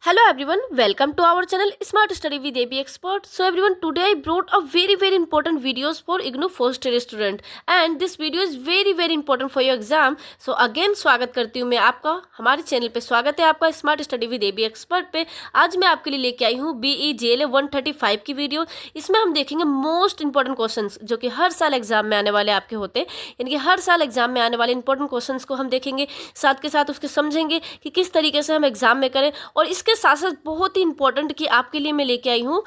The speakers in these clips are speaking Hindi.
Hello everyone, welcome to our channel Smart Study with AB Expert. So everyone, today I brought a very important videos for IGNOU first year student and this video is very important for your exam. So again स्वागत करती हूँ मैं आपका हमारे चैनल पे। स्वागत है आपका smart study with AB expert पे। आज मैं आपके लिए लेके आई हूँ BE JLA 135 की वीडियो। इसमें हम देखेंगे मोस्ट इंपॉर्टेंट क्वेश्चंस जो कि हर साल एग्जाम में आने वाले आपके होते हैं, यानी कि हर साल एग्जाम में आने वाले इंपॉर्टेंट क्वेश्चंस को हम देखेंगे, साथ के साथ उसके समझेंगे कि किस तरीके से हम एग्जाम में करें। और इसके साथ साथ बहुत ही इंपॉर्टेंट कि आपके लिए मैं लेके आई हूँ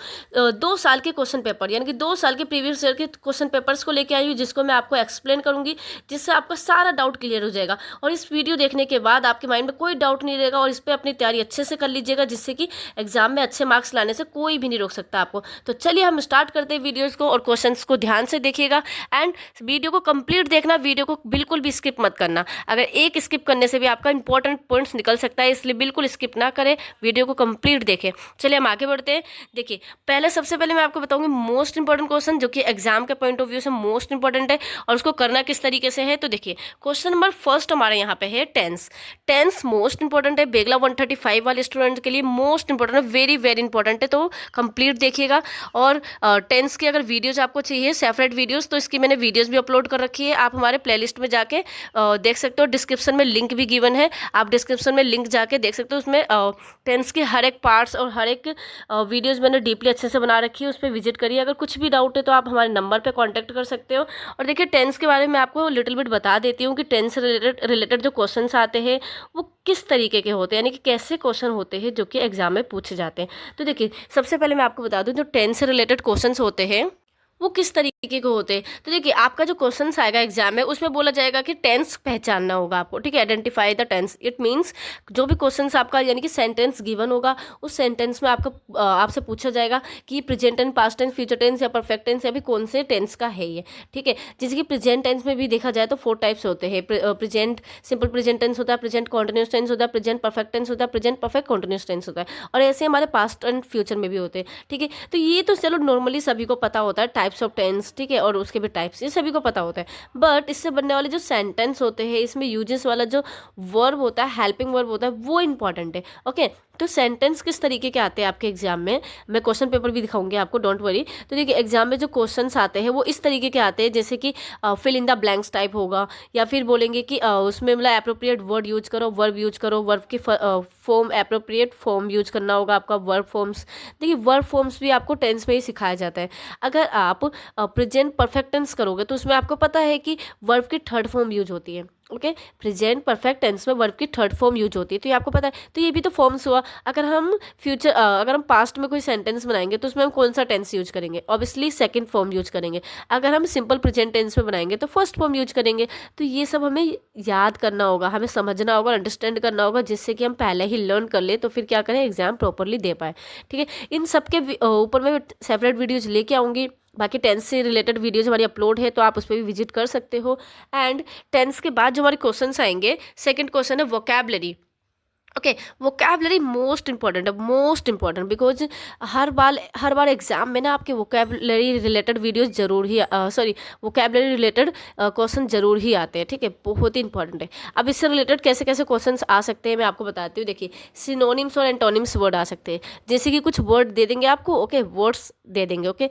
2 साल के क्वेश्चन पेपर, यानी कि 2 साल के प्रीवियस ईयर के क्वेश्चन पेपर्स को लेके आई हूँ, जिसको मैं आपको एक्सप्लेन करूंगी, जिससे आपका सारा डाउट क्लियर हो जाएगा। और इस वीडियो देखने के बाद आपके माइंड में कोई डाउट नहीं रहेगा और इस पर अपनी तैयारी अच्छे से कर लीजिएगा, जिससे कि एग्जाम में अच्छे मार्क्स लाने से कोई भी नहीं रोक सकता आपको। तो चलिए हम स्टार्ट करते हैं वीडियोज़ को और क्वेश्चन को ध्यान से देखिएगा एंड वीडियो को कंप्लीट देखना, वीडियो को बिल्कुल भी स्किप मत करना। अगर एक स्किप करने से भी आपका इंपॉर्टेंट पॉइंट्स निकल सकता है, इसलिए बिल्कुल स्किप ना करें, वीडियो को कंप्लीट देखें। चलिए हम आगे बढ़ते हैं। देखिए सबसे पहले मैं आपको बताऊंगी मोस्ट इंपॉर्टेंट क्वेश्चन जो कि एग्जाम के पॉइंट ऑफ व्यू से मोस्ट इंपॉर्टेंट है और उसको करना किस तरीके से है। तो देखिए क्वेश्चन नंबर फर्स्ट हमारे यहाँ पे है टेंस मोस्ट इंपॉर्टेंट है, बेगला 135 वाले स्टूडेंट के लिए मोस्ट इंपॉर्टेंट है, वेरी इंपॉर्टेंट है, तो कंप्लीट देखिएगा। और टेंस की अगर वीडियोज आपको चाहिए सेपरेट वीडियोज, तो इसकी मैंने वीडियोज भी अपलोड कर रखी है, आप हमारे प्लेलिस्ट में जाके देख सकते हो। डिस्क्रिप्शन में लिंक भी गिवन है, आप डिस्क्रिप्शन में लिंक जाके देख सकते हो। उसमें टेंस के हर एक पार्ट्स और हर एक वीडियोस मैंने डीपली अच्छे से बना रखी है, उस पर विजिट करिए। अगर कुछ भी डाउट है तो आप हमारे नंबर पे कांटेक्ट कर सकते हो। और देखिए टेंस के बारे में आपको लिटिल बिट बता देती हूँ कि टेंस रिलेटेड जो क्वेश्चंस आते हैं वो किस तरीके के होते हैं, यानी कि कैसे क्वेश्चन होते हैं जो कि एग्जाम में पूछे जाते हैं। तो देखिए सबसे पहले मैं आपको बता दूँ जो टेंस से रिलेटेड क्वेश्चंस होते हैं वो किस तरीके के होते हैं। तो देखिए आपका जो क्वेश्चन आएगा एग्जाम में उसमें बोला जाएगा कि टेंस पहचानना होगा आपको, ठीक है, identify the tense. It means जो भी क्वेश्चन आपका यानी कि सेंटेंस गिवन होगा उस सेंटेंस में आपका आपसे पूछा जाएगा कि present tense, past tense, future tense या परफेक्ट टेंस या भी कौन से टेंस का है ये, ठीक है। जैसे कि प्रेजेंट टेंस में भी देखा जाए तो 4 टाइप्स होते हैं। प्रेजेंट सिंपल प्रेजेंट टेंस होता है, प्रेजेंट कॉन्टिन्यूस टेंस होता है, प्रेजेंट परफेक्ट टेंस होता है, प्रेजेंट परफेक्ट कॉन्टिन्यूस टेंस होता है, और ऐसे हमारे पास्ट एंड फ्यूचर में भी होते हैं, ठीक है। तो ये तो चलो नॉर्मली सभी को पता होता है टाइप्स ऑफ टेंस, ठीक है, और उसके भी टाइप्स ये सभी को पता होता है। बट इससे बनने वाले जो सेंटेंस होते हैं इसमें यूजेस वाला जो वर्ब होता है, हेल्पिंग वर्ब होता है, वो इंपॉर्टेंट है, ओके। तो सेंटेंस किस तरीके के आते हैं आपके एग्जाम में, मैं क्वेश्चन पेपर भी दिखाऊंगी आपको, डोंट वरी। तो देखिए एग्जाम में जो क्वेश्चंस आते हैं वो इस तरीके के आते हैं, जैसे कि fill in the blanks type होगा, या फिर बोलेंगे कि उसमें मतलब एप्रोप्रिएट वर्ड यूज करो, वर्ब यूज करो, वर्ब की फॉर्म एप्रोप्रिएट फॉर्म यूज करना होगा आपका, वर्ब फॉर्म्स। देखिए वर्ब फॉर्म्स भी आपको टेंस में ही सिखाया जाता है। अगर आप प्रेजेंट परफेक्ट टेंस करोगे तो उसमें आपको पता है कि वर्ब की थर्ड फॉर्म यूज होती है, ओके। प्रेजेंट परफेक्ट टेंस में वर्ब की थर्ड फॉर्म यूज होती है, तो ये आपको पता है। तो ये भी तो फॉर्म्स हुआ। अगर हम पास्ट में कोई सेंटेंस बनाएंगे तो उसमें हम कौन सा टेंस यूज करेंगे, ऑब्वियसली सेकंड फॉर्म यूज करेंगे। अगर हम सिंपल प्रेजेंट टेंस में बनाएंगे तो फर्स्ट फॉर्म यूज करेंगे। तो ये सब हमें याद करना होगा, हमें समझना होगा, अंडरस्टैंड करना होगा, जिससे कि हम पहले ही लर्न कर ले तो फिर क्या करें, एग्जाम प्रॉपरली दे पाए, ठीक है। इन सब के ऊपर मैं सेपरेट वीडियोज लेके आऊँगी। बाकी टेंस से रिलेटेड वीडियोज हमारी अपलोड है तो आप उस पर भी विजिट कर सकते हो। एंड टेंस के बाद जो हमारे क्वेश्चंस आएंगे, सेकंड क्वेश्चन है vocabulary, okay. Vocabulary most important because her bar exam में ना आपके वोकैबुलरी रिलेटेड वीडियोस जरूर ही वोकैबुलरी रिलेटेड क्वेश्चन जरूर ही आते हैं, ठीक है, बहुत ही इंपॉर्टेंट है। अब इससे रिलेटेड कैसे कैसे क्वेश्चंस आ सकते हैं मैं आपको बताती हूँ। देखिए सिनोनिम्स और एंटोनिम्स वर्ड आ सकते हैं, जैसे कि कुछ वर्ड दे देंगे आपको, ओके, वर्ड्स दे देंगे, ओके।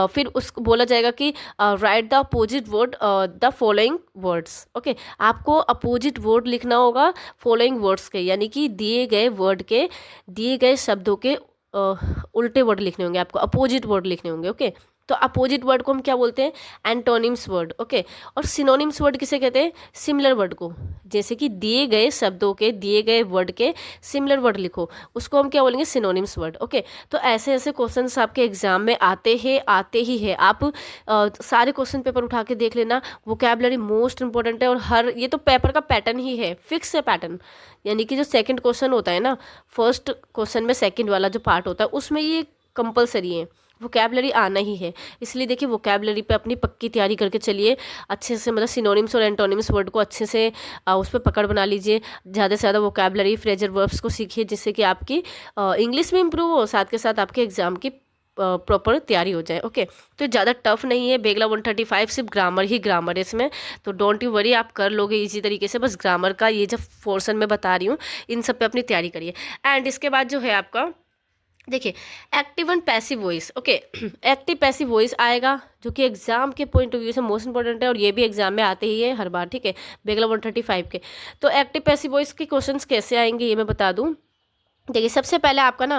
फिर उसको बोला जाएगा कि right the opposite word the following words, okay. आपको अपोजिट वर्ड लिखना होगा फॉलोइंग वर्ड्स के, यानी कि दिए गए वर्ड के, दिए गए शब्दों के उल्टे वर्ड लिखने होंगे, आपको अपोजिट वर्ड लिखने होंगे, ओके। तो अपोजिट वर्ड को हम क्या बोलते हैं, एंटोनिम्स वर्ड, ओके। और सिनोनिम्स वर्ड किसे कहते हैं, सिमिलर वर्ड को, जैसे कि दिए गए शब्दों के, दिए गए वर्ड के सिमिलर वर्ड लिखो, उसको हम क्या बोलेंगे, सिनोनिम्स वर्ड, ओके। तो ऐसे ऐसे क्वेश्चंस आपके एग्जाम में आते ही है। आप सारे क्वेश्चन पेपर उठा के देख लेना, वोकैबुलरी मोस्ट इंपॉर्टेंट है। और ये तो पेपर का पैटर्न ही है, फिक्स है पैटर्न, यानी कि जो सेकंड क्वेश्चन होता है ना, फर्स्ट क्वेश्चन में सेकंड वाला जो पार्ट होता है उसमें ये कंपलसरी है, वोकैबुलरी आना ही है। इसलिए देखिए वोकैबुलरी पे अपनी पक्की तैयारी करके चलिए अच्छे से, मतलब सिनोनिम्स और एंटोनिम्स वर्ड को अच्छे से उस पर पकड़ बना लीजिए। ज़्यादा से ज़्यादा वोकैबुलरी फ्रेजर वर्ब्स को सीखिए, जिससे कि आपकी इंग्लिश में इंप्रूव हो, साथ के साथ आपके एग्जाम की प्रॉपर तैयारी हो जाए। ओके, तो ज़्यादा टफ नहीं है बेगला 135, सिर्फ ग्रामर ही ग्रामर है इसमें, तो डोंट यू वरी, आप कर लोगे इजी तरीके से। बस ग्रामर का ये जो पोर्शन मैं बता रही हूँ इन सब पे अपनी तैयारी करिए। एंड इसके बाद जो है आपका, देखिए, active and passive voice. Okay, active passive voice आएगा जो कि एग्जाम के पॉइंट ऑफ व्यू से मोस्ट इंपॉर्टेंट है, और ये भी एग्जाम में आते ही है हर बार, ठीक है, बेगला 135 के। तो एक्टिव पैसिव वॉइस के क्वेश्चंस कैसे आएंगे ये मैं बता दूं। देखिए, सबसे पहले आपका ना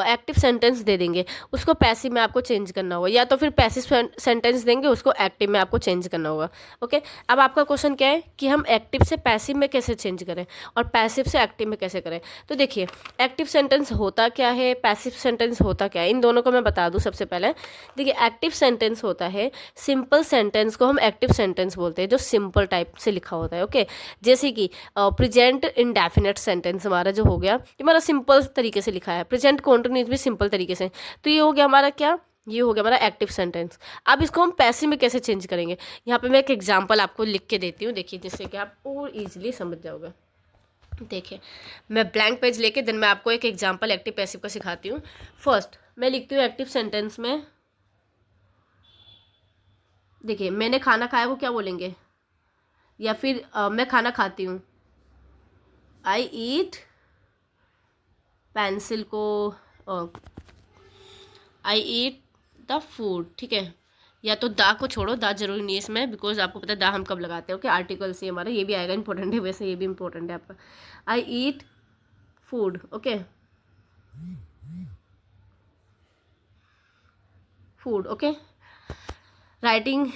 एक्टिव सेंटेंस दे देंगे, उसको पैसिव में आपको चेंज करना होगा, या तो फिर पैसिव सेंटेंस देंगे, उसको एक्टिव में आपको चेंज करना होगा। ओके, अब आपका क्वेश्चन क्या है कि हम एक्टिव से पैसिव में कैसे चेंज करें और पैसिव से एक्टिव में कैसे करें। तो देखिए, एक्टिव सेंटेंस होता क्या है, पैसिव सेंटेंस होता क्या है, इन दोनों को मैं बता दूं सबसे पहले। देखिए, एक्टिव सेंटेंस होता है सिंपल सेंटेंस को हम एक्टिव सेंटेंस बोलते हैं, जो सिंपल टाइप से लिखा होता है। ओके, जैसे कि प्रेजेंट इंडेफिनेट सेंटेंस हमारा जो हो गया, ये हमारा सिंपल तरीके से लिखा है, प्रेजेंट कंटिन्यूअस भी सिंपल तरीके से, तो ये हो गया हमारा क्या, ये हो गया हमारा एक्टिव सेंटेंस। अब इसको हम पैसिव में कैसे चेंज करेंगे, यहाँ पे मैं एक एग्जांपल आपको लिख के देती हूँ, देखिए, जिससे कि आप और इजीली समझ जाओगे। देखिए, मैं ब्लैंक पेज लेके देन मैं आपको एक एग्जांपल एक्टिव पैसिव का सिखाती हूँ। फर्स्ट मैं लिखती हूँ एक्टिव सेंटेंस में, देखिए, मैंने खाना खाया, वो क्या बोलेंगे, या फिर मैं खाना खाती हूँ, आई ईट पेंसिल को, आई ईट द फूड, ठीक है, या तो दा को छोड़ो, दा जरूरी नहीं है इसमें, बिकॉज आपको पता है दा हम कब लगाते हैं। ओके, आर्टिकल से हमारा ये भी आएगा, इंपॉर्टेंट है, वैसे ये भी इंपॉर्टेंट है आपका। I eat food, okay, food. Okay, writing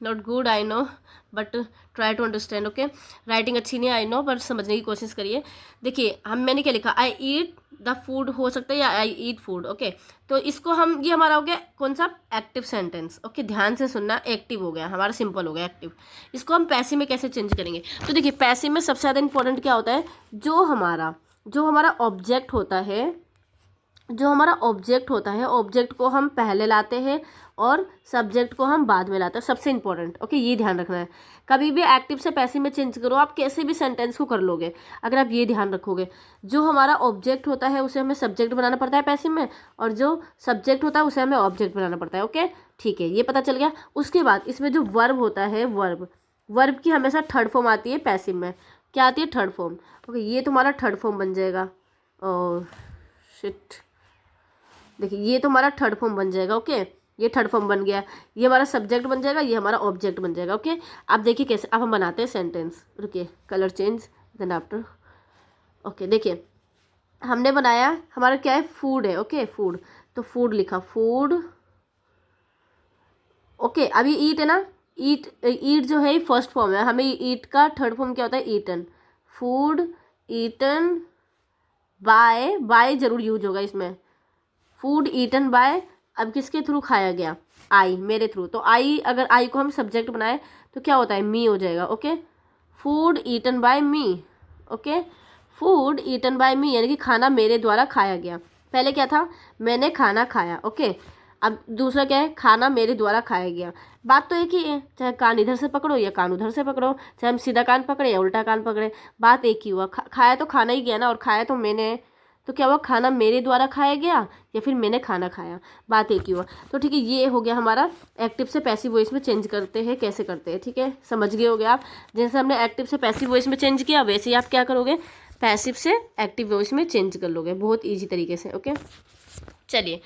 not good I know, but try to understand. Okay, writing अच्छी नहीं आई नो, बट समझने की कोशिश करिए। देखिए, मैंने क्या लिखा, आई ईट द फूड हो सकता है, या आई ईट फूड। ओके, तो इसको हम, ये हमारा हो गया कौन सा, एक्टिव सेंटेंस। ओके, ध्यान से सुनना, एक्टिव हो गया हमारा, सिंपल हो गया एक्टिव। इसको हम पैसिव में कैसे चेंज करेंगे, तो देखिए, पैसिव में सबसे ज़्यादा इंपॉर्टेंट क्या होता है, जो हमारा ऑब्जेक्ट होता है, ऑब्जेक्ट को हम पहले लाते हैं और सब्जेक्ट को हम बाद में लाते हैं, सबसे इंपॉर्टेंट। ओके, ये ध्यान रखना है। कभी भी एक्टिव से पैसिव में चेंज करो, आप कैसे भी सेंटेंस को कर लोगे, अगर आप ये ध्यान रखोगे, जो हमारा ऑब्जेक्ट होता है उसे हमें सब्जेक्ट बनाना पड़ता है पैसिव में, और जो सब्जेक्ट होता है उसे हमें ऑब्जेक्ट बनाना पड़ता है। ओके, ठीक है, ये पता चल गया। उसके बाद इसमें जो वर्ब होता है, वर्ब की हमेशा थर्ड फॉर्म आती है पैसिव में, क्या आती है, थर्ड फॉर्म। ओके, ये तुम्हारा थर्ड फॉर्म बन जाएगा, और शिट, देखिए, ये तो हमारा थर्ड फॉर्म बन जाएगा। ओके, ये थर्ड फॉर्म बन गया, ये हमारा सब्जेक्ट बन जाएगा, ये हमारा ऑब्जेक्ट बन जाएगा। ओके, आप देखिए कैसे, अब हम बनाते हैं सेंटेंस, रुकिए, colour change then after. Okay, देखिए, हमने बनाया, हमारा क्या है, फूड है। ओके, फूड, तो फूड लिखा, फूड। ओके, अब ये ईट है ना, ईट जो है फर्स्ट फॉर्म है, हमें ईट का थर्ड फॉर्म क्या होता है, ईटन। फूड ईटन बाय जरूर यूज होगा इसमें, फूड ईटन बाय, अब किसके थ्रू खाया गया, आई, मेरे थ्रू, तो आई, अगर आई को हम सब्जेक्ट बनाए तो क्या होता है, मी हो जाएगा। Okay, food eaten by me. Okay, food eaten by me, यानी कि खाना मेरे द्वारा खाया गया। पहले क्या था, मैंने खाना खाया। ओके, अब दूसरा क्या है, खाना मेरे द्वारा खाया गया। बात तो एक ही है, चाहे कान इधर से पकड़ो या कान उधर से पकड़ो, चाहे हम सीधा कान पकड़े या उल्टा कान पकड़े, बात एक ही हुआ, खाया तो खाना ही गया ना, और खाया तो मैंने, तो क्या हुआ, खाना मेरे द्वारा खाया गया या फिर मैंने खाना खाया, बात एक ही हुआ। तो ठीक है, ये हो गया हमारा एक्टिव से पैसिव वॉइस में चेंज करते हैं, कैसे करते हैं, ठीक है, समझ गए होगे आप। जैसे हमने एक्टिव से पैसिव वॉइस में चेंज किया, वैसे ही आप क्या करोगे, पैसिव से एक्टिव वॉइस में चेंज कर लोगे, बहुत ईजी तरीके से। ओके, चलिए,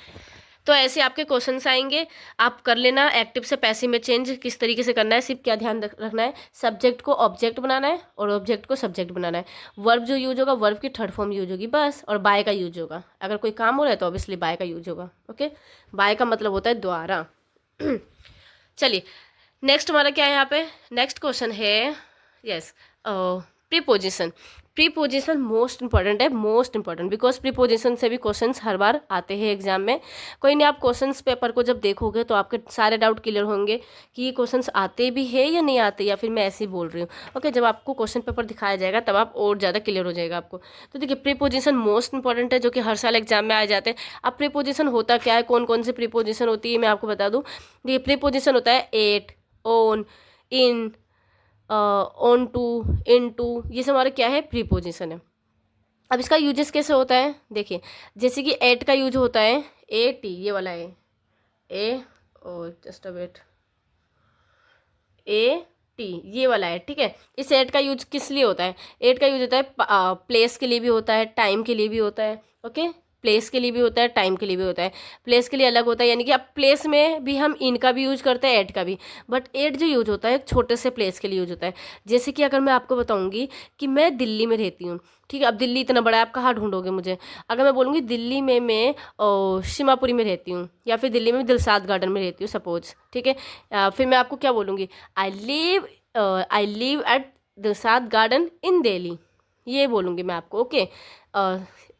तो ऐसे आपके क्वेश्चंस आएंगे, आप कर लेना एक्टिव से पैसिव में चेंज किस तरीके से करना है। सिर्फ क्या ध्यान रखना है, सब्जेक्ट को ऑब्जेक्ट बनाना है और ऑब्जेक्ट को सब्जेक्ट बनाना है। वर्ब जो यूज होगा, वर्ब की थर्ड फॉर्म यूज होगी बस, और बाय का यूज होगा, अगर कोई काम हो रहा है तो ऑब्वियसली बाय का यूज होगा। ओके, बाय का मतलब होता है द्वारा। चलिए, नेक्स्ट हमारा क्या है यहाँ पे, नेक्स्ट क्वेश्चन है, yes, preposition. Preposition most important है, मोस्ट इंपॉर्टेंट, बिकॉज प्रीपोजिशन से भी क्वेश्चंस हर बार आते हैं एग्जाम में। कोई नहीं, आप क्वेश्चंस पेपर को जब देखोगे तो आपके सारे डाउट क्लियर होंगे कि ये क्वेश्चंस आते भी है या नहीं आते, या फिर मैं ऐसे ही बोल रही हूँ। ओके, जब आपको क्वेश्चन पेपर दिखाया जाएगा तब आप और ज़्यादा क्लियर हो जाएगा आपको। तो देखिए, प्रीपोजिशन मोस्ट इंपॉर्टेंट है, जो कि हर साल एग्जाम में आ जाते हैं। अब प्रीपोजिशन होता क्या है, कौन कौन सी प्रीपोजिशन होती है, मैं आपको बता दूँ। देखिए, प्रीपोजिशन होता है at, on, in, onto, into, ये सब हमारा क्या है, प्रीपोजिशन है। अब इसका यूजेस कैसे होता है देखिए, जैसे कि एट का यूज होता है, ए टी ये वाला है, A oh just a wait, A T ये वाला है, ठीक है। इस एट का यूज किस लिए होता है? एट का यूज होता है प्लेस के लिए भी होता है, टाइम के लिए भी होता है, ओके। प्लेस के लिए भी होता है, टाइम के लिए भी होता है। प्लेस के लिए अलग होता है, यानी कि अब प्लेस में भी हम इनका भी यूज करते हैं, एट का भी, बट एट जो यूज होता है एक छोटे से प्लेस के लिए यूज होता है। जैसे कि अगर मैं आपको बताऊंगी कि मैं दिल्ली में रहती हूँ, ठीक है। अब दिल्ली इतना बड़ा है, आप कहाँ ढूंढोगे मुझे? अगर मैं बोलूँगी दिल्ली में मैं शिमापुरी में रहती हूँ, या फिर दिल्ली में दिलसाद गार्डन में रहती हूँ सपोज, ठीक है। फिर मैं आपको क्या बोलूँगी? I live at Dilshad garden इन दिल्ली, ये बोलूँगी मैं आपको, ओके।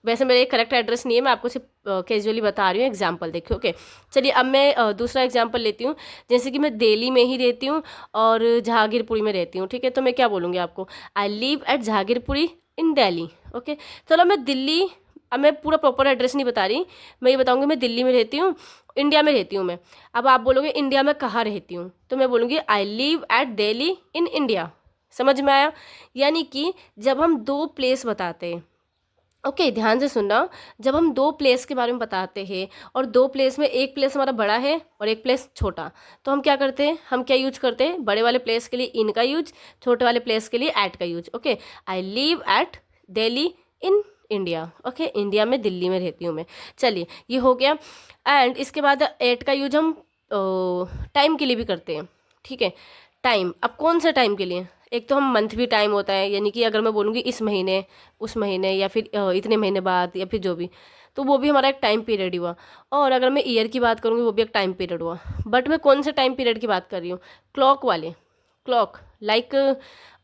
वैसे मेरा करेक्ट एड्रेस नहीं है, मैं आपको सिर्फ कैजुअली बता रही हूँ, एग्जांपल देखिए, ओके। चलिए अब मैं दूसरा एग्जांपल लेती हूँ। जैसे कि मैं दिल्ली में ही रहती हूँ और जहांगीरपुरी में रहती हूँ, ठीक है। तो मैं क्या बोलूँगी आपको? I live at Jahangirpuri in Delhi, okay. चलो मैं दिल्ली, अब मैं पूरा प्रॉपर एड्रेस नहीं बता रही, मैं ये बताऊँगी मैं दिल्ली में रहती हूँ, इंडिया में रहती हूँ मैं। अब आप बोलोगे इंडिया में कहाँ रहती हूँ, तो मैं बोलूँगी I live at Delhi in India. समझ में आया? यानी कि जब हम दो प्लेस बताते हैं, ओके, ध्यान से सुनना, जब हम दो प्लेस के बारे में बताते हैं और दो प्लेस में एक प्लेस हमारा बड़ा है और एक प्लेस छोटा, तो हम क्या करते हैं? हम क्या यूज करते हैं? बड़े वाले प्लेस के लिए इन का यूज, छोटे वाले प्लेस के लिए एट का use, okay. I live at Delhi in India, okay. India में, दिल्ली में रहती हूँ मैं। चलिए ये हो गया। एंड इसके बाद एट का यूज हम टाइम के लिए भी करते हैं, ठीक है। टाइम, अब कौन से टाइम के लिए? एक तो हम मंथ भी टाइम होता है, यानी कि अगर मैं बोलूँगी इस महीने, उस महीने, या फिर इतने महीने बाद, या फिर जो भी, तो वो भी हमारा एक टाइम पीरियड ही हुआ। और अगर मैं ईयर की बात करूँगी, वो भी एक टाइम पीरियड हुआ। बट मैं कौन से टाइम पीरियड की बात कर रही हूँ? क्लॉक वाले, क्लॉक, लाइक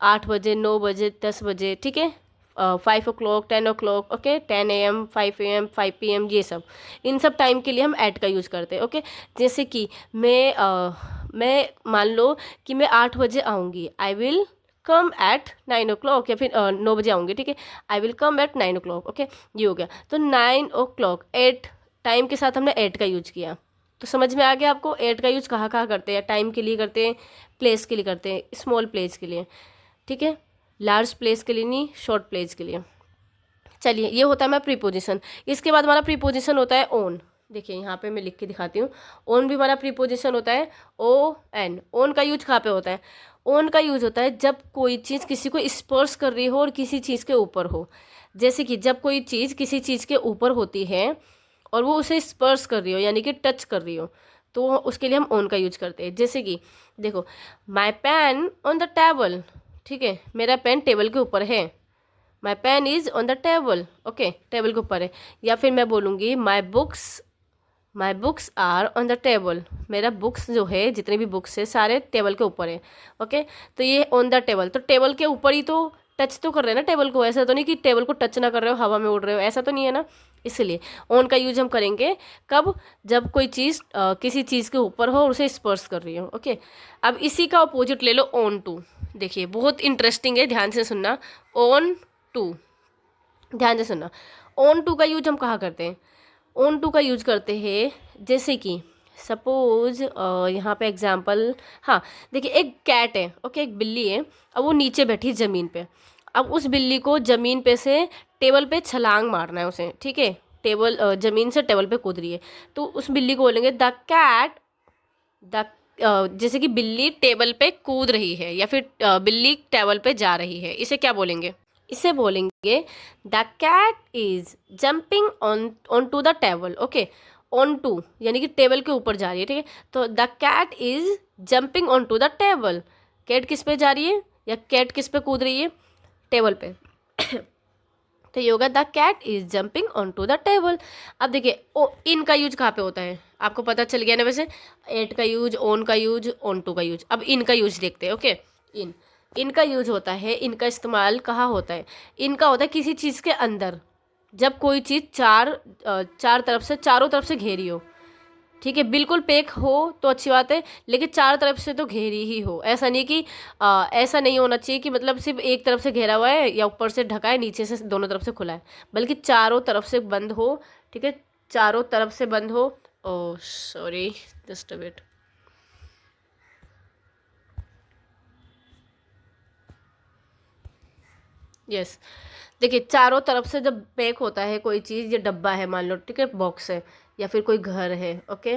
8 बजे, 9 बजे, 10 बजे, ठीक है। 5 o'clock, 10 o'clock, okay, 10 AM, 5 AM, 5 PM, ये सब, इन सब टाइम के लिए हम एट का यूज़ करते हैं, ओके। जैसे कि मैं मान लो कि मैं 8 बजे आऊँगी, आई विल कम एट 9 o'clock, या फिर 9 बजे आऊँगी, ठीक है। I will come at 9 o'clock, okay. ये हो गया। तो 9 o'clock, एट, टाइम के साथ हमने एट का यूज किया। तो समझ में आ गया आपको एट का यूज कहाँ कहाँ करते हैं? टाइम के लिए करते हैं, प्लेस के लिए करते हैं, स्मॉल प्लेस के लिए, ठीक है। लार्ज प्लेस के लिए नहीं, शॉर्ट प्लेस के लिए। चलिए ये होता है हमारा प्रीपोजिशन। इसके बाद हमारा प्रीपोजिशन होता है ओन। देखिए यहाँ पे मैं लिख के दिखाती हूँ, ओन भी हमारा प्रीपोजिशन होता है, ओ एन। ओन का यूज कहाँ पे होता है? ओन का यूज होता है जब कोई चीज़ किसी को स्पर्श कर रही हो और किसी चीज़ के ऊपर हो। जैसे कि जब कोई चीज़ किसी चीज़ के ऊपर होती है और वो उसे स्पर्श कर रही हो, यानी कि टच कर रही हो, तो उसके लिए हम ओन का यूज करते हैं। जैसे कि देखो, my pen on the table, ठीक है, मेरा पेन टेबल के ऊपर है। My pen is on the table, okay, table के ऊपर है। या फिर मैं बोलूँगी my books are on the table, मेरा बुक्स जो है, जितने भी बुक्स है सारे टेबल के ऊपर है, ओके। तो ये ऑन द टेबल, तो टेबल के ऊपर ही तो टच तो कर रहे हैं ना टेबल को, ऐसा तो नहीं कि टेबल को टच ना कर रहे हो, हवा में उड़ रहे हो, ऐसा तो नहीं है ना। इसलिए ऑन का यूज हम करेंगे कब? जब कोई चीज़ किसी चीज़ के ऊपर हो और उसे स्पर्श कर रही हो, ओके। अब इसी का अपोजिट ले लो, ऑन टू। देखिए बहुत इंटरेस्टिंग है, ध्यान से सुनना। ऑन टू, ध्यान से सुनना। ऑन टू का यूज हम कहाँ करते हैं? ऑन टू का यूज करते हैं जैसे कि सपोज यहाँ पे एग्जाम्पल, हाँ देखिए, एक कैट है, ओके, एक बिल्ली है। अब वो नीचे बैठी है ज़मीन पे। अब उस बिल्ली को ज़मीन पे से टेबल पे छलांग मारना है उसे, ठीक है। ज़मीन से टेबल पे कूद रही है, तो उस बिल्ली को बोलेंगे द कैट, द जैसे कि बिल्ली टेबल पे कूद रही है, या फिर बिल्ली टेबल पे जा रही है, इसे क्या बोलेंगे? इसे बोलेंगे the cat is jumping onto the table, okay. Onto यानी कि टेबल के ऊपर जा रही है, ठीक है। तो the cat is jumping onto the table, cat किस पे जा रही है, या कैट किस पे कूद रही है? टेबल पे। तो ये होगा the cat is jumping onto the table. अब देखिए, ओ इन का यूज कहाँ पे होता है? आपको पता चल गया ना वैसे, एट का यूज, ऑन का यूज, ऑन टू का यूज। अब इन का यूज देखते हैं, ओके। इन, इनका यूज होता है, इनका इस्तेमाल कहाँ होता है? इनका होता है किसी चीज़ के अंदर, जब कोई चीज़ चार तरफ से, चारों तरफ से घेरी हो, ठीक है। बिल्कुल पैक हो तो अच्छी बात है, लेकिन चार तरफ से तो घेरी ही हो। ऐसा नहीं कि ऐसा नहीं होना चाहिए कि मतलब सिर्फ एक तरफ से घेरा हुआ है या ऊपर से ढका है, नीचे से दोनों तरफ से खुला है, बल्कि चारों तरफ से बंद हो, ठीक है, चारों तरफ से बंद हो। Oh sorry, just a bit. Yes. देखिए चारों तरफ से जब पैक होता है कोई चीज़, ये डब्बा है मान लो, ठीक है, बॉक्स है, या फिर कोई घर है, ओके,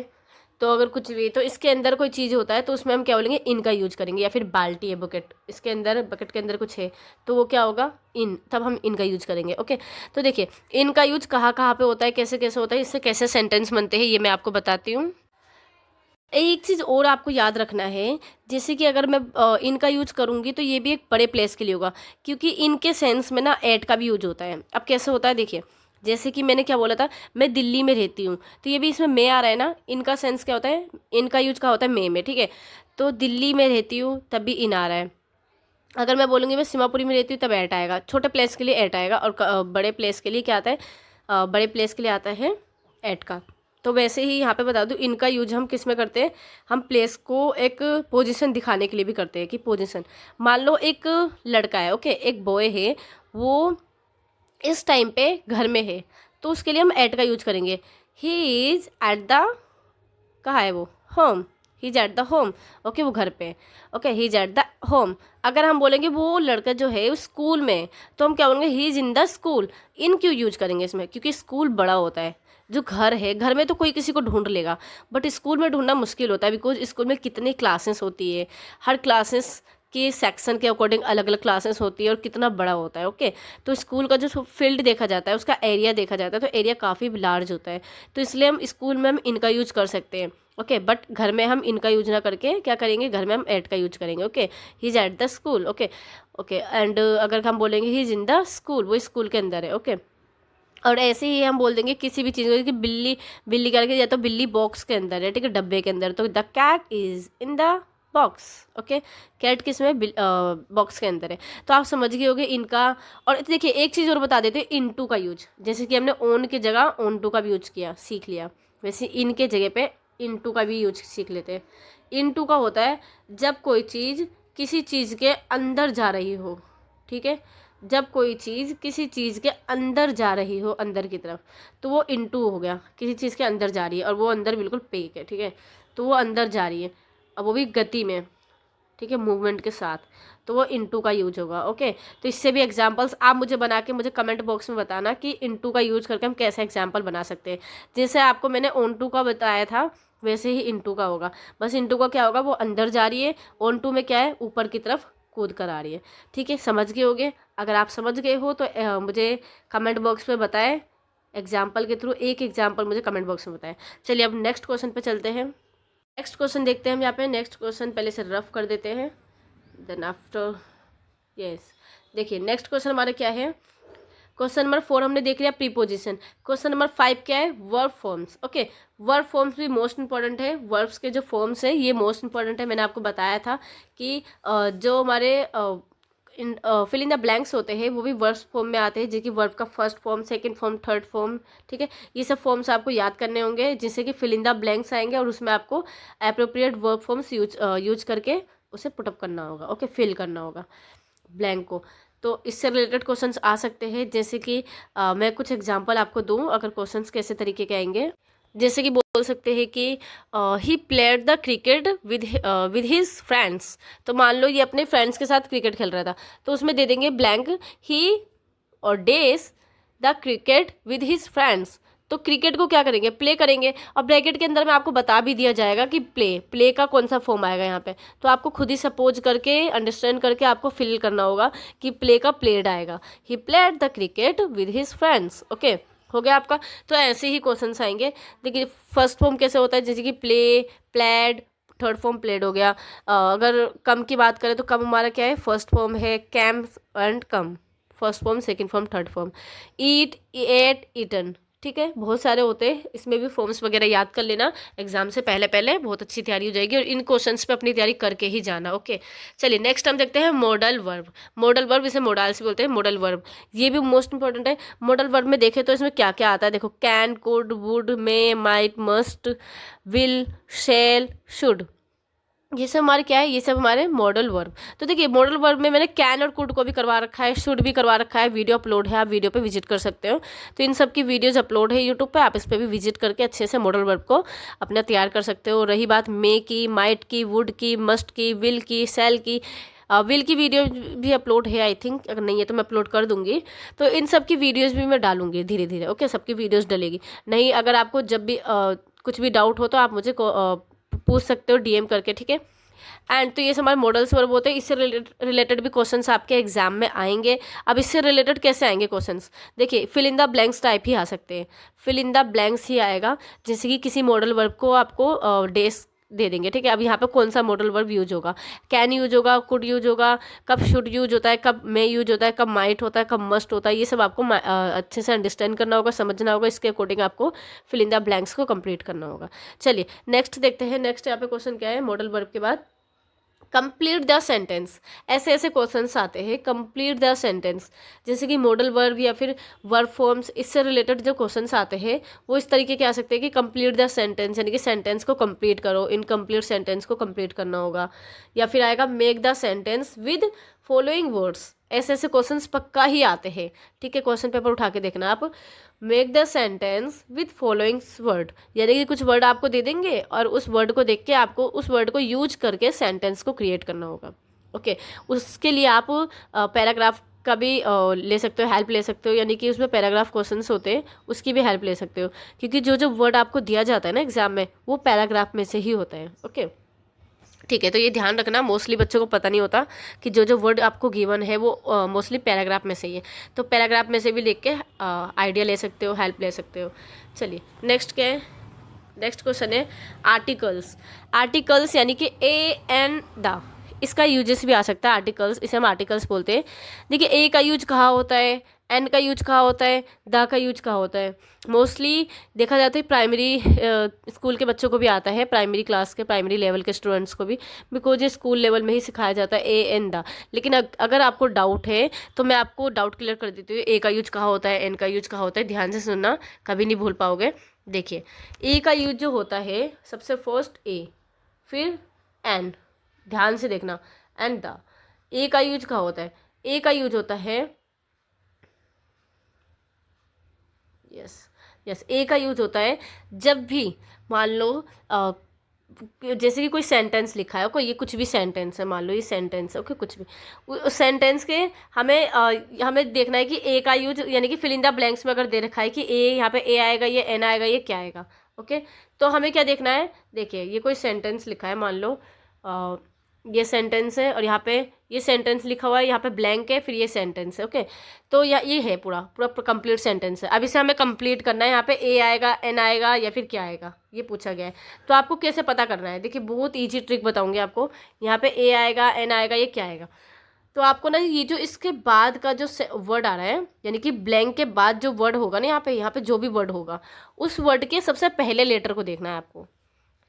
तो अगर कुछ भी तो इसके अंदर कोई चीज़ होता है तो उसमें हम क्या बोलेंगे, इन का यूज करेंगे। या फिर बाल्टी है, बकेट, इसके अंदर, बकेट के अंदर कुछ है तो वो क्या होगा, इन, तब हम इन का यूज करेंगे। ओके, तो देखिए इन का यूज कहाँ कहाँ पे होता है, कैसे कैसे होता है, इससे कैसे सेंटेंस बनते हैं, ये मैं आपको बताती हूँ। एक चीज़ और आपको याद रखना है, जैसे कि अगर मैं इनका यूज करूँगी तो ये भी एक बड़े प्लेस के लिए होगा, क्योंकि इनके सेंस में ना एट का भी यूज होता है। अब कैसे होता है देखिए, जैसे कि मैंने क्या बोला था, मैं दिल्ली में रहती हूँ, तो ये भी इसमें मैं आ रहा है ना, इनका सेंस क्या होता है, इनका यूज क्या होता है, मैं में, ठीक है, तो दिल्ली में रहती हूँ तब भी इन आ रहा है। अगर मैं बोलूँगी मैं सीमापुरी में रहती हूँ तब एट आएगा, छोटे प्लेस के लिए एट आएगा, और बड़े प्लेस के लिए क्या आता है, बड़े प्लेस के लिए आता है एट का। तो वैसे ही यहाँ पे बता दूँ, इनका यूज हम किस में करते हैं, हम प्लेस को एक पोजीशन दिखाने के लिए भी करते हैं, कि पोजीशन, मान लो एक लड़का है, ओके, एक बॉय है, वो इस टाइम पे घर में है, तो उसके लिए हम एट का यूज करेंगे। ही इज़ एट द, कहाँ है वो, home, he is at the home, okay, वो घर पे, okay, he is at the home. अगर हम बोलेंगे वो लड़का जो है उस स्कूल में, तो हम क्या बोलेंगे, he is in the school. In क्यों यूज करेंगे इसमें, क्योंकि स्कूल बड़ा होता है, जो घर है, घर में तो कोई किसी को ढूंढ लेगा, बट स्कूल में ढूंढना मुश्किल होता है, बिकॉज स्कूल में कितनी क्लासेस होती है, हर क्लासेस के सेक्शन के अकॉर्डिंग अलग अलग क्लासेस होती है, और कितना बड़ा होता है, ओके, तो स्कूल का जो फील्ड देखा जाता है, उसका एरिया देखा जाता है, तो एरिया काफ़ी लार्ज होता है, तो इसलिए हम स्कूल में हम इनका यूज कर सकते हैं, ओके, बट घर में हम इनका यूज ना करके क्या करेंगे, घर में हम एट का यूज करेंगे, okay, he is at the school, okay, okay, and अगर हम बोलेंगे he is in the school, वो स्कूल के अंदर है, ओके, और ऐसे ही हम बोल देंगे किसी भी चीज़ को, कि बिल्ली, बिल्ली करके, या तो बिल्ली बॉक्स के अंदर है, ठीक है, डब्बे के अंदर, तो the cat is in the box, okay, cat किस में, बॉक्स के अंदर है। तो आप समझ गए होगे इनका। और देखिए एक चीज़ और बता देते हैं, इनटू का यूज, जैसे कि हमने ओन की जगह ओन टू का भी यूज किया, सीख लिया, वैसे इन के जगह पे इनटू का भी यूज सीख लेते हैं। इनटू का होता है जब कोई चीज़ किसी चीज़ के अंदर जा रही हो, ठीक है, जब कोई चीज़ किसी चीज़ के अंदर जा रही हो, अंदर की तरफ, तो वो इनटू हो गया, किसी चीज़ के अंदर जा रही है, और वो अंदर बिल्कुल पेक है, ठीक है, तो वो अंदर जा रही है, अब वो भी गति में, ठीक है, मूवमेंट के साथ, तो वो इनटू का यूज होगा, ओके। तो इससे भी एग्जांपल्स आप मुझे बना के मुझे कमेंट बॉक्स में बताना कि इनटू का यूज करके हम कैसे एग्जांपल बना सकते हैं। जैसे आपको मैंने ऑन टू का बताया था, वैसे ही इनटू का होगा, बस इनटू का क्या होगा, वो अंदर जा रही है, ऑन टू में क्या है, ऊपर की तरफ कूद कर आ रही है, ठीक है, समझ गए होगे। अगर आप समझ गए हो तो मुझे कमेंट बॉक्स में बताएं, एग्जाम्पल के थ्रू एक एग्जाम्पल मुझे कमेंट बॉक्स में बताएं। चलिए अब नेक्स्ट क्वेश्चन पे चलते हैं। नेक्स्ट क्वेश्चन देखते हैं हम यहाँ पे। नेक्स्ट क्वेश्चन पहले से रफ कर देते हैं, देन आफ्टर, यस, देखिए नेक्स्ट क्वेश्चन हमारा क्या है। क्वेश्चन नंबर 4 हमने देख लिया प्रीपोजिशन। क्वेश्चन नंबर 5 क्या है, verb forms, okay, verb forms भी मोस्ट इंपॉर्टेंट है, वर्ब्स के जो फॉर्म्स है ये मोस्ट इंपॉर्टेंट है। मैंने आपको बताया था कि जो हमारे फिल इन द ब्लैंक्स होते हैं वो भी वर्ब्स फॉर्म में आते हैं, जो कि वर्ब का first form, second form, third form, ठीक है, ये सब फॉर्म्स आपको याद करने होंगे, जिससे कि फिल इन द ब्लैंक्स आएंगे, और उसमें आपको अप्रोप्रिएट वर्ब फॉर्म्स यूज करके उसे पुटअप करना होगा, ओके, फिल करना होगा ब्लैंक को। तो इससे रिलेटेड क्वेश्चंस आ सकते हैं, जैसे कि मैं कुछ एग्जांपल आपको दूं, अगर क्वेश्चंस कैसे तरीके के आएंगे, जैसे कि बोल सकते हैं कि he played the cricket with his friends. तो मान लो ये अपने फ्रेंड्स के साथ क्रिकेट खेल रहा था, तो उसमें दे देंगे ब्लैंक, ही और days the cricket with his friends. तो क्रिकेट को क्या करेंगे, प्ले करेंगे, और ब्रैकेट के अंदर में आपको बता भी दिया जाएगा कि प्ले का कौन सा फॉर्म आएगा यहाँ पे, तो आपको खुद ही सपोज करके, अंडरस्टैंड करके आपको फिल करना होगा कि प्ले का प्लेड आएगा, he played the cricket with his friends, okay, हो गया आपका। तो ऐसे ही क्वेश्चंस आएंगे। देखिए फर्स्ट फॉर्म कैसे होता है, जैसे कि play, played, third form played हो गया। अगर कम की बात करें तो कम हमारा क्या है, फर्स्ट फॉर्म है came and come, first form, second form, third form. Eat, ate, eaten, ठीक है, बहुत सारे होते हैं, इसमें भी फॉर्म्स वगैरह याद कर लेना एग्जाम से पहले पहले, बहुत अच्छी तैयारी हो जाएगी, और इन क्वेश्चंस पे अपनी तैयारी करके ही जाना, ओके। चलिए नेक्स्ट हम देखते हैं मॉडल वर्ब। मॉडल वर्ब इसे मोडाल से बोलते हैं, मॉडल वर्ब, ये भी मोस्ट इंपॉर्टेंट है। मॉडल वर्ब में देखें तो इसमें क्या क्या आता है, देखो, can, could, would, may, might, must, will, shall, should, ये सब हमारे क्या है, ये सब हमारे मॉडल वर्ब। तो देखिए मॉडल वर्ब में मैंने कैन और कुड को भी करवा रखा है, शुड भी करवा रखा है, वीडियो अपलोड है, आप वीडियो पे विजिट कर सकते हो। तो इन सब की वीडियोज अपलोड है यूट्यूब पे, आप इस पर भी विजिट करके अच्छे से मॉडल वर्ब को अपना तैयार कर सकते हो। रही बात मे की, माइट की, वुड की, मस्ट की, विल की, सेल की, विल की वीडियो भी अपलोड है आई थिंक, अगर नहीं है तो मैं अपलोड कर दूंगी। तो इन सब की वीडियोज़ भी मैं डालूंगी धीरे धीरे। ओके, सबकी वीडियोज़ डलेगी। नहीं, अगर आपको जब भी कुछ भी डाउट हो तो आप मुझे पूछ सकते हो डीएम करके, ठीक है। एंड तो ये हमारे मॉडल्स वर्ब होते हैं। इससे रिलेटेड भी क्वेश्चंस आपके एग्जाम में आएंगे। अब इससे रिलेटेड कैसे आएंगे क्वेश्चंस, देखिए fill in the blanks type ही आ सकते हैं, फिल इन द ब्लैंक्स ही आएगा। जैसे कि किसी मॉडल वर्ब को आपको डेज दे देंगे, ठीक है। अब यहाँ पे कौन सा मॉडल वर्ब यूज होगा, कैन यूज होगा, कुड यूज होगा, कब शुड यूज होता है, कब मे यूज होता है, कब माइट होता है, कब मस्ट होता है, ये सब आपको अच्छे से अंडरस्टैंड करना होगा, समझना होगा। इसके अकॉर्डिंग आपको फिल इन द ब्लैंक्स को कंप्लीट करना होगा। चलिए नेक्स्ट देखते हैं। नेक्स्ट यहाँ पे क्वेश्चन क्या है, मॉडल वर्ब के बाद कंप्लीट द सेंटेंस। ऐसे ऐसे क्वेश्चंस आते हैं, कंप्लीट द सेंटेंस, जैसे कि मॉडल वर्ब या फिर वर्ब फॉर्म्स, इससे रिलेटेड जो क्वेश्चंस आते हैं वो इस तरीके के आ सकते हैं कि कंप्लीट द सेंटेंस, यानी कि सेंटेंस को कंप्लीट करो, इनकम्प्लीट सेंटेंस को कंप्लीट करना होगा। या फिर आएगा make the sentence with following words. ऐसे ऐसे क्वेश्चंस पक्का ही आते हैं, ठीक है। क्वेश्चन पेपर उठा के देखना आप। Make the sentence with following word, यानी कि कुछ वर्ड आपको दे देंगे और उस वर्ड को देख के आपको उस वर्ड को यूज करके सेंटेंस को क्रिएट करना होगा। ओके, उसके लिए आप पैराग्राफ का भी ले सकते हो, हेल्प ले सकते हो, यानी कि उसमें पैराग्राफ क्वेश्चंस होते हैं, उसकी भी हेल्प ले सकते हो, क्योंकि जो जो वर्ड आपको दिया जाता है ना एग्जाम में वो पैराग्राफ में से ही होता है। ओके, ठीक है। तो ये ध्यान रखना, मोस्टली बच्चों को पता नहीं होता कि जो जो वर्ड आपको गिवन है वो मोस्टली पैराग्राफ में से ही है। तो पैराग्राफ में से भी लिख के आइडिया ले सकते हो, हेल्प ले सकते हो। चलिए नेक्स्ट क्या है, नेक्स्ट क्वेश्चन है आर्टिकल्स। आर्टिकल्स यानी कि ए एन द, इसका यूजेस भी आ सकता है आर्टिकल्स, इसे हम आर्टिकल्स बोलते हैं। देखिए ए का यूज कहाँ होता है, एन का यूज कहाँ होता है, द का यूज कहाँ होता है। मोस्टली देखा जाता है प्राइमरी स्कूल के बच्चों को भी आता है, प्राइमरी क्लास के, प्राइमरी लेवल के स्टूडेंट्स को भी, बिकॉज ये स्कूल लेवल में ही सिखाया जाता है ए एन द। लेकिन अगर आपको डाउट है तो मैं आपको डाउट क्लियर कर देती हूँ। ए का यूज कहाँ होता है, एन का यूज कहाँ होता है, ध्यान से सुनना, कभी नहीं भूल पाओगे। देखिए ए का यूज जो होता है सबसे फर्स्ट ए, फिर एन, ध्यान से देखना, एंड द। ए का यूज कहाँ होता है, ए का यूज होता है, यस यस, ए का यूज होता है जब भी मान लो जैसे कि कोई सेंटेंस लिखा है, कोई ये कुछ भी सेंटेंस है, मान लो ये सेंटेंस है, ओके, कुछ भी उस सेंटेंस के हमें देखना है कि ए का यूज, यानी कि फिल इन द ब्लैंक्स में अगर दे रखा है कि ए, यहाँ पे ए आएगा, ये एन आएगा, ये क्या आएगा। ओके, तो हमें क्या देखना है, देखिए ये कोई सेंटेंस लिखा है, मान लो ये सेंटेंस है और यहाँ पे ये सेंटेंस लिखा हुआ है, यहाँ पे ब्लैंक है, फिर ये सेंटेंस है। ओके, तो ये है पूरा पूरा कंप्लीट सेंटेंस है। अब इसे हमें कंप्लीट करना है, यहाँ पे ए आएगा, एन आएगा या फिर क्या आएगा, ये पूछा गया है। तो आपको कैसे पता करना है, देखिए बहुत ईजी ट्रिक बताऊंगी आपको। यहाँ पे ए आएगा, एन आएगा, ये क्या आएगा। तो आपको ना ये जो इसके बाद का जो वर्ड आ रहा है, यानी कि ब्लैंक के बाद जो वर्ड होगा ना, यहाँ पे जो भी वर्ड होगा उस वर्ड के सबसे पहले लेटर को देखना है आपको,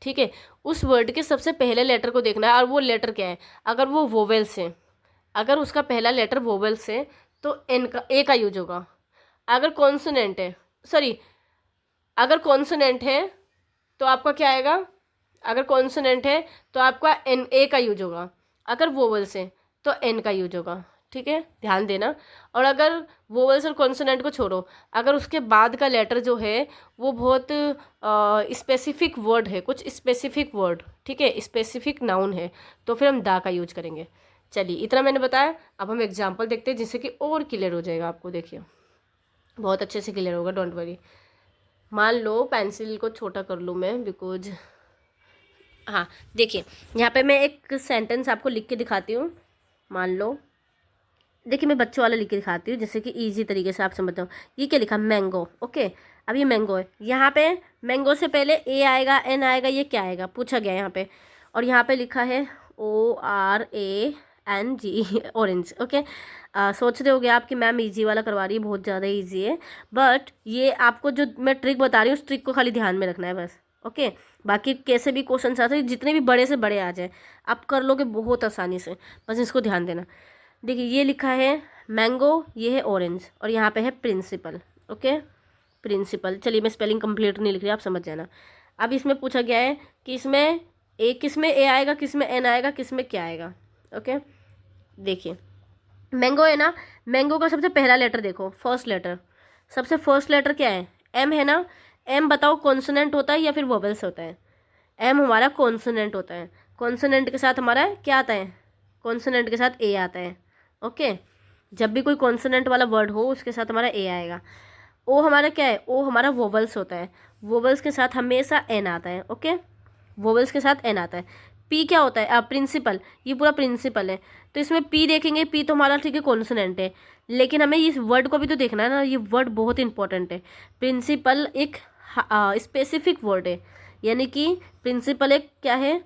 ठीक है। उस वर्ड के सबसे पहले लेटर को देखना है, और वो लेटर क्या है, अगर वो वोवेल से, अगर उसका पहला लेटर वोवेल से तो एन का, ए का यूज होगा। अगर कॉन्सोनेंट है, सॉरी, अगर कॉन्सोनेंट है तो आपका क्या आएगा, अगर कॉन्सोनेंट है तो आपका एन, ए का यूज होगा। अगर वोवेल से तो एन का यूज होगा, ठीक है, ध्यान देना। और अगर वोवेल्स और कॉन्सोनेंट को छोड़ो, अगर उसके बाद का लेटर जो है वो बहुत स्पेसिफिक वर्ड है, कुछ स्पेसिफिक वर्ड, ठीक है, स्पेसिफिक नाउन है, तो फिर हम दा का यूज करेंगे। चलिए इतना मैंने बताया, अब हम एग्जाम्पल देखते हैं जिससे कि और क्लियर हो जाएगा आपको। देखिए बहुत अच्छे से क्लियर होगा, डोंट वरी। मान लो पेंसिल को छोटा कर लूँ मैं, बिकॉज हाँ देखिए यहाँ पे मैं एक सेंटेंस आपको लिख के दिखाती हूँ। मान लो, देखिए मैं बच्चों वाला लिख के दिखाती हूँ जिससे कि इजी तरीके से आप समझ जाओ। ये क्या लिखा, मैंगो। ओके, अब ये मैंगो है, यहाँ पे मैंगो से पहले ए आएगा, एन आएगा, ये क्या आएगा पूछा गया यहाँ पे। और यहाँ पे लिखा है ORANG, ऑरेंज। ओके, सोच रहे होगे आप कि मैम इजी वाला करवा रही है, बहुत ज़्यादा इजी है, बट ये आपको जो मैं ट्रिक बता रही हूँ उस ट्रिक को खाली ध्यान में रखना है बस। ओके, बाकी कैसे भी क्वेश्चन आते हैं, जितने भी बड़े से बड़े आ जाए आप कर लोगे बहुत आसानी से, बस इसको ध्यान देना। देखिए ये लिखा है मैंगो, ये है ऑरेंज, और यहाँ पे है प्रिंसिपल। Okay, principal. चलिए मैं स्पेलिंग कंप्लीट नहीं लिख रही, आप समझ जाना। अब इसमें पूछा गया है कि इसमें किस में ए आएगा, किस में एन आएगा, किस में क्या आएगा। ओके, देखिए मैंगो है ना, मैंगो का सबसे पहला लेटर देखो, फर्स्ट लेटर, सबसे फर्स्ट लेटर क्या है, एम है ना। एम बताओ कॉन्सोनेंट होता है या फिर वोवेल्स होता है। एम हमारा कॉन्सोनेंट होता है, कॉन्सोनेंट के साथ हमारा क्या आता है, कॉन्सोनेंट के साथ ए आता है। ओके, जब भी कोई कॉन्सोनेंट वाला वर्ड हो उसके साथ हमारा ए आएगा। ओ हमारा क्या है, ओ हमारा वोवल्स होता है, वोवल्स के साथ हमेशा एन आता है। ओके, वोवल्स के साथ एन आता है। पी क्या होता है, प्रिंसिपल, ये पूरा प्रिंसिपल है, तो इसमें पी देखेंगे, पी तो हमारा ठीक है कॉन्सोनेंट है, लेकिन हमें इस वर्ड को भी तो देखना है ना, ये वर्ड बहुत इंपॉर्टेंट है। प्रिंसिपल एक स्पेसिफिक वर्ड है, यानी कि प्रिंसिपल एक क्या है,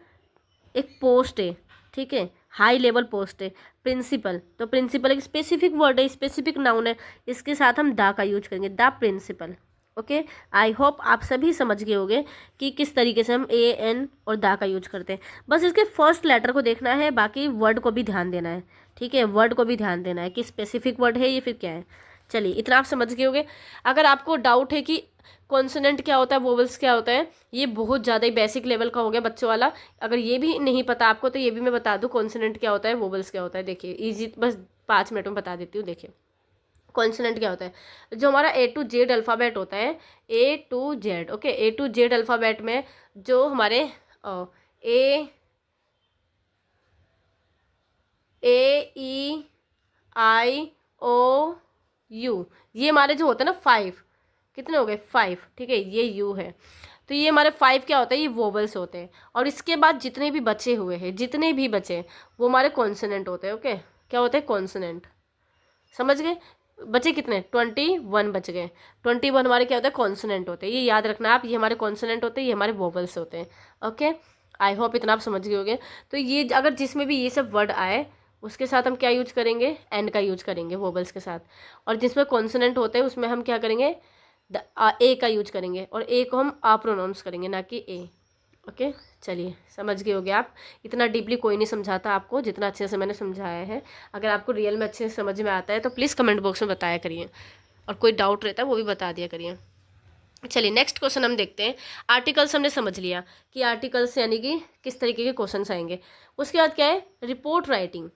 एक पोस्ट है, ठीक है, हाई लेवल पोस्ट है प्रिंसिपल। तो प्रिंसिपल एक स्पेसिफिक वर्ड है, स्पेसिफिक नाउन है, इसके साथ हम दा का यूज करेंगे, the principal. Okay, I hope आप सभी समझ गए होंगे कि किस तरीके से हम ए एन और दा का यूज करते हैं। बस इसके फर्स्ट लेटर को देखना है, बाकी वर्ड को भी ध्यान देना है, ठीक है, वर्ड को भी ध्यान देना है कि स्पेसिफिक वर्ड है या फिर क्या है। चलिए, इतना आप समझ गए होंगे। अगर आपको डाउट है कि कॉन्सोनेंट क्या होता है, वोवल्स क्या होता है, ये बहुत ज़्यादा ही बेसिक लेवल का हो गया बच्चों वाला, अगर ये भी नहीं पता आपको तो ये भी मैं बता दूँ, कॉन्सोनेंट क्या होता है, वोवल्स क्या होता है। देखिए इजी, बस 5 मिनट में बता देती हूँ। देखिए कॉन्सोनेंट क्या होता है, जो हमारा ए टू जेड अल्फ़ाबेट होता है, A to Z, okay, A to Z alphabet में जो हमारे ए ई आई ओ यू, ये हमारे जो होते हैं ना 5, कितने हो गए 5, ठीक है, ये यू है, तो ये हमारे 5 क्या होता है, ये वोवल्स होते हैं। और इसके बाद जितने भी बचे हुए हैं, जितने भी बचे वो हमारे कॉन्सोनेंट होते हैं। ओके, क्या होते हैं, कॉन्सोनेंट, समझ गए। बचे कितने, 21 बच गए। 21 हमारे क्या होते हैं, कॉन्सोनेंट होते हैं, ये याद रखना आप, ये हमारे कॉन्सोनेंट होते हैं, ये हमारे वोवल्स होते हैं। ओके, आई होप इतना आप समझ गए होंगे। तो ये अगर जिसमें भी ये सब वर्ड आए उसके साथ हम क्या यूज करेंगे, एन का यूज करेंगे वोवल्स के साथ, और जिसमें कॉन्सोनेंट होते हैं उसमें हम क्या करेंगे, ए का यूज करेंगे, और ए को हम आ प्रोनाउंस करेंगे, ना कि ए। ओके, चलिए समझ गए होगे आप। इतना डीपली कोई नहीं समझाता आपको जितना अच्छे से मैंने समझाया है। अगर आपको रियल में अच्छे से समझ में आता है तो प्लीज़ कमेंट बॉक्स में बताया करिए, और कोई डाउट रहता है वो भी बता दिया करिए। चलिए नेक्स्ट क्वेश्चन हम देखते हैं। आर्टिकल्स हमने समझ लिया कि आर्टिकल्स यानी कि किस तरीके के क्वेश्चन आएंगे। उसके बाद क्या है, रिपोर्ट राइटिंग।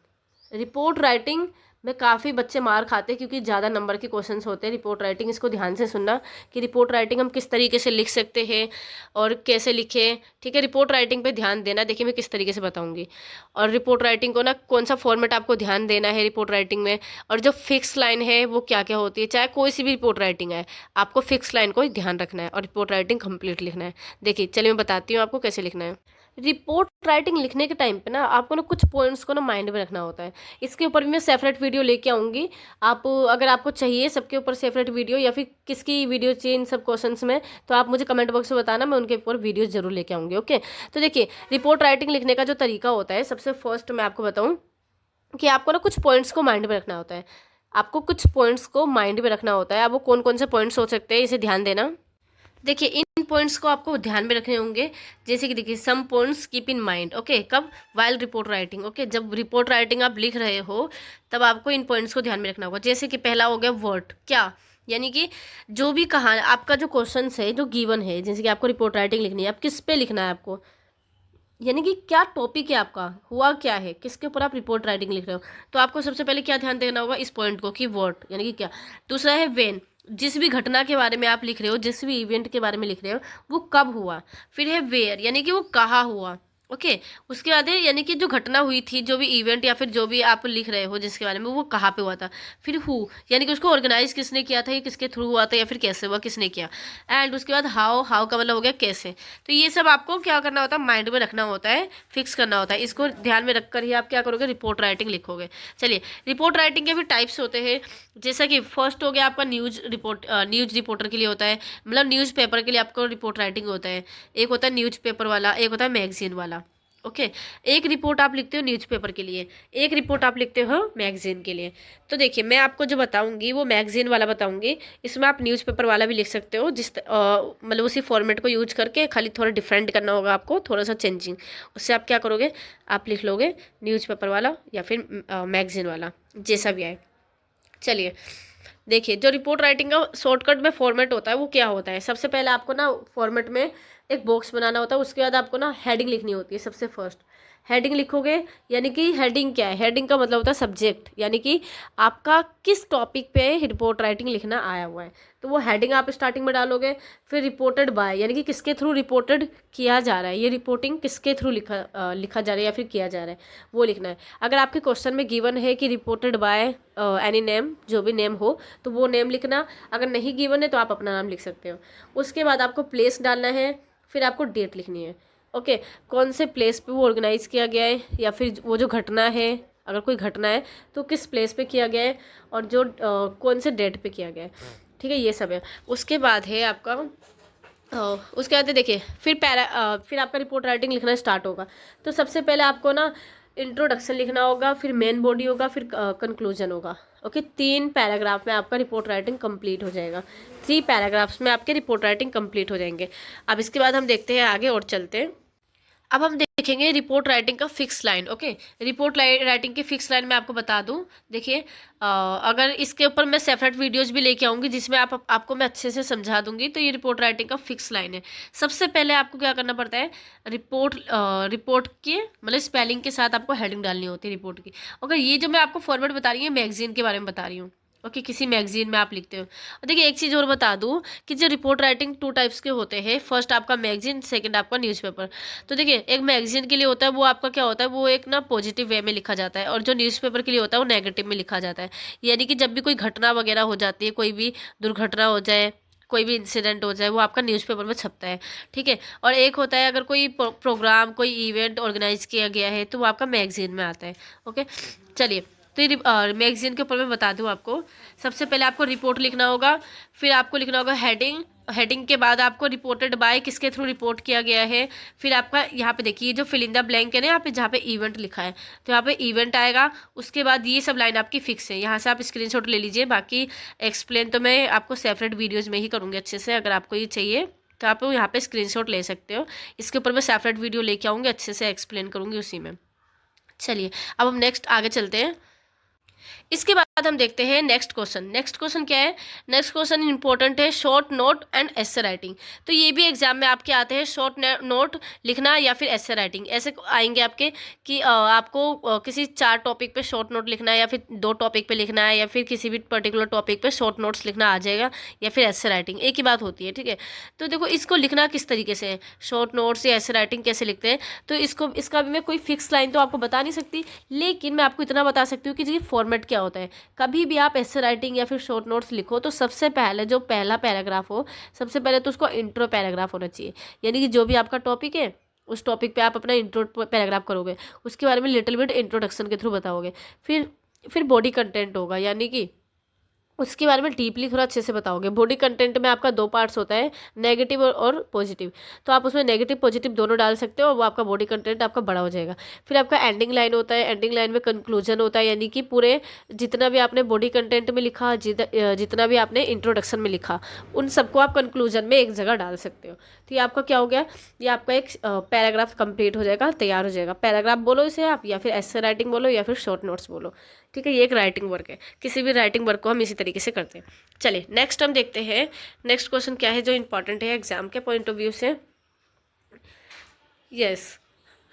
रिपोर्ट राइटिंग में काफ़ी बच्चे मार खाते हैं क्योंकि ज़्यादा नंबर के क्वेश्चंस होते हैं। रिपोर्ट राइटिंग, इसको ध्यान से सुनना कि रिपोर्ट राइटिंग हम किस तरीके से लिख सकते हैं और कैसे लिखें, ठीक है। रिपोर्ट राइटिंग पे ध्यान देना, देखिए मैं किस तरीके से बताऊंगी। और रिपोर्ट राइटिंग को ना कौन सा फॉर्मेट आपको ध्यान देना है रिपोर्ट राइटिंग में, और जो फिक्स लाइन है वो क्या क्या होती है, चाहे कोई सी भी रिपोर्ट राइटिंग है आपको फिक्स लाइन को ही ध्यान रखना है और रिपोर्ट राइटिंग कंप्लीट लिखना है। देखिए चलिए मैं बताती हूँ आपको कैसे लिखना है। रिपोर्ट राइटिंग लिखने के टाइम पे ना आपको ना कुछ पॉइंट्स को ना माइंड में रखना होता है। इसके ऊपर भी मैं सेपरेट वीडियो लेके आऊँगी। आप अगर आपको चाहिए सबके ऊपर सेपरेट वीडियो या फिर किसकी वीडियो चाहिए इन सब क्वेश्चंस में, तो आप मुझे कमेंट बॉक्स में बताना, मैं उनके ऊपर वीडियो जरूर लेके आऊँगी। ओके, तो देखिए रिपोर्ट राइटिंग लिखने का जो तरीका होता है, सबसे फर्स्ट मैं आपको बताऊँ कि आपको ना कुछ पॉइंट्स को माइंड में रखना होता है। आपको कुछ पॉइंट्स को माइंड में रखना होता है। अब वो कौन कौन से पॉइंट्स हो सकते हैं, इसे ध्यान देना। देखिए इन पॉइंट्स को आपको ध्यान में रखने होंगे, जैसे कि देखिए some points keep in mind. Okay, कब, वाइल रिपोर्ट राइटिंग। ओके, जब रिपोर्ट राइटिंग आप लिख रहे हो तब आपको इन पॉइंट्स को ध्यान में रखना होगा। जैसे कि पहला हो गया वर्ड, क्या, यानी कि जो भी कहा आपका जो क्वेश्चन है जो गिवन है, जैसे कि आपको रिपोर्ट राइटिंग लिखनी है, आप किस पे लिखना है आपको, यानी कि क्या टॉपिक है आपका, हुआ क्या है, किसके ऊपर आप रिपोर्ट राइटिंग लिख रहे हो, तो आपको सबसे पहले क्या ध्यान देना होगा, इस पॉइंट को कि वर्ड यानी कि क्या। दूसरा है वेन, जिस भी घटना के बारे में आप लिख रहे हो, जिस भी इवेंट के बारे में लिख रहे हो वो कब हुआ। फिर है वेयर, यानी कि वो कहाँ हुआ। ओके, उसके बाद है यानी कि जो घटना हुई थी, जो भी इवेंट या फिर जो भी आप लिख रहे हो जिसके बारे में, वो कहाँ पे हुआ था। फिर हु, यानी कि उसको ऑर्गेनाइज किसने किया था, ये किसके थ्रू हुआ था या फिर कैसे हुआ, किसने किया। एंड उसके बाद हाउ, हाउ का मतलब हो गया कैसे। तो ये सब आपको क्या करना होता है, माइंड में रखना होता है, फिक्स करना होता है। इसको ध्यान में रखकर ही आप क्या करोगे, रिपोर्ट राइटिंग लिखोगे। चलिए रिपोर्ट राइटिंग के भी टाइप्स होते हैं, जैसा कि फर्स्ट हो गया आपका न्यूज रिपोर्ट, न्यूज रिपोर्टर के लिए होता है, मतलब न्यूज़ पेपर के लिए आपको रिपोर्ट राइटिंग होता है। एक होता है न्यूज़ पेपर वाला, एक होता है मैगजीन वाला। ओके, एक रिपोर्ट आप लिखते हो न्यूज़पेपर के लिए, एक रिपोर्ट आप लिखते हो मैगजीन के लिए। तो देखिए मैं आपको जो बताऊंगी वो मैगजीन वाला बताऊंगी। इसमें आप न्यूज़पेपर वाला भी लिख सकते हो, मतलब उसी फॉर्मेट को यूज करके, खाली थोड़ा डिफरेंट करना होगा आपको, थोड़ा सा चेंजिंग। उससे आप क्या करोगे, आप लिख लोगे न्यूज़पेपर वाला या फिर मैगजीन वाला, जैसा भी आए। चलिए देखिए जो रिपोर्ट राइटिंग का शॉर्टकट में फॉर्मेट होता है वो क्या होता है, सबसे पहले आपको ना फॉर्मेट में एक बॉक्स बनाना होता है। उसके बाद आपको ना हेडिंग लिखनी होती है सबसे फर्स्ट। हेडिंग लिखोगे, यानी कि हेडिंग क्या है, हेडिंग का मतलब होता है सब्जेक्ट, यानी कि आपका किस टॉपिक पे रिपोर्ट राइटिंग लिखना आया हुआ है, तो वो हेडिंग आप स्टार्टिंग में डालोगे। फिर रिपोर्टेड बाय, यानी कि किसके थ्रू रिपोर्टेड किया जा रहा है, ये रिपोर्टिंग किसके थ्रू लिखा जा रहा है या फिर किया जा रहा है, वो लिखना है। अगर आपके क्वेश्चन में गिवन है कि रिपोर्टेड बाय एनी नेम, जो भी नेम हो तो वो नेम लिखना, अगर नहीं गिवन है तो आप अपना नाम लिख सकते हो। उसके बाद आपको प्लेस डालना है, फिर आपको डेट लिखनी है। ओके, कौन से प्लेस पे वो ऑर्गेनाइज किया गया है, या फिर वो जो घटना है, अगर कोई घटना है तो किस प्लेस पे किया गया है, और जो कौन से डेट पे किया गया है, ठीक है, ये सब है। उसके बाद है आपका उसके बाद देखिए फिर आपका रिपोर्ट राइटिंग लिखना स्टार्ट होगा। तो सबसे पहले आपको ना इंट्रोडक्शन लिखना होगा, फिर मेन बॉडी होगा, फिर कंक्लूजन होगा। ओके, 3 पैराग्राफ में आपका रिपोर्ट राइटिंग कंप्लीट हो जाएगा। 3 पैराग्राफ्स में आपके रिपोर्ट राइटिंग कंप्लीट हो जाएंगे। अब इसके बाद हम देखते हैं आगे और चलते हैं। अब हम देखेंगे रिपोर्ट राइटिंग का fix line. Okay, report writing की फिक्स लाइन मैं आपको बता दूं। देखिए, अगर इसके ऊपर मैं सेपरेट वीडियोस भी लेके आऊँगी जिसमें आपको मैं अच्छे से समझा दूंगी। तो ये रिपोर्ट राइटिंग का फिक्स लाइन है। सबसे पहले आपको क्या करना पड़ता है, रिपोर्ट के मतलब स्पेलिंग के साथ आपको हेडिंग डालनी होती है रिपोर्ट की। ओके, ये जो मैं आपको फॉर्मेट बता रही हूँ मैगजीन के बारे में बता रही हूँ। ओके, किसी मैगजीन में आप लिखते हो। और देखिए एक चीज़ और बता दूं कि जो रिपोर्ट राइटिंग 2 टाइप्स के होते हैं। फर्स्ट आपका मैगजीन, सेकंड आपका न्यूज़पेपर। तो देखिए एक मैगजीन के लिए होता है वो आपका क्या होता है, वो एक ना पॉजिटिव वे में लिखा जाता है, और जो न्यूज़पेपर के लिए होता है वो नेगेटिव में लिखा जाता है। यानी कि जब भी कोई घटना वगैरह हो जाती है, कोई भी दुर्घटना हो जाए, कोई भी इंसिडेंट हो जाए, वो आपका न्यूज़पेपर में छपता है। ठीक है, और एक होता है अगर कोई प्रोग्राम, कोई इवेंट ऑर्गेनाइज किया गया है तो वो आपका मैगजीन में आता है। ओके, चलिए, तो ये मैगजीन के ऊपर मैं बता दूं आपको। सबसे पहले आपको रिपोर्ट लिखना होगा, फिर आपको लिखना होगा हेडिंग। हेडिंग के बाद आपको रिपोर्टेड बाय, किसके थ्रू रिपोर्ट किया गया है। फिर आपका यहाँ पे देखिए जो फिल इन द ब्लैंक है ना, यहाँ पे जहाँ पे इवेंट लिखा है तो यहाँ पे इवेंट आएगा। उसके बाद ये सब लाइन आपकी फिक्स है, यहाँ से आप स्क्रीनशॉट ले लीजिए। बाकी एक्सप्लेन तो मैं आपको सेपरेट वीडियोज़ में ही करूँगी अच्छे से। अगर आपको ये चाहिए तो आप यहाँ पे स्क्रीनशॉट ले सकते हो। इसके ऊपर मैं सेपरेट वीडियो लेके आऊँगी, अच्छे से एक्सप्लेन करूँगी उसी में। चलिए, अब हम नेक्स्ट आगे चलते हैं। इसके बाद हम देखते हैं नेक्स्ट क्वेश्चन। नेक्स्ट क्वेश्चन क्या है, नेक्स्ट क्वेश्चन इंपॉर्टेंट है, short note and essay writing. तो ये भी एग्जाम में आपके आते हैं, शॉर्ट नोट लिखना या फिर एसे राइटिंग। ऐसे आएंगे आपके कि आपको किसी 4 टॉपिक पे शॉर्ट नोट लिखना है, या फिर 2 टॉपिक पे लिखना है, या फिर किसी भी पर्टिकुलर टॉपिक पे शॉर्ट नोट्स लिखना आ जाएगा, या फिर एसे राइटिंग, एक ही बात होती है। ठीक है, तो देखो इसको लिखना किस तरीके से है, शॉर्ट नोट्स या एसे राइटिंग कैसे लिखते हैं, तो इसका भी मैं कोई फिक्स लाइन तो आपको बता नहीं सकती, लेकिन मैं आपको इतना बता सकती हूँ कि ये फॉर्मेट क्या होता है। कभी भी आप ऐसे राइटिंग या फिर शॉर्ट नोट्स लिखो तो सबसे पहले जो पहला पैराग्राफ हो, सबसे पहले तो उसको इंट्रो पैराग्राफ होना चाहिए। यानी कि जो भी आपका टॉपिक है उस टॉपिक पे आप अपना इंट्रो पैराग्राफ करोगे, उसके बारे में लिटिल बिट इंट्रोडक्शन के थ्रू बताओगे। फिर बॉडी कंटेंट होगा, यानी कि उसके बारे में डीपली थोड़ा अच्छे से बताओगे। बॉडी कंटेंट में आपका 2 पार्ट्स होता है, नेगेटिव और पॉजिटिव। तो आप उसमें नेगेटिव पॉजिटिव दोनों डाल सकते हो, वो आपका बॉडी कंटेंट आपका बड़ा हो जाएगा। फिर आपका एंडिंग लाइन होता है, एंडिंग लाइन में कंक्लूजन होता है, यानी कि पूरे जितना भी आपने बॉडी कंटेंट में लिखा, जितना भी आपने इंट्रोडक्शन में लिखा, उन सबको आप कंक्लूजन में एक जगह डाल सकते हो। तो ये आपका क्या हो गया, ये आपका एक पैराग्राफ कंप्लीट हो जाएगा, तैयार हो जाएगा। पैराग्राफ बोलो इसे आप, या फिर ऐसे राइटिंग बोलो, या फिर शॉर्ट नोट्स बोलो। ठीक है, ये एक राइटिंग वर्क है। किसी भी राइटिंग वर्क को हम इसी तरीके से करते हैं। चलिए नेक्स्ट हम देखते हैं, नेक्स्ट क्वेश्चन क्या है जो इंपॉर्टेंट है एग्जाम के पॉइंट ऑफ व्यू से। यस,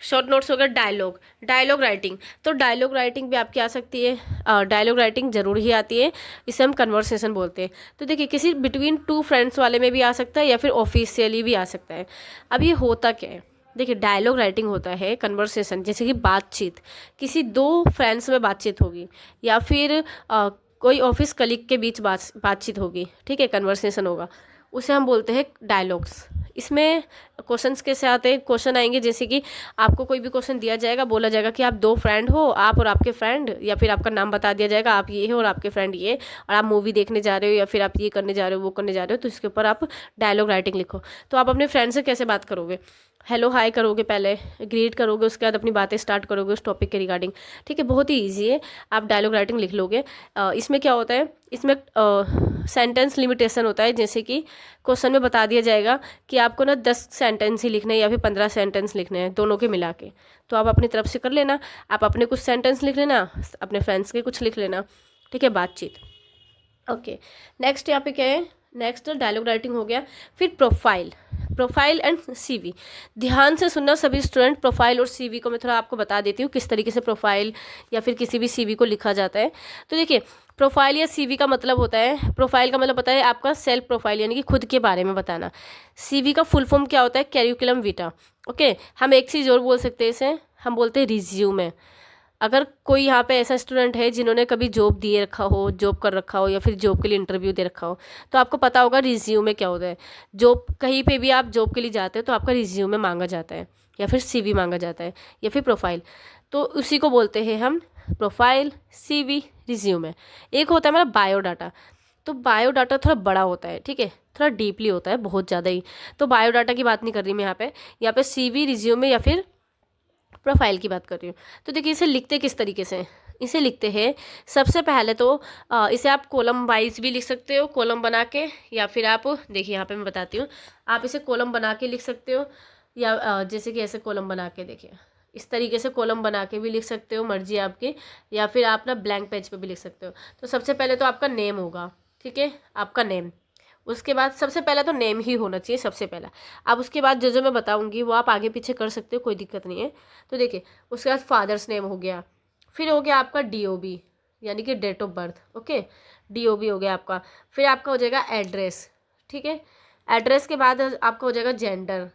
शॉर्ट नोट्स हो गया डायलॉग राइटिंग। तो डायलॉग राइटिंग भी आपकी आ सकती है, डायलॉग राइटिंग जरूर ही आती है, इसे हम कन्वर्सेशन बोलते हैं। तो देखिए किसी बिटवीन 2 फ्रेंड्स वाले में भी आ सकता है, या फिर ऑफिशियली भी आ सकता है। अब ये होता क्या है, देखिए डायलॉग राइटिंग होता है कन्वर्सेशन, जैसे कि बातचीत, किसी 2 फ्रेंड्स में बातचीत होगी, या फिर कोई ऑफिस कलीग के बीच बातचीत होगी। ठीक है, कन्वर्सेशन होगा, उसे हम बोलते हैं डायलॉग्स। इसमें क्वेश्चंस कैसे आते हैं, क्वेश्चन आएंगे जैसे कि आपको कोई भी क्वेश्चन दिया जाएगा, बोला जाएगा कि आप 2 फ्रेंड हो, आप और आपके फ्रेंड, या फिर आपका नाम बता दिया जाएगा, आप ये हो और आपके फ्रेंड ये, और आप मूवी देखने जा रहे हो, या फिर आप ये करने जा रहे हो, वो करने जा रहे हो। तो इसके ऊपर आप डायलॉग राइटिंग लिखो। तो आप अपने फ्रेंड से कैसे बात करोगे, हेलो हाय करोगे, पहले ग्रीट करोगे, उसके बाद अपनी बातें स्टार्ट करोगे उस टॉपिक के रिगार्डिंग। ठीक है, बहुत ही ईजी है, आप डायलॉग राइटिंग लिख लोगे। इसमें क्या होता है, इसमें सेंटेंस लिमिटेशन होता है, जैसे कि क्वेश्चन में बता दिया जाएगा कि आपको ना 10 सेंटेंस ही लिखने हैं, या फिर 15 सेंटेंस लिखने हैं, दोनों के मिला के। तो आप अपनी तरफ से कर लेना, आप अपने कुछ सेंटेंस लिख लेना, अपने फ्रेंड्स के कुछ लिख लेना। ठीक है, बातचीत। ओके, नेक्स्ट यहाँ पे क्या है, नेक्स्ट डायलॉग राइटिंग हो गया। फिर प्रोफाइल। Profile and CV. ध्यान से सुनना सभी स्टूडेंट। प्रोफाइल और सीवी को मैं थोड़ा आपको बता देती हूँ किस तरीके से प्रोफाइल या फिर किसी भी सीवी को लिखा जाता है। तो देखिए, प्रोफाइल या सीवी का मतलब होता है, प्रोफाइल का मतलब होता है आपका सेल्फ प्रोफाइल यानी कि खुद के बारे में बताना। सीवी का फुल फॉर्म क्या होता है? कैरिकुलम विटा। ओके, हम एक चीज़ और बोल सकते हैं इसे, हम बोलते हैं रिज्यूमे। अगर कोई यहाँ पे ऐसा स्टूडेंट है जिन्होंने कभी जॉब दिए रखा हो, जॉब कर रखा हो या फिर जॉब के लिए इंटरव्यू दे रखा हो, तो आपको पता होगा रिज्यूमे क्या होता है। जॉब कहीं पे भी आप जॉब के लिए जाते हो तो आपका रिज्यूमे मांगा जाता है या फिर सीवी मांगा जाता है या फिर प्रोफाइल। तो उसी को बोलते हैं हम प्रोफाइल, सीवी, रिज्यूमे। एक होता है हमारा बायोडाटा। तो बायोडाटा थोड़ा बड़ा होता है, ठीक है, थोड़ा डीपली होता है, बहुत ज़्यादा ही। तो बायोडाटा की बात नहीं कर रही मैं यहाँ पे सीवी, रिज्यूमे या फिर प्रोफाइल की बात कर रही हूँ। तो देखिए, इसे लिखते किस तरीके से? इसे लिखते हैं सबसे पहले तो इसे आप कॉलम वाइज भी लिख सकते हो, कॉलम बना के, या फिर आप देखिए यहाँ पे मैं बताती हूँ, आप इसे कॉलम बना के लिख सकते हो, या जैसे कि ऐसे कॉलम बना के, देखिए इस तरीके से कॉलम बना के भी लिख सकते हो, मर्जी आपकी, या फिर आप ना ब्लैंक पेज पे भी लिख सकते हो। तो सबसे पहले तो आपका नेम होगा, ठीक है, आपका नेम। उसके बाद सबसे पहला तो नेम ही होना चाहिए सबसे पहला। अब उसके बाद जो जो मैं बताऊंगी वो आप आगे पीछे कर सकते हो, कोई दिक्कत नहीं है। तो देखिए, उसके बाद फादर्स नेम हो गया, फिर हो गया आपका डीओबी यानी कि date of birth. Okay, DOB हो गया आपका। फिर आपका हो जाएगा एड्रेस, ठीक है। एड्रेस के बाद आपका हो जाएगा जेंडर,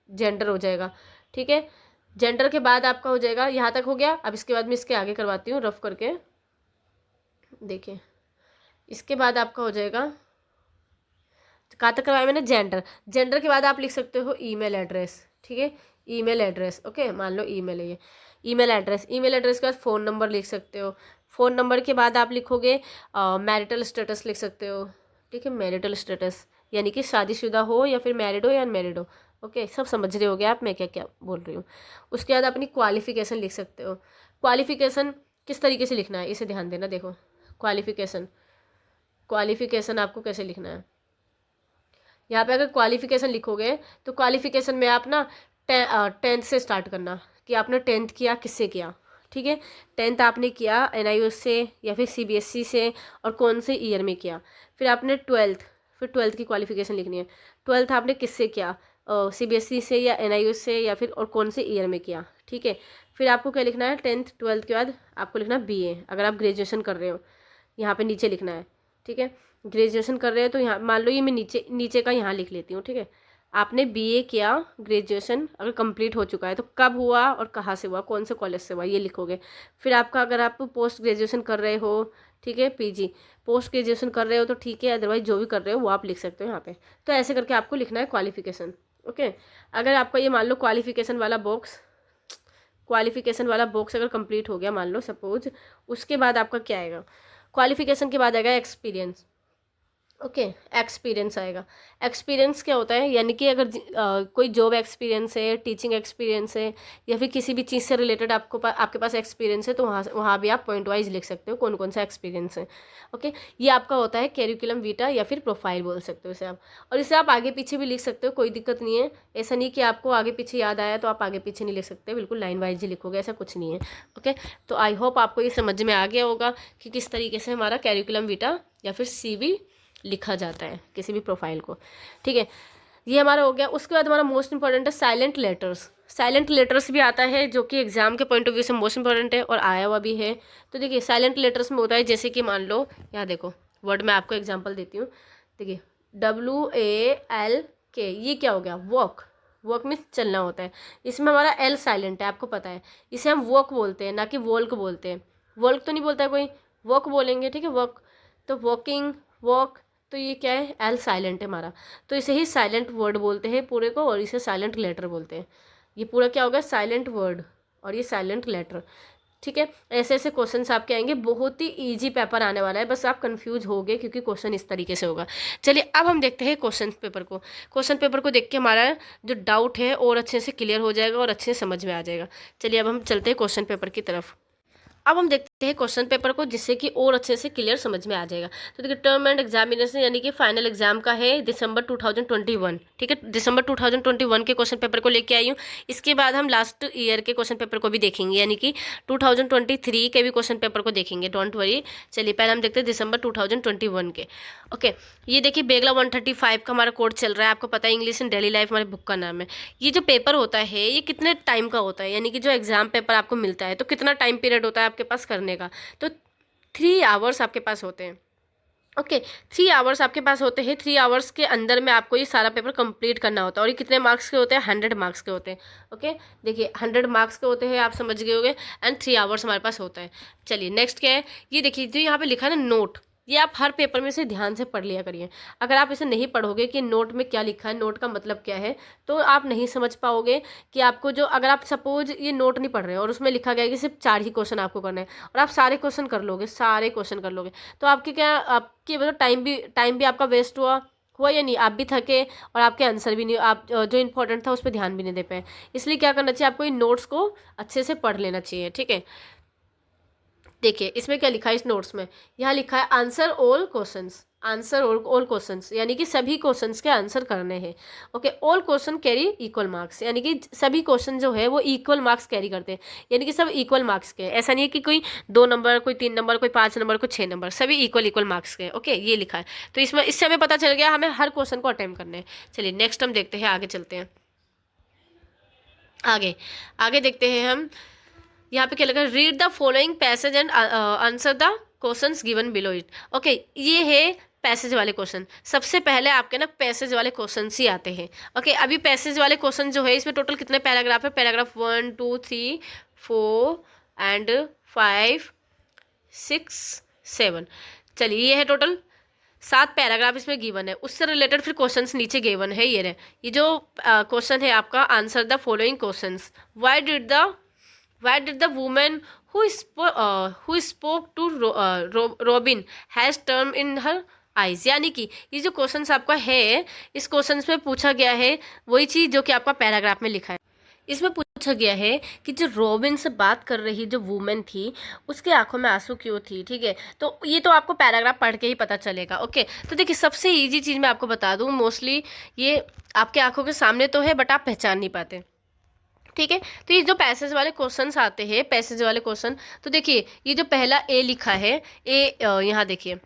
जेंडर हो जाएगा, ठीक है। जेंडर के बाद आपका हो जाएगा, यहाँ तक हो गया। अब इसके बाद मैं इसके आगे करवाती हूँ रफ करके, देखिए। इसके बाद आपका हो जाएगा, कहाँ तक करवाया मैंने? जेंडर। जेंडर के बाद आप लिख सकते हो ईमेल एड्रेस, ठीक है, ईमेल एड्रेस। ओके, मान लो ईमेल है ये, ईमेल एड्रेस। ईमेल एड्रेस के बाद फ़ोन नंबर लिख सकते हो। फ़ोन नंबर के बाद आप लिखोगे मैरिटल स्टेटस लिख सकते हो, ठीक है, मैरिटल स्टेटस यानी कि शादीशुदा हो या फिर मैरिड हो या अनमैरिड हो। ओके, सब समझ रहे हो गए आप मैं क्या क्या बोल रही हूँ। उसके बाद अपनी क्वालिफिकेशन लिख सकते हो। क्वालिफिकेशन किस तरीके से लिखना है इसे ध्यान देना। देखो, क्वालिफिकेशन, क्वालिफिकेशन आपको कैसे लिखना है, यहाँ पे अगर क्वालिफिकेशन लिखोगे तो क्वालिफिकेशन में आप ना 10th से स्टार्ट करना कि आपने 10th किया किससे किया, ठीक है। 10th आपने किया एनआईओएस से या फिर सीबीएसई से, और कौन से ईयर में किया। फिर आपने 12th, फिर 12th की क्वालिफिकेशन लिखनी है। 12th आपने किससे किया, सीबीएसई से या एनआईओएस से, या फिर और कौन से ईयर में किया, ठीक है। फिर आपको क्या लिखना है? 10th 12th के बाद आपको लिखना बीए, अगर आप ग्रेजुएशन कर रहे हो यहाँ पे नीचे लिखना है, ठीक है। ग्रेजुएशन कर रहे हो तो यहाँ मान लो ये मैं नीचे नीचे का यहाँ लिख लेती हूँ, ठीक है। आपने बीए किया, ग्रेजुएशन अगर कंप्लीट हो चुका है तो कब हुआ और कहाँ से हुआ, कौन से कॉलेज से हुआ, ये लिखोगे। फिर आपका अगर आप पोस्ट ग्रेजुएशन कर रहे हो, ठीक है, पीजी पोस्ट ग्रेजुएशन कर रहे हो तो ठीक है, अदरवाइज जो भी कर रहे हो वो आप लिख सकते हो यहाँ पे। तो ऐसे करके आपको लिखना है क्वालिफिकेशन। ओके, अगर आपका ये मान लो क्वालिफिकेशन वाला बॉक्स अगर कंप्लीट हो गया मान लो सपोज, उसके बाद आपका क्या आएगा? क्वालिफिकेशन के बाद आएगा एक्सपीरियंस। ओके, एक्सपीरियंस आएगा। एक्सपीरियंस क्या होता है? यानी कि अगर कोई जॉब एक्सपीरियंस है, टीचिंग एक्सपीरियंस है, या फिर किसी भी चीज़ से रिलेटेड आपके पास एक्सपीरियंस है, तो वहाँ भी आप पॉइंट वाइज लिख सकते हो कौन कौन सा एक्सपीरियंस है। ओके, ये आपका होता है कैरिकुलम वीटा या फिर प्रोफाइल बोल सकते हो इसे आप। और इसे आप आगे पीछे भी लिख सकते हो, कोई दिक्कत नहीं है। ऐसा नहीं कि आपको आगे पीछे याद आया तो आप आगे पीछे नहीं लिख सकते, बिल्कुल लाइन वाइज ही लिखोगे, ऐसा कुछ नहीं है। ओके, तो आई होप आपको ये समझ में आ गया होगा कि किस तरीके से हमारा कैरिकुलम वीटा या फिर सीवी लिखा जाता है किसी भी प्रोफाइल को, ठीक है। ये हमारा हो गया। उसके बाद हमारा मोस्ट इंपॉर्टेंट है साइलेंट लेटर्स। साइलेंट लेटर्स भी आता है जो कि एग्जाम के पॉइंट ऑफ व्यू से मोस्ट इंपॉर्टेंट है और आया हुआ भी है। तो देखिए, साइलेंट लेटर्स में होता है जैसे कि मान लो यहाँ देखो वर्ड में आपको एग्जाम्पल देती हूँ। देखिए WALK, ये क्या हो गया? वॉक। वॉक मीन्स चलना होता है, इसमें हमारा L साइलेंट है, आपको पता है। इसे हम वॉक बोलते हैं, ना कि वॉल्क बोलते हैं। वॉल्क तो नहीं बोलता है कोई, वॉक बोलेंगे, ठीक है, वॉक। तो वॉकिंग, वॉक, तो ये क्या है? L साइलेंट है हमारा, तो इसे ही साइलेंट वर्ड बोलते हैं पूरे को, और इसे साइलेंट लेटर बोलते हैं। ये पूरा क्या होगा? साइलेंट वर्ड और ये साइलेंट लेटर, ठीक है। ऐसे ऐसे क्वेश्चंस आपके आएंगे, बहुत ही इजी पेपर आने वाला है, बस आप कंफ्यूज हो गए क्योंकि क्वेश्चन इस तरीके से होगा। चलिए अब हम देखते हैं क्वेश्चन पेपर को। क्वेश्चन पेपर को देख के हमारा जो डाउट है और अच्छे से क्लियर हो जाएगा और अच्छे से समझ में आ जाएगा। चलिए अब हम चलते हैं क्वेश्चन पेपर की तरफ। अब हम देखते हैं क्वेश्चन पेपर को, जिससे कि और अच्छे से क्लियर समझ में आ जाएगा। तो देखिए टर्म एंड एग्जामिनेशन यानी कि फाइनल एग्जाम का है दिसंबर 2021, ठीक है, दिसंबर 2021 के क्वेश्चन पेपर को लेके आई हूँ। इसके बाद हम लास्ट ईयर के क्वेश्चन पेपर को भी देखेंगे, यानी कि 2023 के भी क्वेश्चन पेपर को देखेंगे, डोंट वरी। चलिए पहले हम देखते हैं दिसंबर 2021 के। ओके, ये देखिए बेगला 135 का हमारा कोड चल रहा है, आपको पता है इंग्लिश इन डेली लाइफ हमारे बुक का नाम है। ये जो पेपर होता है ये कितने टाइम का होता है, यानी कि जो एग्जाम पेपर आपको मिलता है तो कितना टाइम पीरियड होता है आपके पास करने का, तो 3 आवर्स आपके पास होते हैं। ओके, 3 आवर्स आपके पास होते हैं। 3 आवर्स के अंदर में आपको ये सारा पेपर कंप्लीट करना होता है। और ये कितने मार्क्स के होते हैं? 100 मार्क्स के होते हैं। ओके, देखिए 100 मार्क्स के होते हैं, आप समझ गए होंगे, एंड 3 आवर्स हमारे पास होता है। चलिए नेक्स्ट क्या है, ये देखिए जो यहाँ पे लिखा है ना नोट, ये आप हर पेपर में से ध्यान से पढ़ लिया करिए। अगर आप इसे नहीं पढ़ोगे कि नोट में क्या लिखा है, नोट का मतलब क्या है, तो आप नहीं समझ पाओगे कि आपको जो, अगर आप सपोज ये नोट नहीं पढ़ रहे हो और उसमें लिखा गया है कि सिर्फ 4 ही क्वेश्चन आपको करना है और आप सारे क्वेश्चन कर लोगे, सारे क्वेश्चन कर लोगे, तो आपकी क्या, आपकी मतलब टाइम भी आपका वेस्ट हुआ हुआ या नहीं, आप भी थके और आपके आंसर भी नहीं, आप जो इंपॉर्टेंट था उस पर ध्यान भी नहीं दे पाए। इसलिए क्या करना चाहिए आपको, इन नोट्स को अच्छे से पढ़ लेना चाहिए, ठीक है। देखिए इसमें क्या लिखा है इस नोट्स में, यहाँ लिखा है answer all questions, answer all questions, यानी कि सभी क्वेश्चंस के आंसर करने हैं। Okay, all question carry equal marks, यानी कि सभी क्वेश्चन जो है वो इक्वल मार्क्स कैरी करते हैं, यानी कि सब इक्वल मार्क्स के हैं। ऐसा नहीं है कि कोई 2 नंबर, कोई 3 नंबर, कोई 5 नंबर, कोई 6 नंबर, सभी इक्वल मार्क्स के हैं। ओके, ये लिखा है, तो इसमें इससे हमें पता चल गया हमें हर क्वेश्चन को अटेम्प्ट करना है। चलिए नेक्स्ट हम देखते हैं, आगे चलते हैं। आगे आगे देखते हैं हम, यहाँ पे क्या लगा, read the following passage and answer the questions given below it. Okay, ये है पैसेज वाले क्वेश्चन। सबसे पहले आपके ना पैसेज वाले क्वेश्चन ही आते हैं। ओके, अभी पैसेज वाले क्वेश्चन जो है इसमें टोटल कितने पैराग्राफ है, पैराग्राफ 1 2 3 4 एंड 5 6 7। चलिए ये है टोटल 7 पैराग्राफ इसमें गिवन है। उससे रिलेटेड फिर क्वेश्चंस नीचे गिवन है, ये रहे। ये जो क्वेश्चन है आपका, answer the following questions. Why did the woman who spoke to Robin has term in her eyes? यानी कि ये जो क्वेश्चंस आपका है, इस क्वेश्चंस में पूछा गया है वही चीज़ जो कि आपका पैराग्राफ में लिखा है। इसमें पूछा गया है कि जो रॉबिन से बात कर रही जो वुमेन थी, उसके आंखों में आंसू क्यों थी, ठीक है। तो ये तो आपको पैराग्राफ पढ़ के ही पता चलेगा। ओके, तो देखिए सबसे इजी चीज़ मैं आपको बता दूँ, मोस्टली ये आपके आंखों के सामने तो है बट आप पहचान नहीं पाते, ठीक है। तो ये जो पैसेज वाले क्वेश्चंस आते हैं, पैसेज वाले क्वेश्चन, तो देखिए ये जो पहला ए लिखा है, ए यहाँ देखिए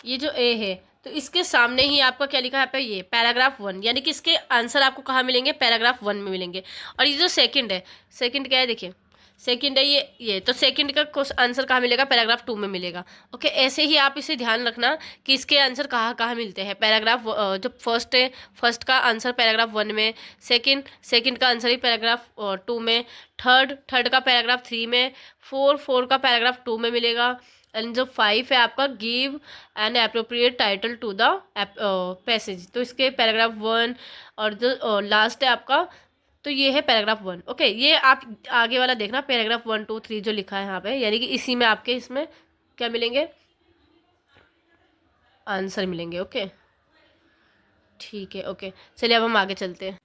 ये जो ए है, तो इसके सामने ही आपका क्या लिखा है यहाँ पे, ये पैराग्राफ 1, यानी कि इसके आंसर आपको कहाँ मिलेंगे, पैराग्राफ 1 में मिलेंगे। और ये जो सेकंड है, सेकंड क्या है, देखिए सेकंड है ये तो सेकंड का आंसर कहाँ मिलेगा, पैराग्राफ 2 में मिलेगा। ओके, ऐसे ही आप इसे ध्यान रखना कि इसके आंसर कहाँ कहाँ मिलते हैं। पैराग्राफ जो फर्स्ट है, फर्स्ट का आंसर पैराग्राफ 1 में, सेकंड का आंसर ही पैराग्राफ 2 में, थर्ड का पैराग्राफ 3 में, फोर का पैराग्राफ 2 में मिलेगा। एंड जो 5 है आपका, give an appropriate title to the passage, तो इसके पैराग्राफ 1। और जो लास्ट है आपका, तो ये है पैराग्राफ 1। ओके, ये आप आगे वाला देखना, पैराग्राफ 1 2 3 जो लिखा है यहाँ पे, यानी कि इसी में आपके इसमें क्या मिलेंगे, आंसर मिलेंगे। ओके, ठीक है। ओके, चलिए अब हम आगे चलते हैं।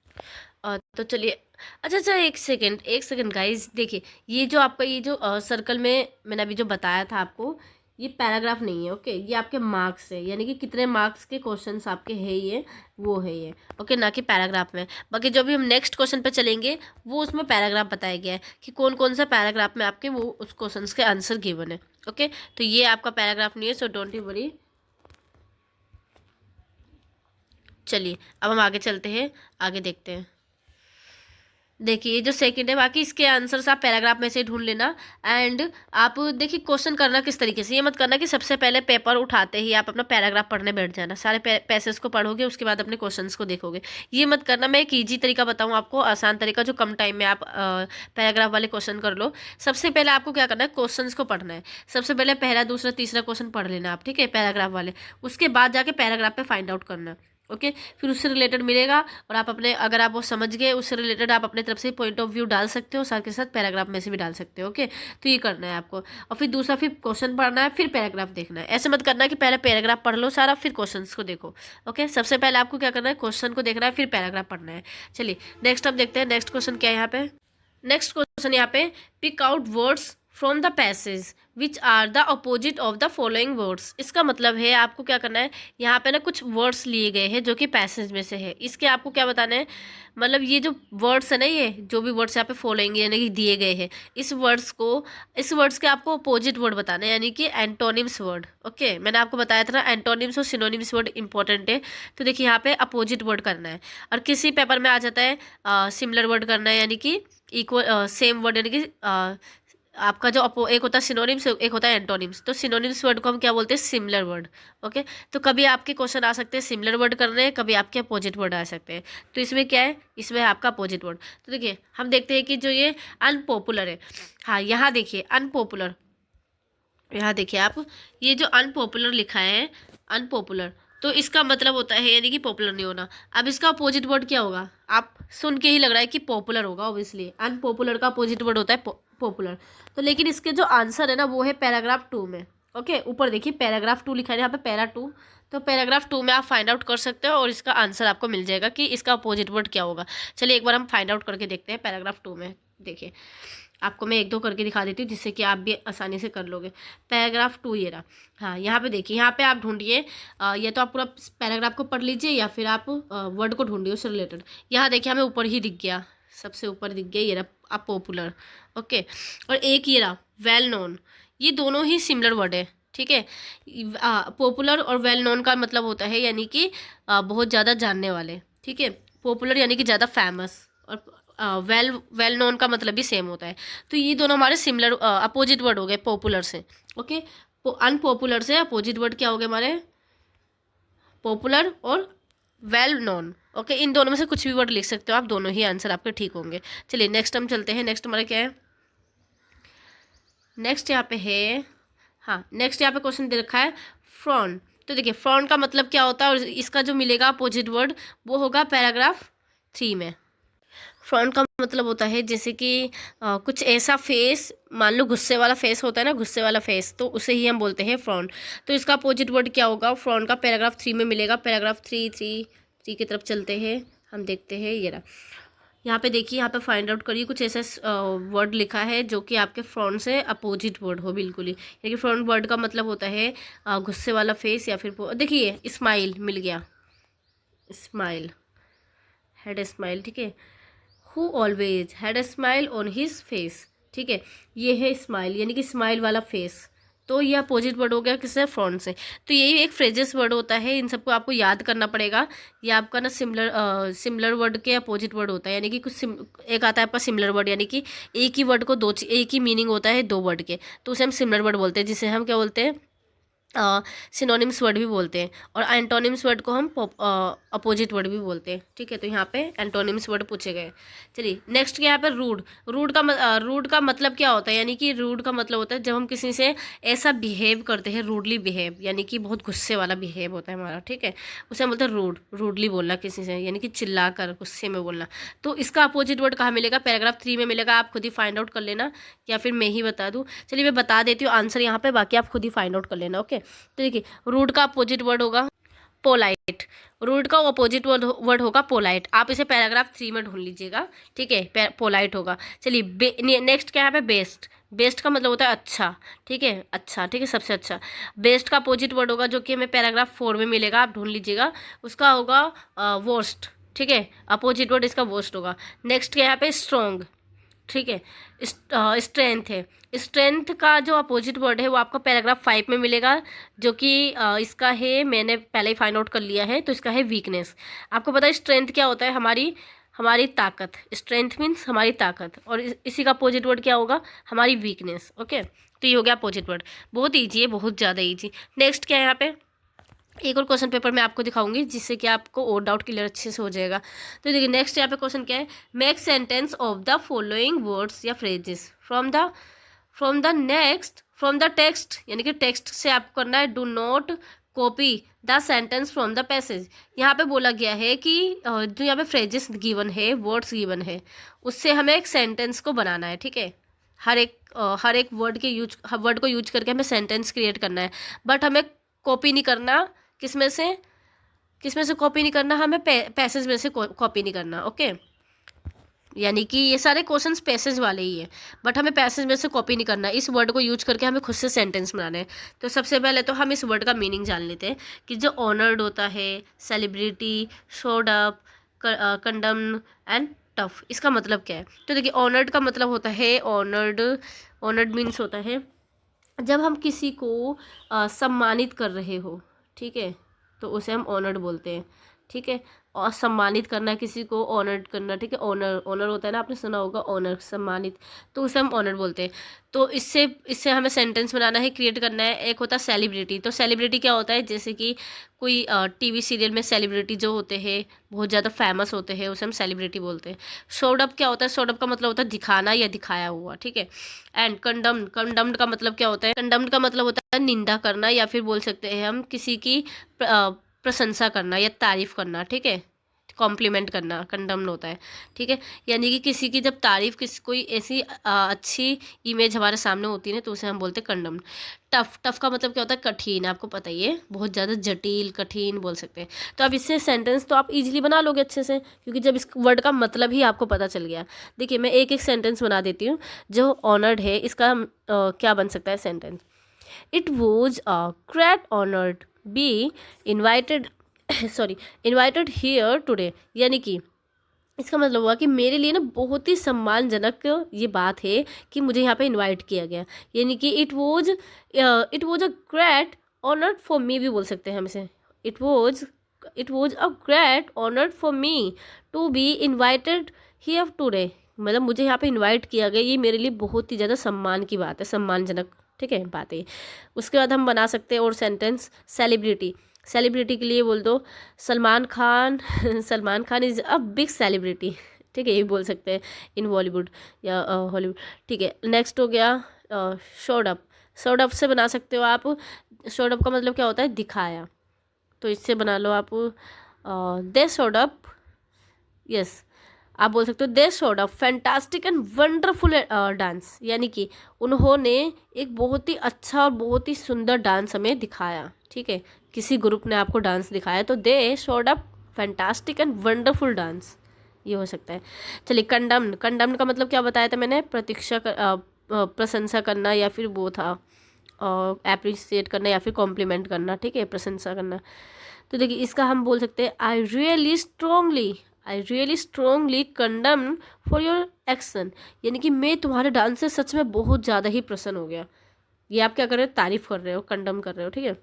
तो चलिए, अच्छा एक सेकेंड गाइस, देखिए ये जो आपका ये जो सर्कल में मैंने अभी जो बताया था आपको, ये पैराग्राफ नहीं है। ओके, ये आपके मार्क्स है, यानी कि कितने मार्क्स के क्वेश्चंस आपके है ये, वो है ये। ओके, ना कि पैराग्राफ में। बाकी जो भी हम नेक्स्ट क्वेश्चन पे चलेंगे वो उसमें पैराग्राफ बताया गया है कि कौन कौन सा पैराग्राफ में आपके वो उस क्वेश्चन के आंसर गिवन है। ओके, तो ये आपका पैराग्राफ नहीं है, सो डोंट यू वरी। चलिए अब हम आगे चलते हैं, आगे देखते हैं। देखिए ये जो सेकंड है, बाकी इसके आंसर्स आप पैराग्राफ में से ढूंढ लेना। एंड आप देखिए क्वेश्चन करना किस तरीके से, ये मत करना कि सबसे पहले पेपर उठाते ही आप अपना पैराग्राफ पढ़ने बैठ जाना, सारे पैसेज को पढ़ोगे उसके बाद अपने क्वेश्चंस को देखोगे, ये मत करना। मैं एक ईजी तरीका बताऊँ आपको, आसान तरीका, जो कम टाइम में आप पैराग्राफ वाले क्वेश्चन कर लो। सबसे पहले आपको क्या करना है, क्वेश्चन को पढ़ना है। सबसे पहले पहला दूसरा तीसरा क्वेश्चन पढ़ लेना आप, ठीक है, पैराग्राफ वाले। उसके बाद जाके पैराग्राफ पे फाइंड आउट करना। ओके, फिर उससे रिलेटेड मिलेगा और आप अपने, अगर आप वो समझ गए, उससे रिलेटेड आप अपने तरफ से पॉइंट ऑफ व्यू डाल सकते हो, साथ के साथ पैराग्राफ में से भी डाल सकते हो। ओके, तो ये करना है आपको। और फिर दूसरा, फिर क्वेश्चन पढ़ना है, फिर पैराग्राफ देखना है। ऐसे मत करना कि पहले पैराग्राफ पढ़ लो सारा फिर क्वेश्चन को देखो। ओके, सबसे पहले आपको क्या करना है, क्वेश्चन को देखना है, फिर पैराग्राफ पढ़ना है। चलिए नेक्स्ट हम देखते हैं, नेक्स्ट क्वेश्चन क्या है यहाँ पे। नेक्स्ट क्वेश्चन यहाँ पे, pick out words from the passage which are the opposite of the following words. इसका मतलब है आपको क्या करना है, यहाँ पे ना कुछ वर्ड्स लिए गए हैं जो कि पैसेज में से है, इसके आपको क्या बताना है, मतलब ये जो वर्ड्स है ना, ये जो भी वर्ड्स यहाँ पे फॉलोइंग यानी कि दिए गए हैं, इस वर्ड्स के आपको अपोजिट वर्ड बताना है, यानी कि एंटोनिम्स वर्ड। ओके, मैंने आपको बताया था ना एंटोनिम्स और सिनोनिम्स वर्ड इंपॉर्टेंट है, तो देखिए यहाँ पे अपोजिट वर्ड करना है। और किसी पेपर में आ जाता है सिमिलर वर्ड करना है, यानी कि इक्वल सेम वर्ड, यानी कि आपका जो एक होता है सिनोनिम्स, एक होता है एंटोनिम्स। तो सिनोनिम्स वर्ड को हम क्या बोलते हैं, सिमिलर वर्ड। ओके, तो कभी आपके क्वेश्चन आ सकते हैं सिमिलर वर्ड करने हैं, कभी आपके अपोजिट वर्ड आ सकते हैं। तो इसमें क्या है, इसमें है आपका अपोजिट वर्ड। तो देखिए हम देखते हैं कि जो ये अनपॉपुलर है, हाँ यहाँ देखिए अनपॉपुलर, यहाँ देखिए आप, ये जो अनपॉपुलर लिखा है, अनपॉपुलर, तो इसका मतलब होता है यानी कि पॉपुलर नहीं होना। अब इसका अपोजिट वर्ड क्या होगा, आप सुन के ही लग रहा है कि पॉपुलर होगा, ऑब्वियसली अनपॉपुलर का अपोजिट वर्ड होता है पॉपुलर। तो लेकिन इसके जो आंसर है ना वो है पैराग्राफ 2 में। ओके, ऊपर देखिए पैराग्राफ 2 लिखा है यहाँ पे, पैरा 2। तो पैराग्राफ 2 में आप फाइंड आउट कर सकते हो और इसका आंसर आपको मिल जाएगा कि इसका अपोजिट वर्ड क्या होगा। चलिए एक बार हम फाइंड आउट करके देखते हैं पैराग्राफ 2 में। देखिए आपको मैं एक दो करके दिखा देती हूँ जिससे कि आप भी आसानी से कर लोगे। पैराग्राफ 2 ये रहा, हाँ यहाँ पे देखिए, यहाँ पे आप ढूंढिए, या तो आप पूरा पैराग्राफ को पढ़ लीजिए या फिर आप वर्ड को ढूंढिए उससे रिलेटेड। यहाँ देखिए हमें ऊपर ही दिख गया, सबसे ऊपर दिख गया ये रहा पॉपुलर। ओके, और एक ये रहा वेल नोन, ये दोनों ही सिमिलर वर्ड है। ठीक है, पॉपुलर और वेल नोन का मतलब होता है यानी कि बहुत ज़्यादा जानने वाले। ठीक है, पॉपुलर यानी कि ज़्यादा फेमस, और वेल नोन का मतलब भी सेम होता है। तो ये दोनों हमारे सिमिलर अपोजिट वर्ड हो गए पॉपुलर से। ओके, अनपॉपुलर से अपोजिट वर्ड क्या हो गए हमारे, पॉपुलर और वेल नोन। ओके, इन दोनों में से कुछ भी वर्ड लिख सकते हो आप, दोनों ही आंसर आपके ठीक होंगे। चलिए नेक्स्ट हम चलते हैं। नेक्स्ट हमारा क्या है, नेक्स्ट यहाँ पे है, हाँ नेक्स्ट यहाँ पे क्वेश्चन दे रखा है फ्रॉन। तो देखिए फ्रॉन का मतलब क्या होता है और इसका जो मिलेगा अपोजिट वर्ड वो होगा पैराग्राफ 3 में। फ्रॉन का मतलब होता है जैसे कि कुछ ऐसा फेस, मान लो गुस्से वाला फेस होता है ना, गुस्से वाला फेस, तो उसे ही हम बोलते हैं फ्रॉन। तो इसका अपोजिट वर्ड क्या होगा, फ्रॉन का पैराग्राफ 3 में मिलेगा। पैराग्राफ 3 की तरफ चलते हैं, हम देखते हैं ये रहा। यहाँ पे देखिए, यहाँ पे फाइंड आउट करिए, कुछ ऐसा वर्ड लिखा है जो कि आपके फ्रॉन से अपोजिट वर्ड हो बिल्कुल ही। यानी कि फ्रॉन वर्ड का मतलब होता है गुस्से वाला फेस, या फिर देखिए स्माइल मिल गया, स्माइल, हैड ए स्माइल। ठीक है, who always had a smile on his face. ठीक है, ये है स्माइल यानी कि स्माइल वाला फेस। तो ये अपोजिट वर्ड हो गया किससे, फ्रॉन्ट से। तो यही एक फ्रेजेस वर्ड होता है, इन सबको आपको याद करना पड़ेगा। ये आपका ना सिमिलर वर्ड के अपोजिट वर्ड होता है, यानी कि एक आता है आपका सिमिलर वर्ड, यानी कि एक ही वर्ड को एक ही मीनिंग होता है दो वर्ड के, तो उसे हम सिमिलर वर्ड बोलते हैं, जिसे हम क्या बोलते हैं, सिनोनिम्स वर्ड भी बोलते हैं। और एंटोनिम्स वर्ड को हम अपोजिट वर्ड भी बोलते हैं। ठीक है, तो यहाँ पे एंटोनिम्स वर्ड पूछे गए। चलिए नेक्स्ट यहाँ पे रूड। रूड का मतलब क्या होता है, यानी कि रूड का मतलब होता है जब हम किसी से ऐसा बिहेव करते हैं, रूडली बिहेव, यानी कि बहुत गुस्से वाला बिहेव होता है हमारा। ठीक है, उसे हम बोलते हैं रूडली बोलना किसी से, यानी कि चिल्ला कर गुस्से में बोलना। तो इसका अपोजिट वर्ड कहाँ मिलेगा, पैराग्राफ 3 में मिलेगा। आप खुद ही फाइंड आउट कर लेना या फिर मैं ही बता दूँ। चलिए मैं बता देती हूँ आंसर यहाँ पे, बाकी आप खुद ही फाइंड आउट कर लेना। ओके, तो देखिए रूड का अपोजिट वर्ड होगा पोलाइट। रूड का अपोजिट वर्ड होगा पोलाइट। आप इसे पैराग्राफ 3 में ढूंढ लीजिएगा। ठीक है, पोलाइट होगा। चलिए नेक्स्ट क्या है पे, बेस्ट। बेस्ट का मतलब होता है अच्छा। ठीक है, अच्छा, ठीक है, सबसे अच्छा। बेस्ट का अपोजिट वर्ड होगा जो कि हमें पैराग्राफ 4 में मिलेगा, आप ढूंढ लीजिएगा। उसका होगा वर्स्ट। ठीक है, अपोजिट वर्ड इसका वर्स्ट होगा। नेक्स्ट क्या है पे, स्ट्रॉन्ग। ठीक है, स्ट्रेंथ है। स्ट्रेंथ का जो अपोजिट वर्ड है वो आपको पैराग्राफ 5 में मिलेगा, जो कि इसका है, मैंने पहले ही फाइंड आउट कर लिया है, तो इसका है वीकनेस। आपको पता है स्ट्रेंथ क्या होता है, हमारी ताकत। स्ट्रेंथ मीन्स हमारी ताकत, और इसी का अपोजिट वर्ड क्या होगा, हमारी वीकनेस। ओके, तो ये हो गया अपोजिट वर्ड। बहुत ईजी है, बहुत ज़्यादा ईजी। नेक्स्ट क्या है यहाँ पे, एक और क्वेश्चन पेपर मैं आपको दिखाऊंगी जिससे कि आपको और डाउट क्लियर अच्छे से हो जाएगा। तो देखिए नेक्स्ट यहाँ पे क्वेश्चन क्या है, make sentence of the following words या फ्रेजेस फ्रॉम द टेक्स्ट, यानी कि टेक्स्ट से आपको करना है। Do not copy the sentence from the passage. यहाँ पे बोला गया है कि जो यहाँ पे फ्रेजेस गिवन है, वर्ड्स गिवन है, उससे हमें एक सेंटेंस को बनाना है। ठीक है, हर एक वर्ड को यूज करके हमें सेंटेंस क्रिएट करना है, बट हमें कॉपी नहीं करना। किसमें से कॉपी नहीं करना, हमें पैसेज में से कॉपी नहीं करना। ओके, यानी कि ये सारे क्वेश्चंस पैसेज वाले ही हैं, बट हमें पैसेज में से कॉपी नहीं करना, इस वर्ड को यूज करके हमें खुद से सेंटेंस बनाने हैं। तो सबसे पहले तो हम इस वर्ड का मीनिंग जान लेते हैं कि जो ऑनर्ड होता है, celebrity, showed up, कंडम्ड and tough, इसका मतलब क्या है। तो देखिए ऑनर्ड का मतलब होता है, ऑनर्ड, ऑनर्ड मीन्स होता है जब हम किसी को सम्मानित कर रहे हो, ठीक है, तो उसे हम ऑनर्ड बोलते हैं, ठीक है। और सम्मानित करना किसी को, ऑनर्ड करना, ठीक है। ऑनर, ऑनर होता है ना, आपने सुना होगा ऑनर, सम्मानित, तो उसे हम ऑनर बोलते हैं। तो इससे इससे हमें सेंटेंस बनाना है, क्रिएट करना है। एक होता है सेलिब्रिटी। तो सेलिब्रिटी क्या होता है, जैसे कि कोई टीवी सीरियल में सेलिब्रिटी जो होते हैं बहुत ज़्यादा फेमस होते हैं, उसे हम सेलिब्रिटी बोलते हैं। शोड अप क्या होता है, शोड अप का मतलब होता है दिखाना या दिखाया हुआ, ठीक है। एंड कंडम्ड, कंडम्ड का मतलब क्या होता है, कंडम्ड का मतलब होता है निंदा करना, या फिर बोल सकते हैं हम किसी की प्रशंसा करना या तारीफ करना, ठीक है, कॉम्प्लीमेंट करना कंडम्ड होता है, ठीक है। यानी कि किसी की जब तारीफ, किसी कोई ऐसी अच्छी इमेज हमारे सामने होती है ना, तो उसे हम बोलते हैं कंडम्ड। टफ, टफ का मतलब क्या होता है, कठिन, आपको पता ही है, बहुत ज़्यादा जटिल, कठिन बोल सकते हैं। तो अब इससे सेंटेंस तो आप इजीली बना लोगे अच्छे से, क्योंकि जब इस वर्ड का मतलब ही आपको पता चल गया। देखिए मैं एक एक सेंटेंस बना देती हूँ। जो ऑनर्ड है इसका क्या बन सकता है sentence. It was a great honoured B invited sorry invited here today, यानी कि इसका मतलब हुआ कि मेरे लिए ना बहुत ही सम्मानजनक ये बात है कि मुझे यहाँ पे इनवाइट किया गया। यानी कि it was a great honour for me भी बोल सकते हैं हम इसे। It was a great honour for me to be invited here today, मतलब मुझे यहाँ पे इनवाइट किया गया, ये मेरे लिए बहुत ही ज़्यादा सम्मान की बात है, सम्मानजनक, ठीक है, बात है। उसके बाद हम बना सकते हैं और सेंटेंस सेलिब्रिटी। सेलिब्रिटी के लिए बोल दो Salman Khan Salman Khan is a big celebrity, ठीक है, ये बोल सकते हैं इन बॉलीवुड या हॉलीवुड, ठीक है। नेक्स्ट हो गया शोड अप। शोड अप से बना सकते हो आप, शोड अप का मतलब क्या होता है, दिखाया। तो इससे बना लो आप दे शोड अप, यस, आप बोल सकते हो they showed up fantastic and wonderful dance, यानी कि उन्होंने एक बहुत ही अच्छा और बहुत ही सुंदर डांस हमें दिखाया, ठीक है। किसी ग्रुप ने आपको डांस दिखाया तो they showed up fantastic and wonderful dance, ये हो सकता है। चलिए कंडम्ड, कंडम्ड का मतलब क्या बताया था मैंने, प्रशंसा करना, या फिर वो था एप्रिसिएट करना, या फिर कॉम्प्लीमेंट करना, ठीक है, प्रशंसा करना। तो देखिए इसका हम बोल सकते हैं I really strongly condemn for your action, यानी कि मैं तुम्हारे डांस से सच में बहुत ज़्यादा ही प्रसन्न हो गया। ये आप क्या कर रहे हो, तारीफ कर रहे हो, कंडम कर रहे हो, ठीक है।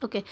ओके,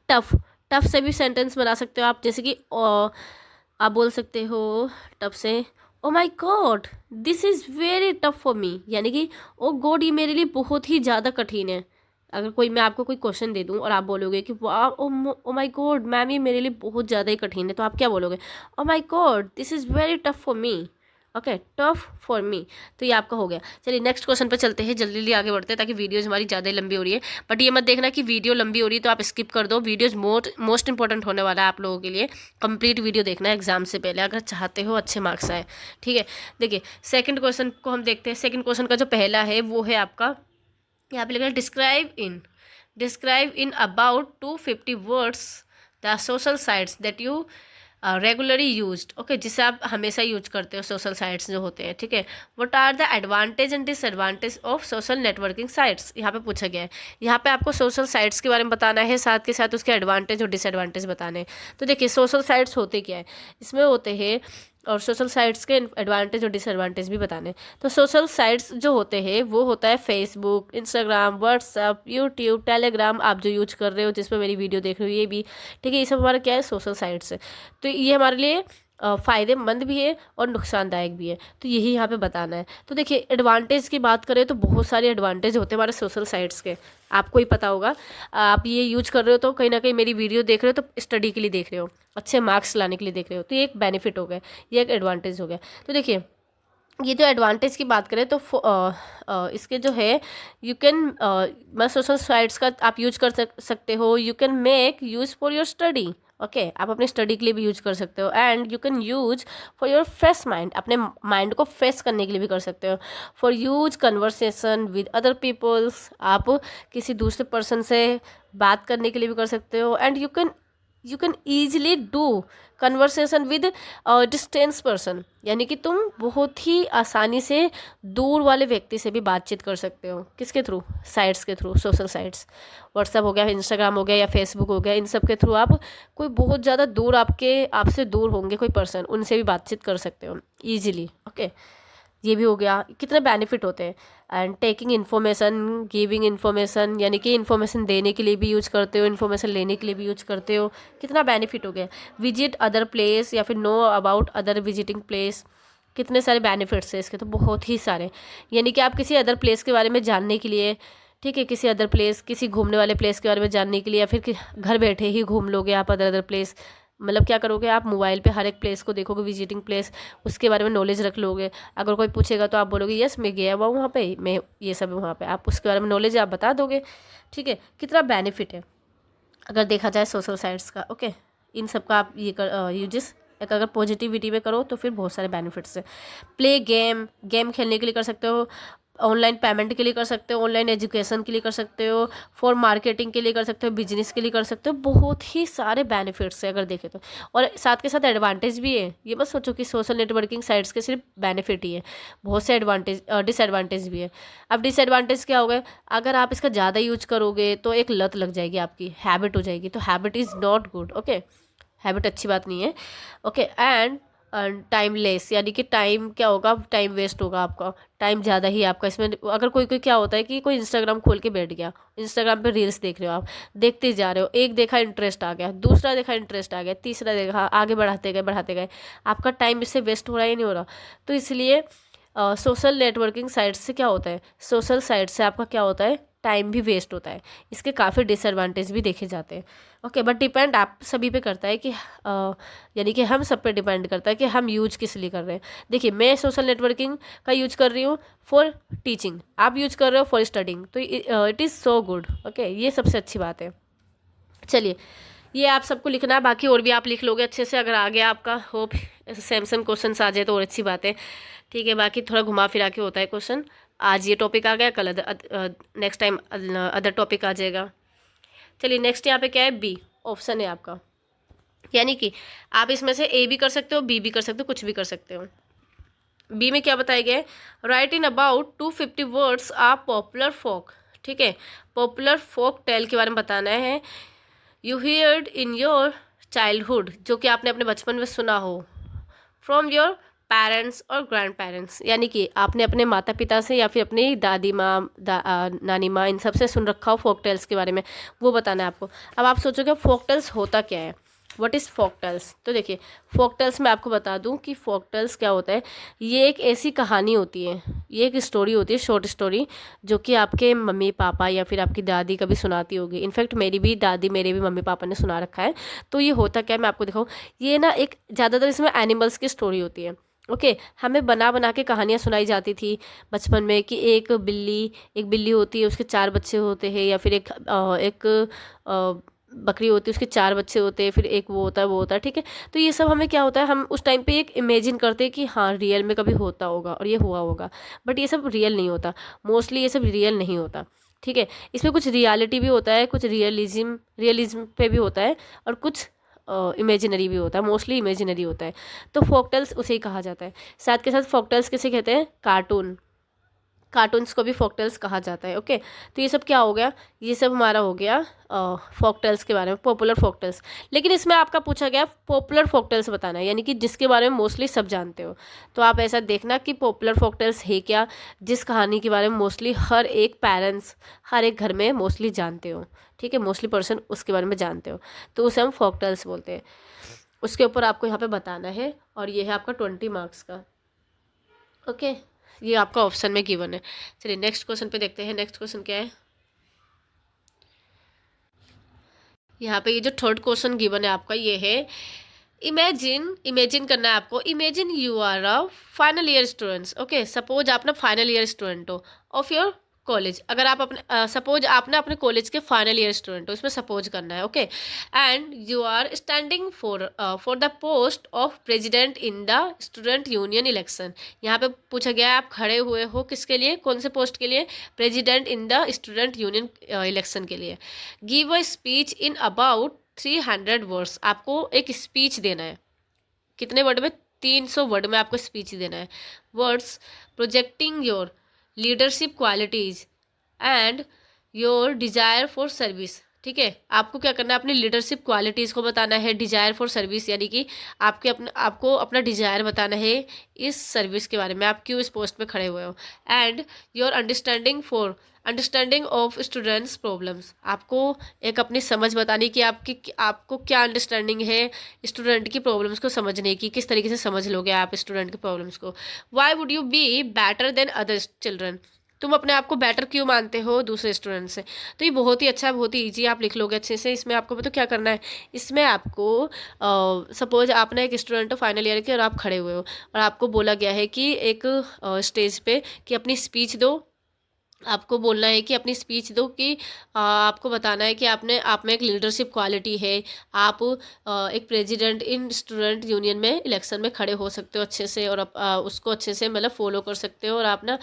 टफ, टफ से भी सेंटेंस बना सकते हो आप, जैसे कि आप बोल सकते हो टफ से oh my God this is very tough for me, यानी कि ओ गॉड ये मेरे लिए बहुत ही ज़्यादा कठिन है। अगर कोई मैं आपको कोई क्वेश्चन दे दूं और आप बोलोगे कि वाह ओ माई गॉड मैम ये मेरे लिए बहुत ज़्यादा ही कठिन है, तो आप क्या बोलोगे, oh my God this is very tough for me, okay, tough for me. तो ये आपका हो गया। चलिए नेक्स्ट क्वेश्चन पे चलते हैं, जल्दी जल्दी आगे बढ़ते हैं ताकि वीडियोज़ हमारी ज़्यादा ही लंबी हो रही है। बट ये मत देखना कि वीडियो लंबी हो रही है तो आप स्किप कर दो, वीडियोज़ मोस्ट इंपॉर्टेंट होने वाला है आप लोगों के लिए। कंप्लीट वीडियो देखना है एग्जाम से पहले, अगर चाहते हो अच्छे मार्क्स आए, ठीक है। देखिए सेकंड क्वेश्चन को हम देखते हैं। सेकंड क्वेश्चन का जो पहला है वो है आपका, यहाँ पे लिखा है describe in about 250 words the social sites that you regularly used, okay, जिसे आप हमेशा यूज करते हो, सोशल साइट्स जो होते हैं, ठीक है। What are the advantage and disadvantage of social networking sites, यहाँ पे पूछा गया है। यहाँ पे आपको सोशल साइट्स के बारे में बताना है, साथ के साथ उसके एडवांटेज और डिसएडवांटेज बताने हैं। तो देखिए सोशल साइट्स होते क्या है, इसमें होते हैं, और सोशल साइट्स के एडवांटेज और डिसएडवांटेज भी बताने हैं। तो सोशल साइट्स जो होते हैं वो होता है Facebook, Instagram, WhatsApp, YouTube, Telegram, आप जो यूज कर रहे हो जिसमें मेरी वीडियो देख रहे हो ये भी, ठीक है, ये सब हमारा क्या है, सोशल साइट्स है। तो ये हमारे लिए फ़ायदेमंद भी है और नुकसानदायक भी है, तो यही यहाँ पे बताना है। तो देखिए एडवांटेज की बात करें तो बहुत सारे एडवांटेज होते हैं हमारे सोशल साइट्स के, आपको ही पता होगा। आप ये यूज कर रहे हो तो कहीं ना कहीं मेरी वीडियो देख रहे हो तो स्टडी के लिए देख रहे हो, अच्छे मार्क्स लाने के लिए देख रहे हो, तो ये एक बेनिफिट हो गया, ये एक एडवांटेज हो गया। तो देखिए ये जो एडवांटेज की बात करें तो इसके जो है यू कैन मैं सोशल साइट्स का आप यूज कर सकते हो, you can make use for your study, okay, आप अपनी स्टडी के लिए भी यूज कर सकते हो। And you can use for your fresh mind, अपने माइंड को फ्रेश करने के लिए भी कर सकते हो। For use conversation with other peoples, आप किसी दूसरे पर्सन से बात करने के लिए भी कर सकते हो। And you can you can easily do conversation with distance person, यानी कि तुम बहुत ही आसानी से दूर वाले व्यक्ति से भी बातचीत कर सकते हो। किसके थ्रू? साइट्स के थ्रू, सोशल साइट्स, व्हाट्सएप हो गया, इंस्टाग्राम हो गया या फेसबुक हो गया, इन सब के थ्रू आप कोई बहुत ज़्यादा दूर आपसे दूर होंगे कोई पर्सन, उनसे भी बातचीत कर सकते हो ईजिली। ओके, ये भी हो गया। कितने बेनिफिट होते हैं। And taking information, giving information, यानी कि इन्फॉर्मेशन देने के लिए भी यूज करते हो, इन्फॉर्मेशन लेने के लिए भी यूज करते हो। कितना बेनिफिट हो गया। विजिट अदर प्लेस या फिर know about other visiting place, कितने सारे बेनिफिट्स हैं इसके, तो बहुत ही सारे। यानी कि आप किसी अदर प्लेस के बारे में जानने के लिए, ठीक है, किसी अदर प्लेस, किसी घूमने वाले प्लेस के बारे में जानने के लिए, या फिर घर बैठे ही घूम लोगे आप अदर अदर प्लेस। मतलब क्या करोगे आप, मोबाइल पे हर एक प्लेस को देखोगे, विजिटिंग प्लेस, उसके बारे में नॉलेज रख लोगे। अगर कोई पूछेगा तो आप बोलोगे यस मैं गया हुआ वहाँ पे, मैं ये सब है वहाँ पे, आप उसके बारे में नॉलेज आप बता दोगे। ठीक है, कितना बेनिफिट है अगर देखा जाए सोशल साइट्स का। ओके, इन सब का आप ये यूजेस अगर पॉजिटिविटी में करो तो फिर बहुत सारे बेनिफिट्स है। प्ले गेम, गेम खेलने के लिए कर सकते हो, ऑनलाइन पेमेंट के लिए कर सकते हो, ऑनलाइन एजुकेशन के लिए कर सकते हो, फॉर मार्केटिंग के लिए कर सकते हो, बिजनेस के लिए कर सकते हो। बहुत ही सारे बेनिफिट्स है अगर देखें तो, और साथ के साथ एडवांटेज भी है। ये मत सोचो कि सोशल नेटवर्किंग साइट्स के सिर्फ बेनिफिट ही है, बहुत से डिसएडवांटेज भी है। अब डिसएडवांटेज क्या हो गए, अगर आप इसका ज़्यादा यूज करोगे तो एक लत लग जाएगी, आपकी हैबिट हो जाएगी, तो habit is not good. Okay, habit अच्छी बात नहीं है। ओके, एंड टाइमलेस, यानी कि टाइम क्या होगा, टाइम वेस्ट होगा आपका, टाइम ज़्यादा ही आपका इसमें। अगर कोई कोई क्या होता है कि कोई इंस्टाग्राम खोल के बैठ गया, इंस्टाग्राम पे रील्स देख रहे हो आप, देखते जा रहे हो, एक देखा इंटरेस्ट आ गया, दूसरा देखा इंटरेस्ट आ गया, तीसरा देखा, आगे बढ़ाते गए, आपका टाइम इससे वेस्ट हो रहा ही नहीं हो रहा। तो इसलिए सोशल नेटवर्किंग साइट से क्या होता है, सोशल साइट से आपका क्या होता है, टाइम भी वेस्ट होता है। इसके काफ़ी डिसएडवांटेज भी देखे जाते हैं। ओके, बट डिपेंड आप सभी पे करता है कि यानी कि हम सब पे डिपेंड करता है कि हम यूज किस लिए कर रहे हैं। देखिए, मैं सोशल नेटवर्किंग का यूज कर रही हूँ फॉर टीचिंग, आप यूज कर रहे हो फॉर स्टडिंग, तो it is so good. Okay, ये सबसे अच्छी बात है। चलिए, ये आप सबको लिखना है, बाकी और भी आप लिख लोगे अच्छे से। अगर आ गया आपका, होप सेम सेम क्वेश्चन आ जाए तो और अच्छी बात है। ठीक है, बाकी थोड़ा घुमा फिरा के होता है क्वेश्चन। आज ये टॉपिक आ गया, कल नेक्स्ट टाइम अदर टॉपिक आ जाएगा। चलिए, नेक्स्ट यहाँ पे क्या है, बी ऑप्शन है आपका, यानी कि आप इसमें से ए भी कर सकते हो, बी भी कर सकते हो, कुछ भी कर सकते हो। बी में क्या बताया गया है, write in about 250 words a popular folk. ठीक है, पॉपुलर फोक टेल के बारे में बताना है। You heard in your childhood, जो कि आपने अपने बचपन में सुना हो, फ्रॉम योर पेरेंट्स और ग्रैंड पेरेंट्स, यानी कि आपने अपने माता पिता से या फिर अपनी दादी माँ, नानी माँ, इन सब से सुन रखा हो फोक टेल्स के बारे में, वो बताना है आपको। अब आप सोचोगे फोक टेल्स होता क्या है, व्हाट इज़ फोक टेल्स। तो देखिए, फोक टेल्स मैं आपको बता दूं कि फोक टेल्स क्या होता है। ये एक ऐसी कहानी होती है, ये एक स्टोरी होती है, शॉर्ट स्टोरी, जो कि आपके मम्मी पापा या फिर आपकी दादी कभी सुनाती होगी। इनफैक्ट मेरी भी दादी, मेरे भी मम्मी पापा ने सुना रखा है। तो ये होता क्या है, मैं आपको दिखाऊँ। ये ना एक ज़्यादातर इसमें एनिमल्स की स्टोरी होती है। ओके, हमें बना बना के कहानियाँ सुनाई जाती थी बचपन में कि एक बिल्ली होती है, उसके 4 बच्चे होते हैं, या फिर एक बकरी होती है, उसके 4 बच्चे होते हैं, फिर एक वो होता है। ठीक है, तो ये सब हमें क्या होता है, हम उस टाइम पे एक इमेजिन करते हैं कि हाँ रियल में कभी होता होगा और ये हुआ होगा, बट ये सब रियल नहीं होता। मोस्टली ये सब रियल नहीं होता। ठीक है, इसमें कुछ रियलिटी भी होता है, कुछ रियलिज्म पे भी होता है, और कुछ इमेजिनरी भी होता है, मोस्टली इमेजिनरी होता है। तो फोकटेल्स उसे ही कहा जाता है। साथ के साथ फोकटेल्स किसे कहते हैं, कार्टून्स को भी फोकटेल्स कहा जाता है। ओके, तो ये सब क्या हो गया, ये सब हमारा हो गया फोकटेल्स के बारे में, पॉपुलर फोकटेल्स। लेकिन इसमें आपका पूछा गया पॉपुलर फोकटेल्स बताना है, यानी कि जिसके बारे में मोस्टली सब जानते हो। तो आप ऐसा देखना कि पॉपुलर फोकटेल्स है क्या, जिस कहानी के बारे में मोस्टली हर एक पेरेंट्स, हर एक घर में मोस्टली जानते हो। ठीक है, मोस्टली पर्सन उसके बारे में जानते हो, तो उसे हम फोकटेल्स बोलते हैं। उसके ऊपर आपको यहाँ पे बताना है, और ये है आपका 20 मार्क्स का। ओके, ये आपका ऑप्शन में गिवन है। चलिए, नेक्स्ट क्वेश्चन पे देखते हैं। नेक्स्ट क्वेश्चन क्या है, यहाँ पे ये जो थर्ड क्वेश्चन गिवन है आपका, ये है इमेजिन करना है आपको। Imagine you are a final year students. Okay, suppose आप ना फाइनल ईयर स्टूडेंट हो ऑफ योर कॉलेज। अगर आप अपने सपोज आप ना अपने कॉलेज के फाइनल ईयर स्टूडेंट हो, इसमें सपोज करना है। Okay, and you are standing for the post of president in the student union election. यहाँ पे पूछा गया है आप खड़े हुए हो किसके लिए, कौन से पोस्ट के लिए, president in the student union election के लिए। Give a speech in about 300 words, आपको एक स्पीच देना है। कितने वर्ड में? 300 वर्ड में आपको स्पीच देना है। Words projecting your leadership qualities and your desire for service. ठीक है, आपको क्या करना है, अपनी लीडरशिप क्वालिटीज़ को बताना है, डिजायर फॉर सर्विस यानी कि आपको अपना डिजायर बताना है इस सर्विस के बारे में, आप क्यों इस पोस्ट पे खड़े हुए हो। And your understanding of students problems, आपको एक अपनी समझ बतानी कि आपको क्या अंडरस्टैंडिंग है स्टूडेंट की प्रॉब्लम्स को समझने की, किस तरीके से समझ लोगे आप स्टूडेंट की प्रॉब्लम्स को। Why would you be better than other children, तुम अपने आप को बेटर क्यों मानते हो दूसरे स्टूडेंट से। तो ये बहुत ही अच्छा है, बहुत ही ईजी, आप लिख लोगे अच्छे से। इसमें आपको पता क्या करना है, इसमें आपको सपोज आपने एक स्टूडेंट हो फाइनल ईयर के और आप खड़े हुए हो और आपको बोला गया है कि एक स्टेज पे कि अपनी स्पीच दो, आपको बोलना है कि अपनी स्पीच दो कि आपको बताना है कि आप में एक लीडरशिप क्वालिटी है, आप एक प्रेसिडेंट इन स्टूडेंट यूनियन में इलेक्शन में खड़े हो सकते हो अच्छे से, और उसको अच्छे से मतलब फॉलो कर सकते हो, और आप ना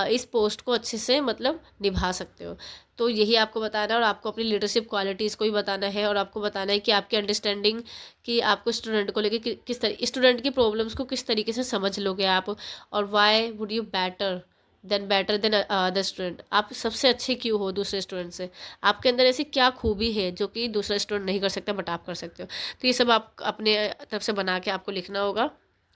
इस पोस्ट को अच्छे से मतलब निभा सकते हो। तो यही आपको बताना है, और आपको अपनी लीडरशिप क्वालिटीज़ को भी बताना है, और आपको बताना है कि आपकी अंडरस्टैंडिंग कि आपको स्टूडेंट को लेके किस तरह स्टूडेंट की प्रॉब्लम्स को किस तरीके से समझ लोगे आप, और why would you better than other student, आप सबसे अच्छे क्यों हो दूसरे स्टूडेंट से, आपके अंदर ऐसी क्या खूबी है जो कि दूसरा स्टूडेंट नहीं कर सकता बट आप कर सकते हो। तो ये सब आप अपने तरफ से बना के आपको लिखना होगा।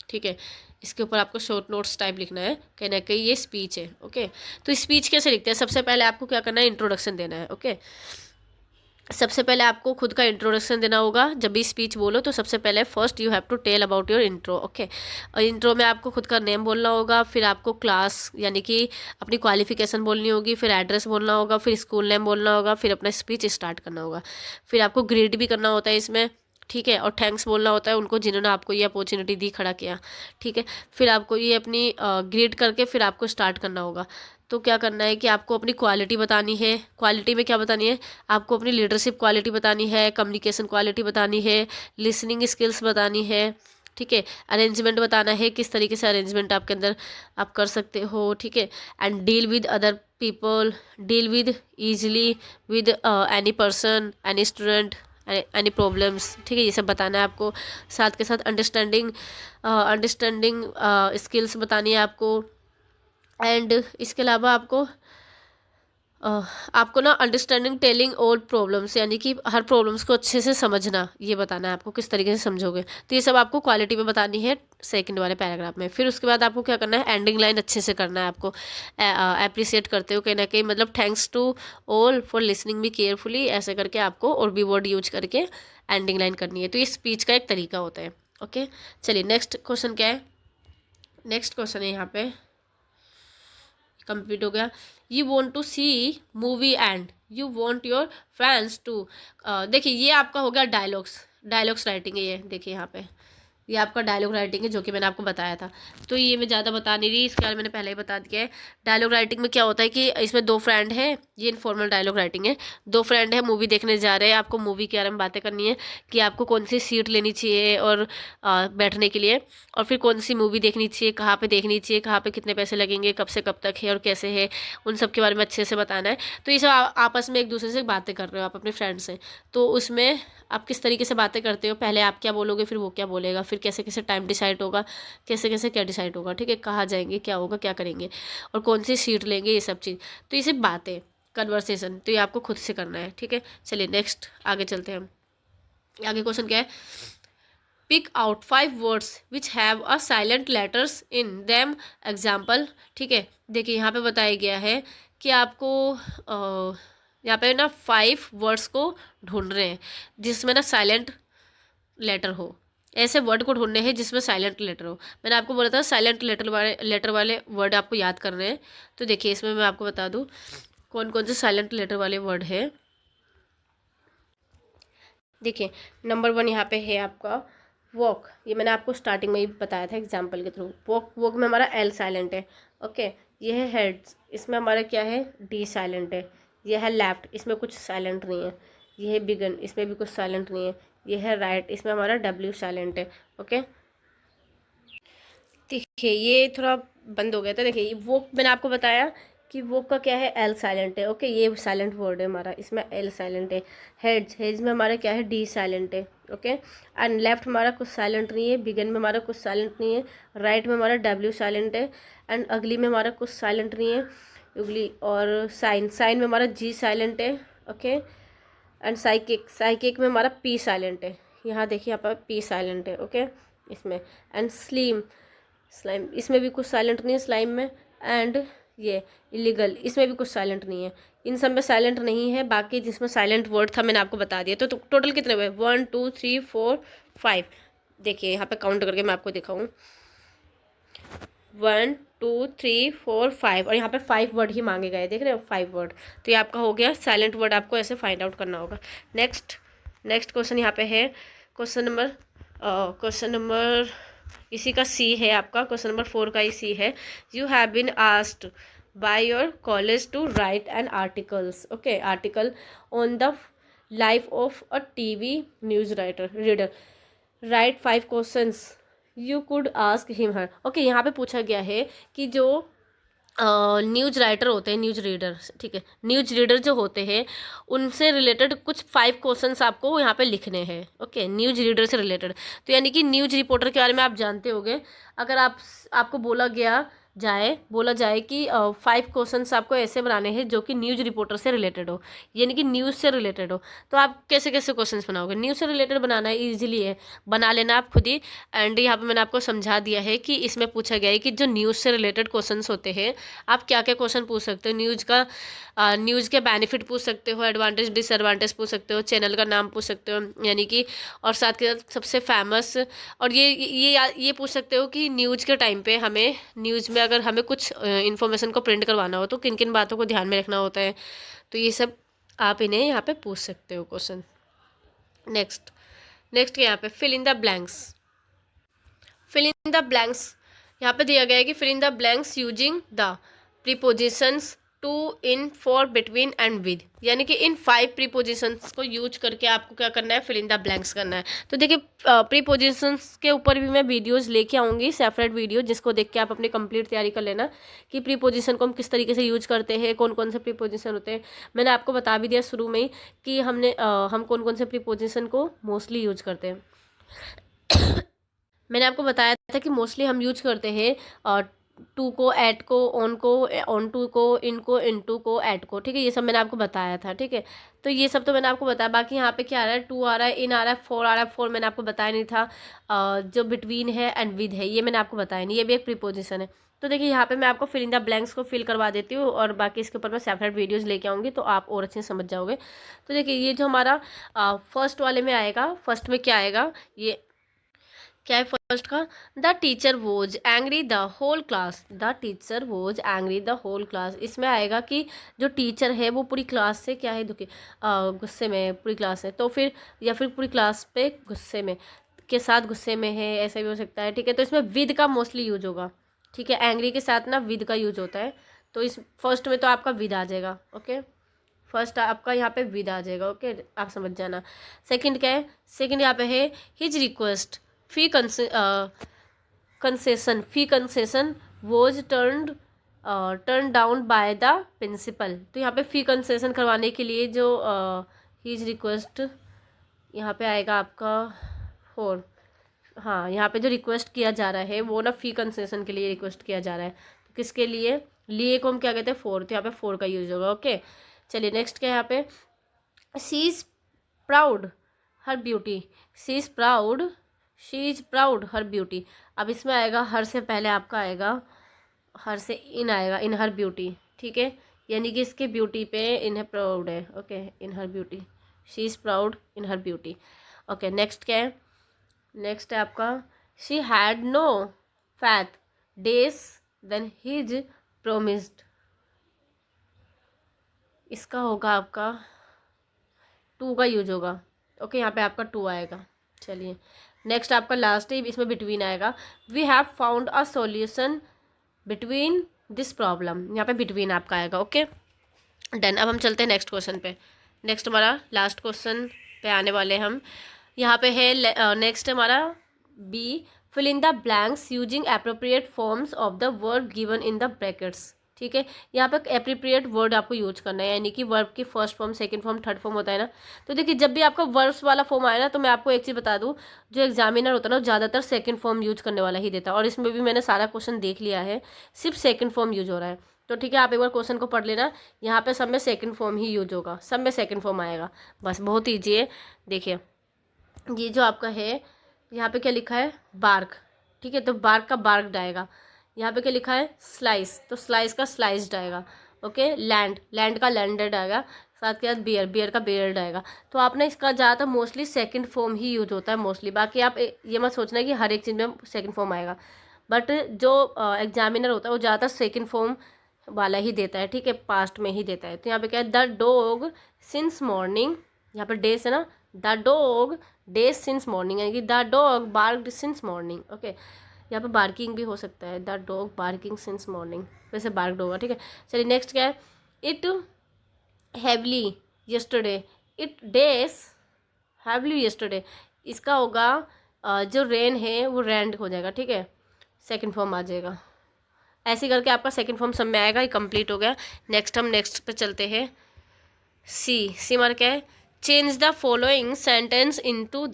ठीक है, इसके ऊपर आपको शॉर्ट नोट्स टाइप लिखना है, कहीं ना कहीं ये स्पीच है। ओके, तो स्पीच कैसे लिखते हैं, सबसे पहले आपको क्या करना है, इंट्रोडक्शन देना है। ओके, सबसे पहले आपको खुद का इंट्रोडक्शन देना होगा। जब भी स्पीच बोलो तो सबसे पहले first you have to tell about your intro. Okay, और इंट्रो में आपको खुद का नेम बोलना होगा, फिर आपको क्लास यानी कि अपनी क्वालिफिकेशन बोलनी होगी, फिर एड्रेस बोलना होगा, फिर स्कूल नेम बोलना होगा, फिर अपना स्पीच स्टार्ट करना होगा। फिर आपको ग्रेड भी करना होता है इसमें। ठीक है, और थैंक्स बोलना होता है उनको जिन्होंने आपको ये अपॉर्चुनिटी दी, खड़ा किया। ठीक है, फिर आपको ये अपनी ग्रेड करके फिर आपको स्टार्ट करना होगा। तो क्या करना है कि आपको अपनी क्वालिटी बतानी है। क्वालिटी में क्या बतानी है, आपको अपनी लीडरशिप क्वालिटी बतानी है, कम्युनिकेशन क्वालिटी बतानी है, लिसनिंग स्किल्स बतानी है। ठीक है, अरेंजमेंट बताना है, किस तरीके से अरेंजमेंट आपके अंदर आप कर सकते हो। ठीक है, and deal with other people, deal with easily with any person, any student, any problems. ठीक है, ये सब बताना है आपको। साथ के साथ अंडरस्टैंडिंग स्किल्स बतानी है आपको। एंड इसके अलावा आपको ना अंडरस्टैंडिंग टेलिंग ऑल प्रॉब्लम्स यानी कि हर प्रॉब्लम्स को अच्छे से समझना, ये बताना है आपको किस तरीके से समझोगे। तो ये सब आपको क्वालिटी में बतानी है सेकंड वाले पैराग्राफ में। फिर उसके बाद आपको क्या करना है, एंडिंग लाइन अच्छे से करना है आपको। अप्रिसिएट करते हो कहीं ना कहीं, मतलब thanks to all for listening me carefully, ऐसे करके आपको और भी वर्ड यूज करके एंडिंग लाइन करनी है। तो ये स्पीच का एक तरीका होता है। ओके, चलिए नेक्स्ट क्वेश्चन क्या है। नेक्स्ट क्वेश्चन है यहाँ पे, कंप्लीट हो गया। You want to see movie and you want your friends to, देखिए ये आपका हो गया डायलॉग्स राइटिंग है। ये देखिए यहाँ पे ये आपका डायलॉग राइटिंग है जो कि मैंने आपको बताया था। तो ये मैं ज़्यादा बता नहीं रही, इसके बारे में मैंने पहले ही बता दिया है। डायलॉग राइटिंग में क्या होता है कि इसमें दो फ्रेंड है, ये इनफॉर्मल डायलॉग राइटिंग है। दो फ्रेंड है, मूवी देखने जा रहे हैं, आपको मूवी के बारे में बातें करनी है कि आपको कौन सी सीट लेनी चाहिए और बैठने के लिए, और फिर कौन सी मूवी देखनी चाहिए, कहाँ पर देखनी चाहिए, कहाँ पर कितने पैसे लगेंगे, कब से कब तक है और कैसे है, उन सब के बारे में अच्छे से बताना है। तो ये सब आपस में एक दूसरे से बातें कर रहे हो आप अपने फ्रेंड से, तो उसमें आप किस तरीके से बातें करते हो, पहले आप क्या बोलोगे फिर वो क्या बोलेगा, फिर कैसे कैसे टाइम डिसाइड होगा, कैसे कैसे क्या डिसाइड होगा। ठीक है, कहाँ जाएंगे, क्या होगा, क्या करेंगे, और कौन सी सीट लेंगे, ये सब चीज़। तो ये सिर्फ बातें, कन्वर्सेशन, तो ये आपको खुद से करना है। ठीक है, चलिए नेक्स्ट आगे चलते हैं हम। आगे क्वेश्चन क्या है, pick out 5 words which have a silent letters in them example. ठीक है, देखिए यहाँ पे बताया गया है कि आपको यहाँ पे ना 5 वर्ड्स को ढूंढ रहे हैं जिसमें ना साइलेंट लेटर हो। ऐसे वर्ड को ढूंढने हैं जिसमें साइलेंट लेटर हो। मैंने आपको बोला था साइलेंट लेटर वाले वर्ड आपको याद करने हैं। तो देखिए इसमें मैं आपको बता दूं कौन कौन से साइलेंट लेटर वाले वर्ड है। देखिए नंबर 1 यहाँ पे है आपका वॉक, ये मैंने आपको स्टार्टिंग में ही बताया था एग्जाम्पल के थ्रू। वॉक में हमारा एल साइलेंट है। ओके, ये है हेड्स, इसमें हमारा क्या है, डी साइलेंट है। ये है लेफ्ट, इसमें कुछ साइलेंट नहीं है। ये है बिगन, इसमें भी कुछ साइलेंट नहीं है। ये है राइट, इसमें हमारा डब्ल्यू साइलेंट है। ओके, देखिए ये थोड़ा बंद हो गया था। देखिए वो मैंने आपको बताया कि वो का क्या है, एल साइलेंट है। ओके, ये साइलेंट वर्ड है हमारा, इसमें एल साइलेंट है। हेड्स, हेड्स में हमारा क्या है, डी साइलेंट है। ओके, एंड लेफ्ट हमारा कुछ साइलेंट नहीं है, बिगन में हमारा कुछ साइलेंट नहीं है, राइट में हमारा डब्ल्यू साइलेंट है, एंड अगली में हमारा कुछ साइलेंट नहीं है, उगली। और साइन, साइन में हमारा जी साइलेंट है। ओके, एंड साइकिक, साइकिक में हमारा पी साइलेंट है। यहाँ देखिए, यहाँ पर पी साइलेंट है। ओके, इसमें। एंड स्लीम, स्लाइम, इसमें भी कुछ साइलेंट नहीं है स्लाइम में। एंड ये इलीगल, इसमें भी कुछ साइलेंट नहीं है। इन सब में साइलेंट नहीं है, बाकी जिसमें साइलेंट वर्ड था मैंने आपको बता दिया। तो टोटल कितने हुए, 1 2 3 4 5। देखिए यहाँ पे काउंट करके मैं आपको दिखाऊँ, 1 2 3 4 5, और यहाँ पे 5 वर्ड ही मांगे गए, देख रहे हो, 5 वर्ड। तो ये आपका हो गया साइलेंट वर्ड, आपको ऐसे फाइंड आउट करना होगा। नेक्स्ट क्वेश्चन यहाँ पे है क्वेश्चन नंबर इसी का सी है आपका, क्वेश्चन नंबर 4 का ही सी है। You have been asked by your college to write an articles, okay, article on the life of a TV news reader, write 5 questions you could ask him her. Okay, यहाँ पे पूछा गया है कि जो न्यूज राइटर होते हैं, न्यूज रीडर, ठीक है, न्यूज रीडर जो होते हैं उनसे रिलेटेड कुछ 5 क्वेश्चंस आपको यहाँ पे लिखने हैं। ओके, न्यूज रीडर से रिलेटेड, तो यानी कि न्यूज रिपोर्टर के बारे में आप जानते होंगे। अगर आपको बोला जाए कि 5 क्वेश्चंस आपको ऐसे बनाने हैं जो कि न्यूज रिपोर्टर से रिलेटेड हो, यानी कि न्यूज़ से रिलेटेड हो, तो आप कैसे कैसे क्वेश्चंस बनाओगे। न्यूज़ से रिलेटेड बनाना है, ईजिली है, बना लेना आप खुद ही। एंड यहाँ पे मैंने आपको समझा दिया है कि इसमें पूछा गया है कि जो न्यूज़ से रिलेटेड क्वेश्चंस होते हैं, आप क्या क्या क्वेश्चन पूछ सकते हो। न्यूज़ के बेनिफिट पूछ सकते हो, एडवांटेज डिसएडवांटेज पूछ सकते हो, चैनल का नाम पूछ सकते हो, यानी कि, और साथ के साथ सबसे फेमस, और ये पूछ सकते हो कि न्यूज़ के टाइम पे हमें, न्यूज़ में अगर हमें कुछ इन्फॉर्मेशन को प्रिंट करवाना हो तो किन किन बातों को ध्यान में रखना होता है। तो ये सब आप इन्हें यहाँ पे पूछ सकते हो क्वेश्चन। नेक्स्ट यहाँ पे fill in the blanks. Fill in the blanks यहाँ पे दिया गया है कि fill in the blanks using the prepositions to, in, for, between and with, यानी कि इन 5 प्रीपोजिशंस को यूज करके आपको क्या करना है, फिल इन द ब्लैंक्स करना है। तो देखिए, प्रीपोजिशंस के ऊपर भी मैं वीडियोस लेके आऊँगी, सेपरेट वीडियो, जिसको देख के आप अपनी कंप्लीट तैयारी कर लेना कि प्रीपोजिशन को हम किस तरीके से यूज करते हैं, कौन कौन से प्रीपोजिशन होते हैं। मैंने आपको बता भी दिया शुरू में ही कि हम कौन कौन से प्रीपोजिशन को मोस्टली यूज करते हैं। मैंने आपको बताया था कि मोस्टली हम यूज करते हैं टू को, एट को, ऑन को, ऑन टू को, इन को, इन टू को, एट को, ठीक है, ये सब मैंने आपको बताया था। ठीक है, तो ये सब तो मैंने आपको बताया। बाकी यहाँ पे क्या आ रहा है, टू आ रहा है, इन आ रहा है, फोर आ रहा है। फोर मैंने आपको बताया नहीं था। जो बिटवीन है एंड विद है, ये मैंने आपको बताया नहीं, ये भी एक प्रीपोजिशन है। तो देखिए, यहाँ पे मैं आपको फिल इन द ब्लैंक्स को फिल करवा देती हूँ, और बाकी इसके ऊपर मैं सेपरेट वीडियोस लेके आऊँगी, तो आप और अच्छे से समझ जाओगे। तो देखिए, ये जो हमारा फर्स्ट वाले में आएगा, फर्स्ट में क्या आएगा, ये क्या है फर्स्ट का, the teacher was angry the whole class. The teacher was angry the whole class, इसमें आएगा कि जो टीचर है वो पूरी क्लास से क्या है, दुखी, गुस्से में है, पूरी क्लास है, तो फिर, या फिर पूरी क्लास पे गुस्से में, के साथ गुस्से में है, ऐसा भी हो सकता है। ठीक है, तो इसमें विद का मोस्टली यूज होगा। ठीक है, एंग्री के साथ ना विद का यूज होता है, तो इस फर्स्ट में तो आपका विद आ जाएगा। ओके, फर्स्ट आपका यहाँ पे विद आ जाएगा। ओके, आप समझ जाना। सेकंड क्या है, सेकंड यहाँ पे है his request fee concession, fee concession was turn down by the principal. तो यहाँ पे फी कंसेशन करवाने के लिए जो हिज रिक्वेस्ट यहाँ पे आएगा आपका 4। हाँ, यहाँ पे जो रिक्वेस्ट किया जा रहा है वो ना फी कंसेशन के लिए रिक्वेस्ट किया जा रहा है। तो किसके लिए को हम क्या कहते हैं, 4, तो यहाँ पे 4 का यूज होगा। ओके, चलिए नेक्स्ट क्या है यहाँ पे, she is proud her beauty. She is proud her beauty. अब इसमें आएगा, हर से पहले आपका आएगा, हर से इन आएगा, इन हर ब्यूटी। ठीक है, यानी कि इसके ब्यूटी पे इन्हें प्राउड है। Okay, in her beauty, she is proud in her beauty. Okay, next क्या है, नेक्स्ट है आपका, she had no faith days then his promised. इसका होगा आपका 2 का यूज होगा। ओके, यहाँ पे आपका 2 आएगा। चलिए नेक्स्ट आपका लास्ट है, इसमें बिटवीन आएगा, we have found a solution between this problem. यहाँ पे बिटवीन आपका आएगा। Okay, done. अब हम चलते हैं नेक्स्ट क्वेश्चन पे। नेक्स्ट हमारा लास्ट क्वेश्चन पे आने वाले हम। यहाँ पे है नेक्स्ट हमारा B, fill in the blanks using appropriate forms of the word given in the brackets. ठीक है। यहाँ पे एप्रोप्रिएट वर्ड आपको यूज करना है, यानी कि वर्ब की first form, second form, third form होता है ना। तो देखिए जब भी आपका वर्ब्स वाला फॉर्म आए ना, तो मैं आपको एक चीज़ बता दूँ, जो एग्जामिनर होता है ना ज़्यादातर सेकंड फॉर्म यूज करने वाला ही देता है, और इसमें भी मैंने सारा क्वेश्चन देख लिया है, सिर्फ सेकंड फॉर्म यूज हो रहा है। तो ठीक है, आप एक बार क्वेश्चन को पढ़ लेना, यहाँ पे सब में सेकंड फॉर्म ही यूज होगा, सब में सेकंड फॉर्म आएगा, बस बहुत ईजी है। देखिए ये जो आपका है, यहाँ पे क्या लिखा है, बार्क, ठीक है, तो बार्क का बार्क आएगा। यहाँ पे क्या लिखा है, स्लाइस, तो स्लाइस का स्लाइस्ड आएगा। ओके, लैंड, लैंड का लैंडेड आएगा। साथ के साथ बियर, बियर का बियर्ड आएगा। तो आपने इसका ज़्यादातर मोस्टली सेकंड फॉर्म ही यूज होता है मोस्टली, बाकी आप ये मत सोचना है कि हर एक चीज़ में सेकंड फॉर्म आएगा, बट जो एग्जामिनर होता है वो ज़्यादातर सेकंड फॉर्म वाला ही देता है, ठीक है, पास्ट में ही देता है। तो यहाँ पे क्या है, द डॉग सिंस मॉर्निंग, यहाँ पे डेज है ना, the dog days since morning, यानी कि the dog barked since morning. Okay, यहाँ पे बार्किंग भी हो सकता है, the dog barking since morning, वैसे बार्क्ड होगा, ठीक है। चलिए नेक्स्ट क्या है, it heavily yesterday, it days heavily yesterday, इसका होगा जो रेन है वो रैंड हो जाएगा, ठीक है, सेकंड फॉर्म आ जाएगा। ऐसे करके आपका सेकंड फॉर्म सब में आएगा, ये कंप्लीट हो गया। नेक्स्ट हम नेक्स्ट पे चलते हैं। सी मार क्या है, change the following sentence into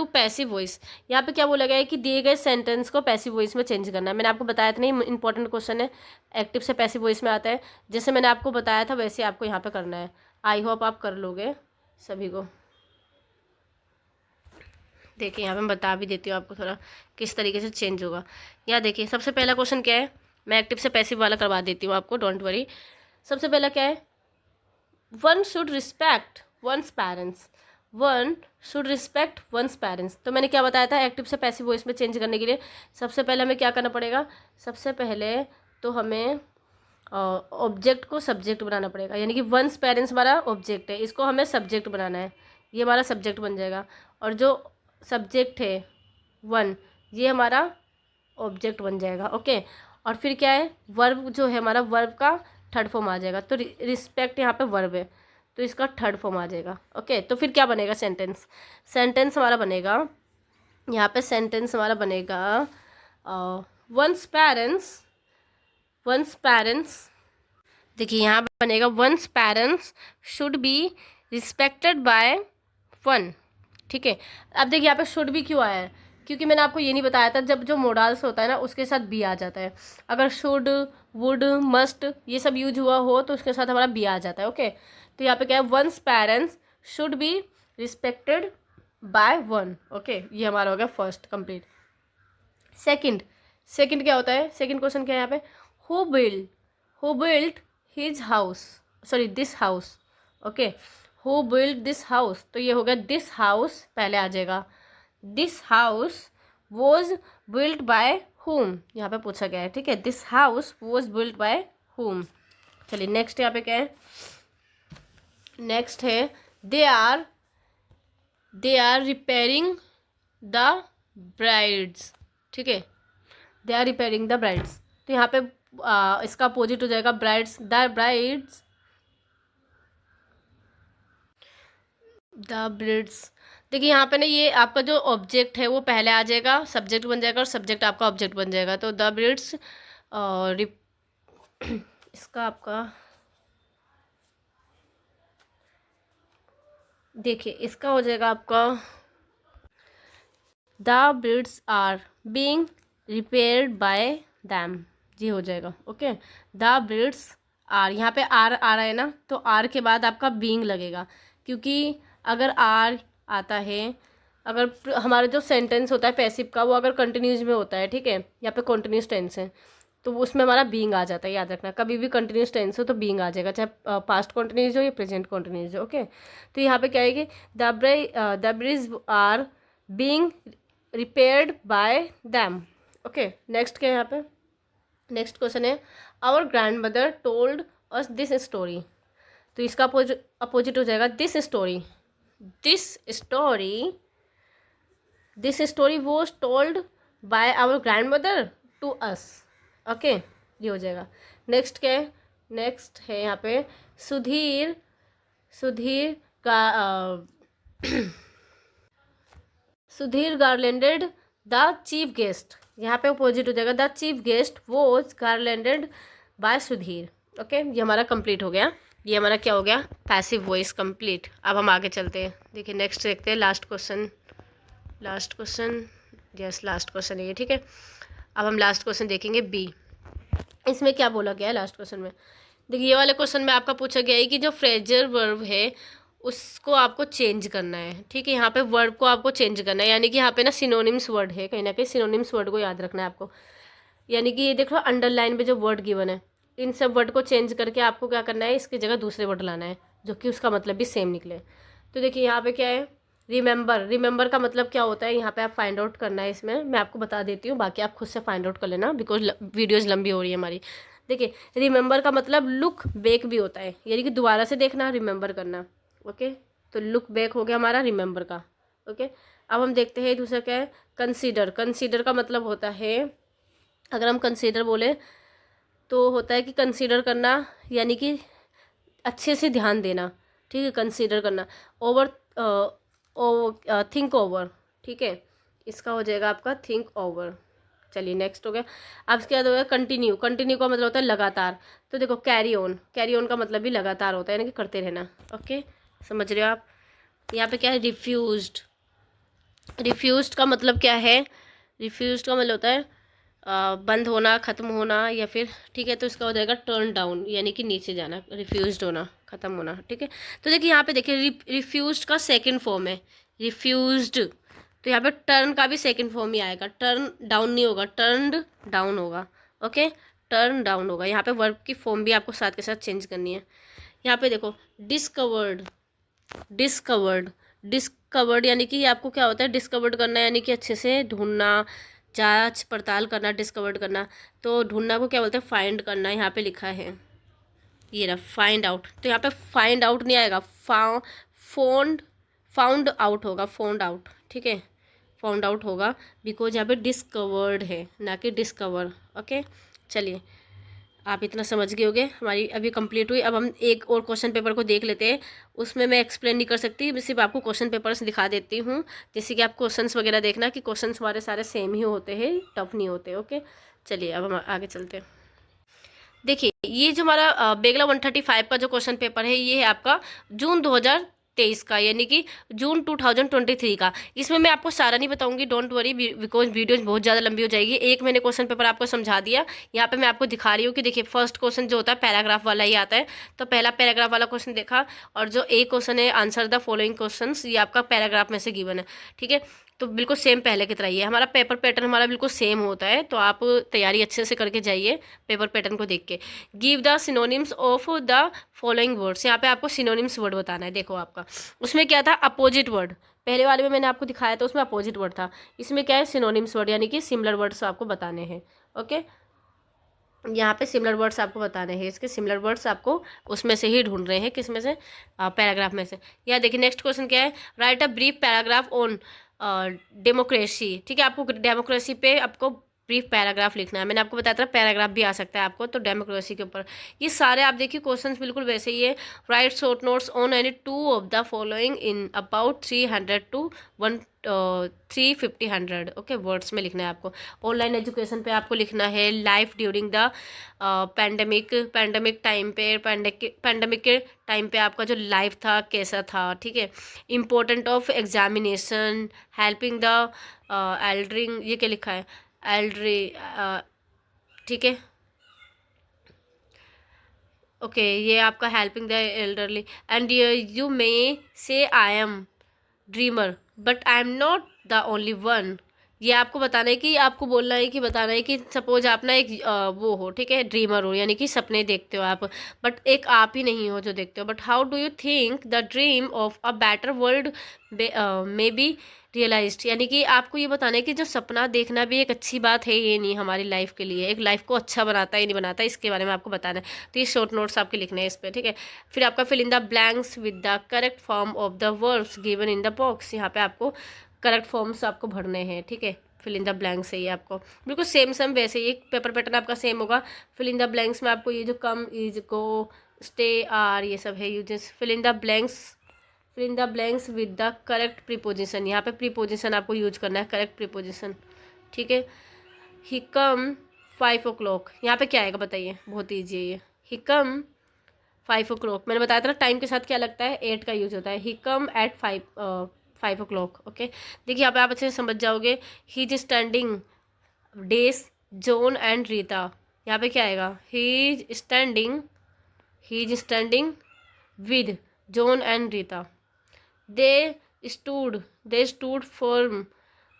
passive voice. यहाँ पे क्या बोला गया है कि दिए गए सेंटेंस को पैसिव वॉइस में चेंज करना है। मैंने आपको बताया था, नहीं इंपॉर्टेंट क्वेश्चन है, एक्टिव से पैसिव वॉइस में आता है, जैसे मैंने आपको बताया था वैसे आपको यहाँ पे करना है। आई होप आप कर लोगे सभी को। देखिए यहाँ पे मैं बता भी देती हूँ आपको थोड़ा किस तरीके से चेंज होगा। यहाँ देखिए सबसे पहला क्वेश्चन क्या है, मैं एक्टिव से पैसिव वाला करवा देती हूँ आपको, डोंट वरी। सबसे पहला क्या है, one should respect one's parents, one should respect one's parents. तो मैंने क्या बताया था, एक्टिव से पैसिव वॉइस में चेंज करने के लिए सबसे पहले हमें क्या करना पड़ेगा, सबसे पहले तो हमें ऑब्जेक्ट को सब्जेक्ट बनाना पड़ेगा, यानी कि वंस पेरेंट्स हमारा ऑब्जेक्ट है, इसको हमें सब्जेक्ट बनाना है, ये हमारा सब्जेक्ट बन जाएगा। और जो सब्जेक्ट है वन, ये हमारा ऑब्जेक्ट बन जाएगा। ओके, और फिर क्या है, वर्ब जो है हमारा, वर्ब का थर्ड फॉर्म आ जाएगा। तो रिस्पेक्ट यहाँ पे वर्ब है, तो इसका थर्ड फॉर्म आ जाएगा। ओके, तो फिर क्या बनेगा, सेंटेंस, सेंटेंस हमारा बनेगा, यहाँ पे सेंटेंस हमारा बनेगा वंस पेरेंट्स, देखिए यहाँ बनेगा one's parents should be respected by one, ठीक है। अब देखिए यहाँ पे शुड भी क्यों आया है, क्योंकि मैंने आपको ये नहीं बताया था, जब जो मोडाल्स होता है ना उसके साथ बी आ जाता है। अगर शुड, वुड, मस्ट ये सब यूज हुआ हो तो उसके साथ हमारा बी आ जाता है। ओके, तो यहाँ पे क्या है, one's parents should be respected by one. Okay, ये हमारा हो गया फर्स्ट कंप्लीट। सेकंड क्या होता है, सेकंड क्वेश्चन क्या है यहाँ पे, who build his house, sorry this house. Okay, who build this house, तो ये हो गया दिस हाउस पहले आ जाएगा। This house was built by whom, यहाँ पे पूछा गया है, ठीक है, this house was built by whom. चलिए नेक्स्ट यहाँ पे क्या है, नेक्स्ट है they are repairing the bridges, ठीक है, they are repairing the bridges. तो यहाँ पे इसका अपोजिट हो जाएगा ब्राइड्स, द ब्राइड्स। देखिए यहाँ पे ना ये आपका जो ऑब्जेक्ट है वो पहले आ जाएगा, सब्जेक्ट बन जाएगा, और सब्जेक्ट आपका ऑब्जेक्ट बन जाएगा। तो द ब्राइड्स और इसका आपका देखिए इसका हो जाएगा आपका the bridges are being repaired by them, ये हो जाएगा। ओके, द ब्राइड्स आर, यहाँ पे आर आ रहा है ना, तो आर के बाद आपका बीइंग लगेगा, क्योंकि अगर आर आता है, अगर हमारा जो सेंटेंस होता है पैसिव का वो अगर कंटिन्यूज में होता है, ठीक है, यहाँ पे कंटिन्यूस टेंस है तो उसमें हमारा बीइंग आ जाता है। याद रखना, कभी भी कंटिन्यूस टेंस हो तो बीइंग आ जाएगा, चाहे पास्ट कंटिन्यूस हो या प्रेजेंट कंटिन्यूस हो। ओके, तो यहाँ पे क्या है कि the bridge are being repaired by them. Okay, next क्या है यहाँ पे, नेक्स्ट क्वेश्चन है our grandmother told us this story. तो इसका अपोजिट हो जाएगा this story was told by our grandmother to us. Okay, ये हो जाएगा। नेक्स्ट क्या है, नेक्स्ट है यहाँ पे सुधीर का Sudhir garlanded the chief guest, यहाँ पे अपोजिट हो जाएगा the chief guest was garlanded by Sudhir. Okay, ये हमारा कंप्लीट हो गया। ये हमारा क्या हो गया, पैसिव वॉइस कंप्लीट। अब हम आगे चलते हैं। देखिए नेक्स्ट देखते हैं, last question yes last question है ये, ठीक है। अब हम लास्ट क्वेश्चन देखेंगे बी। इसमें क्या बोला गया है लास्ट क्वेश्चन में, देखिए ये वाले क्वेश्चन में आपका पूछा गया है कि जो फ्रेजर वर्ब है उसको आपको चेंज करना है, ठीक है। यहाँ पे वर्ब को आपको चेंज करना है, यानी कि यहाँ पे ना सिनोनिम्स वर्ड है, कहीं ना कहीं सिनोनिम्स वर्ड को याद रखना है आपको। यानी कि ये देखो अंडरलाइन पे जो वर्ड गिवन है, इन सब वर्ड को चेंज करके आपको क्या करना है, इसकी जगह दूसरे वर्ड लाना है जो कि उसका मतलब भी सेम निकले। तो देखिए यहाँ पे क्या है, रिमेंबर का मतलब क्या होता है, यहाँ पे आप फाइंड आउट करना है। इसमें मैं आपको बता देती हूँ, बाकी आप खुद से फाइंड आउट कर लेना, बिकॉज वीडियोज़ लंबी हो रही है हमारी। देखिए रिमेंबर का मतलब लुक बैक भी होता है, यानी कि दोबारा से देखना, रिमेंबर करना। ओके, तो लुक बैक हो गया हमारा रिमेंबर का। ओके, अब हम देखते हैं दूसरा क्या है, कंसीडर का मतलब होता है, अगर हम कंसीडर बोले तो होता है कि कंसीडर करना, यानी कि अच्छे से ध्यान देना, ठीक है। कंसीडर करना, ओवर थिंक ओवर, ठीक है। इसका हो जाएगा आपका थिंक ओवर। चलिए नेक्स्ट हो गया। अब इसके बाद हो गया कंटिन्यू का मतलब होता है लगातार। तो देखो कैरी ऑन का मतलब भी लगातार होता है, यानी कि करते रहना। ओके, समझ रहे हो आप। यहाँ पे क्या है, रिफ्यूज्ड का मतलब क्या है, रिफ्यूज्ड का मतलब होता है बंद होना, ख़त्म होना, या फिर ठीक है। तो इसका हो जाएगा टर्न डाउन, यानी कि नीचे जाना, रिफ्यूज्ड होना, ख़त्म होना, ठीक है। तो देखिए यहाँ पे देखिए रिफ्यूज्ड का सेकंड फॉर्म है रिफ्यूज्ड, तो यहाँ पे टर्न का भी सेकंड फॉर्म ही आएगा, टर्न डाउन नहीं होगा, टर्नड डाउन होगा। ओके, टर्न डाउन होगा। यहाँ पे वर्ब की फॉर्म भी आपको साथ के साथ चेंज करनी है। यहाँ पे देखो डिस्कवर्ड यानी कि आपको क्या होता है, डिस्कवर्ड करना, यानी कि अच्छे से ढूंढना, जांच पड़ताल करना, डिस्कवर्ड करना। तो ढूंढना को क्या बोलते हैं, फाइंड करना। यहाँ पे लिखा है ये रहा फाइंड आउट, तो यहाँ पे फाइंड आउट नहीं आएगा, फाउंड आउट होगा, फाउंड आउट, ठीक है। फाउंड आउट होगा बिकॉज यहाँ पे डिस्कवर्ड है, ना कि डिस्कवर। ओके, चलिए आप इतना समझ गए होगे। हमारी अभी कंप्लीट हुई। अब हम एक और क्वेश्चन पेपर को देख लेते हैं। उसमें मैं एक्सप्लेन नहीं कर सकती, मैं सिर्फ आपको क्वेश्चन पेपर्स दिखा देती हूँ, जैसे कि आप क्वेश्चंस वगैरह देखना कि क्वेश्चंस हमारे सारे सेम ही होते हैं, टफ नहीं होते। ओके, चलिए अब हम आगे चलते हैं। देखिए ये जो हमारा बेगला 135 का जो क्वेश्चन पेपर है, ये है आपका जून 2023 का, यानी कि जून 2023 का। इसमें मैं आपको सारा नहीं बताऊंगी, डोंट वरी, बिकॉज वीडियो बहुत ज़्यादा लंबी हो जाएगी। एक मैंने क्वेश्चन पेपर आपको समझा दिया, यहाँ पे मैं आपको दिखा रही हूँ कि देखिए फर्स्ट क्वेश्चन जो होता है पैराग्राफ वाला ही आता है। तो पहला पैराग्राफ वाला क्वेश्चन देखा, और जो एक क्वेश्चन है आंसर द फॉलोइंग क्वेश्चन, ये आपका पैराग्राफ में से गिवन है, ठीक है। तो बिल्कुल सेम पहले की तरह ही है, हमारा पेपर पैटर्न हमारा बिल्कुल सेम होता है। तो आप तैयारी अच्छे से करके जाइए पेपर पैटर्न को देख के। Give the synonyms of the following words, यहाँ पे आपको सिनोनिम्स वर्ड बताना है। देखो आपका उसमें क्या था, अपोजिट वर्ड, पहले वाले में मैंने आपको दिखाया था उसमें अपोजिट वर्ड था, इसमें क्या है सिनोनिम्स वर्ड, यानी कि सिमिलर वर्ड्स आपको बताने हैं। ओके, यहाँ पे सिमिलर वर्ड्स आपको बताने हैं, इसके सिमिलर वर्ड्स आपको उसमें से ही ढूंढ रहे हैं, किस में से, पैराग्राफ में से। यहाँ देखिए नेक्स्ट क्वेश्चन क्या है, right a brief paragraph on democracy, ठीक है। आपको डेमोक्रेसी पे आपको ब्रीफ पैराग्राफ लिखना है। मैंने आपको बताया था पैराग्राफ भी आ सकता है आपको, तो डेमोक्रेसी के ऊपर ये सारे आप देखिए क्वेश्चंस बिल्कुल वैसे ही है। Right short notes on any two of the following in about 300 to 350 okay words में लिखना है आपको। ऑनलाइन एजुकेशन पे आपको लिखना है, life during the pandemic time पे, पैंडमिक के टाइम पे आपका जो लाइफ था कैसा था, ठीक है। Important of examination, helping the eldering, ये क्या लिखा है, एल्डरी, ठीक है। ओके, ये आपका helping the elderly, and you may say I am dreamer but I am not the only one. ये आपको बताना है कि आपको बोलना है कि बताना है कि सपोज आप ना एक वो हो, ठीक है, ड्रीमर हो, यानी कि सपने देखते हो आप, बट एक आप ही नहीं हो जो देखते हो। But how do you think the dream of a better world may be realised, यानी कि आपको ये बताना है कि जो सपना देखना भी एक अच्छी बात है, ये नहीं हमारी लाइफ के लिए, एक लाइफ को अच्छा बनाता है या नहीं बनाता, इसके बारे में आपको बताना है। तो ये शॉर्ट नोट्स आपके लिखने हैं इस पर, ठीक है। फिर आपका fill in the blanks with the correct form of the words given in the box, यहाँ पे आपको करेक्ट फॉर्म्स आपको भरने हैं, ठीक है। फिल इन द ब्लैंक्स है ये आपको बिल्कुल सेम वैसे ही पेपर पैटर्न आपका सेम होगा। फिल इन द ब्लैंक्स में आपको ये जो come, is, go, stay, are, ये सब है uses. Fill in the blanks with the correct preposition, यहाँ पे प्रीपोजिशन आपको यूज करना है, करेक्ट प्रीपोजिशन, ठीक है। ही कम 5 o'clock, यहाँ पे क्या आएगा बताइए, बहुत ईजी है ये। ही कम 5 o'clock, मैंने बताया था ना टाइम के साथ क्या लगता है, 8 का यूज होता है। ही कम एट 5 o'clock। ओके, देखिए यहाँ पे आप अच्छे से समझ जाओगे। He is standing dash John and Rita, यहाँ पे क्या आएगा, he is standing with John and Rita. They stood for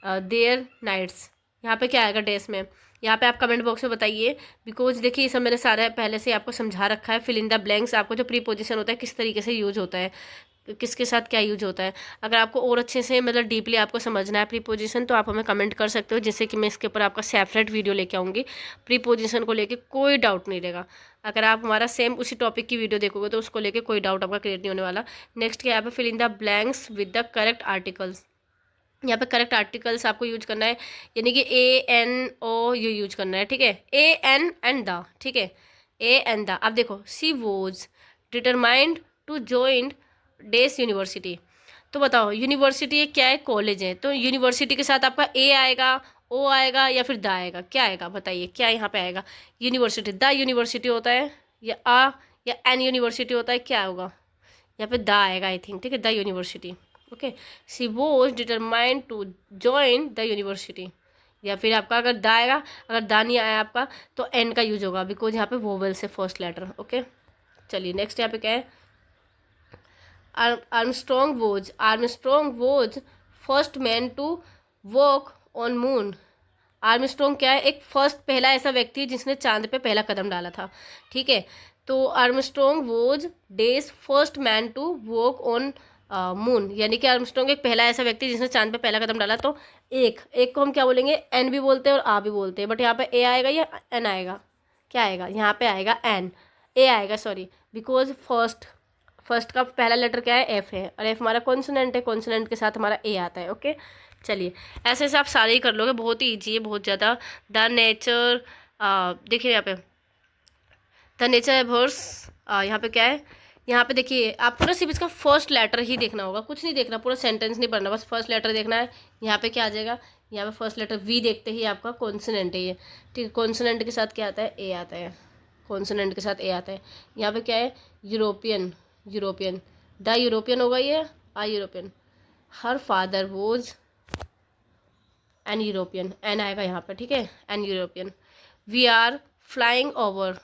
their nights, यहाँ पे क्या आएगा डेस में, यहाँ पे आप कमेंट बॉक्स में बताइए। बिकॉज देखिए ये सब मैंने सारा पहले से आपको समझा रखा है। फिल इन द ब्लैंक्स, आपको जो प्रीपोजिशन होता है किस तरीके से यूज होता है, किसके साथ क्या यूज होता है। अगर आपको और अच्छे से मतलब डीपली आपको समझना है प्रीपोजिशन, तो आप हमें कमेंट कर सकते हो, जिससे कि मैं इसके ऊपर आपका सेपरेट वीडियो लेके आऊँगी। प्रीपोजिशन को लेके कोई डाउट नहीं रहेगा। अगर आप हमारा सेम उसी टॉपिक की वीडियो देखोगे तो उसको लेके कोई डाउट आपका क्रिएट नहीं होने वाला। नेक्स्ट क्या है, यहाँ पे fill in the blanks with the correct articles, यहाँ पे करेक्ट आर्टिकल्स आपको यूज करना है, यानी कि ANO यू यूज करना है, ठीक है। AN एंड द, ठीक है, A एंड द। अब देखो, she was determined to join this university, तो बताओ यूनिवर्सिटी क्या है, कॉलेज है, तो यूनिवर्सिटी के साथ आपका A आएगा, O आएगा या फिर द आएगा, क्या आएगा बताइए, क्या यहाँ पे आएगा, यूनिवर्सिटी। द यूनिवर्सिटी होता है या एन यूनिवर्सिटी होता है, क्या होगा यहाँ पे द आएगा आई थिंक, ठीक है, the university. Okay, she was determined to join the university, या फिर आपका अगर द आएगा, अगर द नहीं आया आपका तो एन का यूज होगा, बिकॉज यहाँ पे वोवेल से फर्स्ट लेटर। ओके, चलिए नेक्स्ट यहाँ पे क्या है, Armstrong was first man to walk on moon. Armstrong क्या है, एक पहला ऐसा व्यक्ति जिसने चांद पे पहला कदम डाला था, ठीक है। तो Armstrong was the first man to walk on moon, यानी कि आर्मस्ट्रॉन्ग एक पहला ऐसा व्यक्ति जिसने चांद पे पहला कदम डाला। तो एक को हम क्या बोलेंगे, एन भी बोलते हैं और आ भी बोलते हैं, बट यहाँ पे ए आएगा या एन आएगा, क्या आएगा, यहाँ पे आएगा एन, ए आएगा, सॉरी, बिकॉज फर्स्ट का पहला लेटर क्या है, एफ है, और एफ हमारा कॉन्सोनेंट है, कॉन्सोनेंट के साथ हमारा ए आता है। ओके, चलिए ऐसे ऐसे आप सारे ही कर लोगे, बहुत ही ईजी है, बहुत ज़्यादा। द नेचर, देखिए यहाँ पे द नेचर एवर्स, यहाँ पे क्या है, यहाँ पे देखिए आपको ना सिर्फ इसका फर्स्ट लेटर ही देखना होगा, कुछ नहीं देखना, पूरा सेंटेंस नहीं पढ़ना, बस फर्स्ट लेटर देखना है। यहाँ पे क्या आ जाएगा, यहाँ पे फर्स्ट लेटर वी देखते ही आपका कॉन्सोनेंट है ये, ठीक है। कॉन्सोनेंट के साथ क्या आता है, ए आता है, कॉन्सोनेंट के साथ ए आता है। यहाँ पे क्या है, यूरोपियन, द यूरोपियन होगा ये, European. Her father was an European, an आएगा यहाँ पे, ठीक है, an European. We are flying over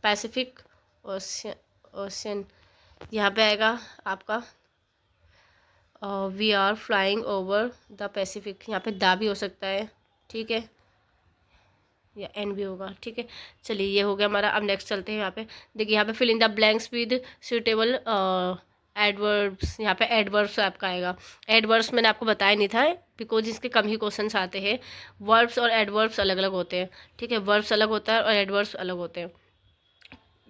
Pacific ocean, यहाँ पे आएगा आपका we are flying over the Pacific, यहाँ पे दा भी हो सकता है, ठीक है, या एन भी होगा, ठीक है। चलिए ये हो गया हमारा। अब नेक्स्ट चलते हैं, यहाँ पे देखिए, यहाँ पे fill in the blanks with suitable adverbs, यहाँ पे एडवर्ब्स आपका आएगा। एडवर्ब्स मैंने आपको बताया नहीं था, बिकॉज इसके कम ही क्वेश्चंस आते हैं। वर्ब्स और एडवर्ब्स अलग अलग होते हैं, ठीक है, वर्ब्स अलग होता है और एडवर्ब्स अलग होते हैं।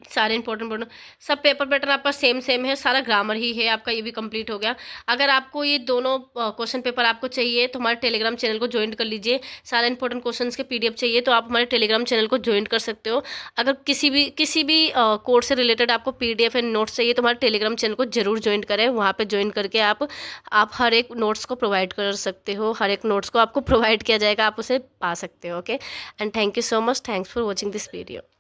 सारे इंपॉर्टेंट सब पेपर पैटर्न आपका सेम है, सारा ग्रामर ही है आपका, ये भी कंप्लीट हो गया। अगर आपको ये दोनों क्वेश्चन पेपर आपको चाहिए तो हमारे टेलीग्राम चैनल को ज्वाइन कर लीजिए। सारा इंपॉर्टेंट क्वेश्चंस के PDF चाहिए तो आप हमारे टेलीग्राम चैनल को ज्वाइन कर सकते हो। अगर किसी भी कोर्स से रिलेटेड आपको PDF एंड नोट्स चाहिए तो हमारे टेलीग्राम चैनल को जरूर ज्वाइन करें। वहाँ पर ज्वाइन करके आप हर एक नोट्स को प्रोवाइड कर सकते हो, हर एक नोट्स को आपको प्रोवाइड किया जाएगा, आप उसे पा सकते हो। Okay, and thank you so much, thanks for watching this video.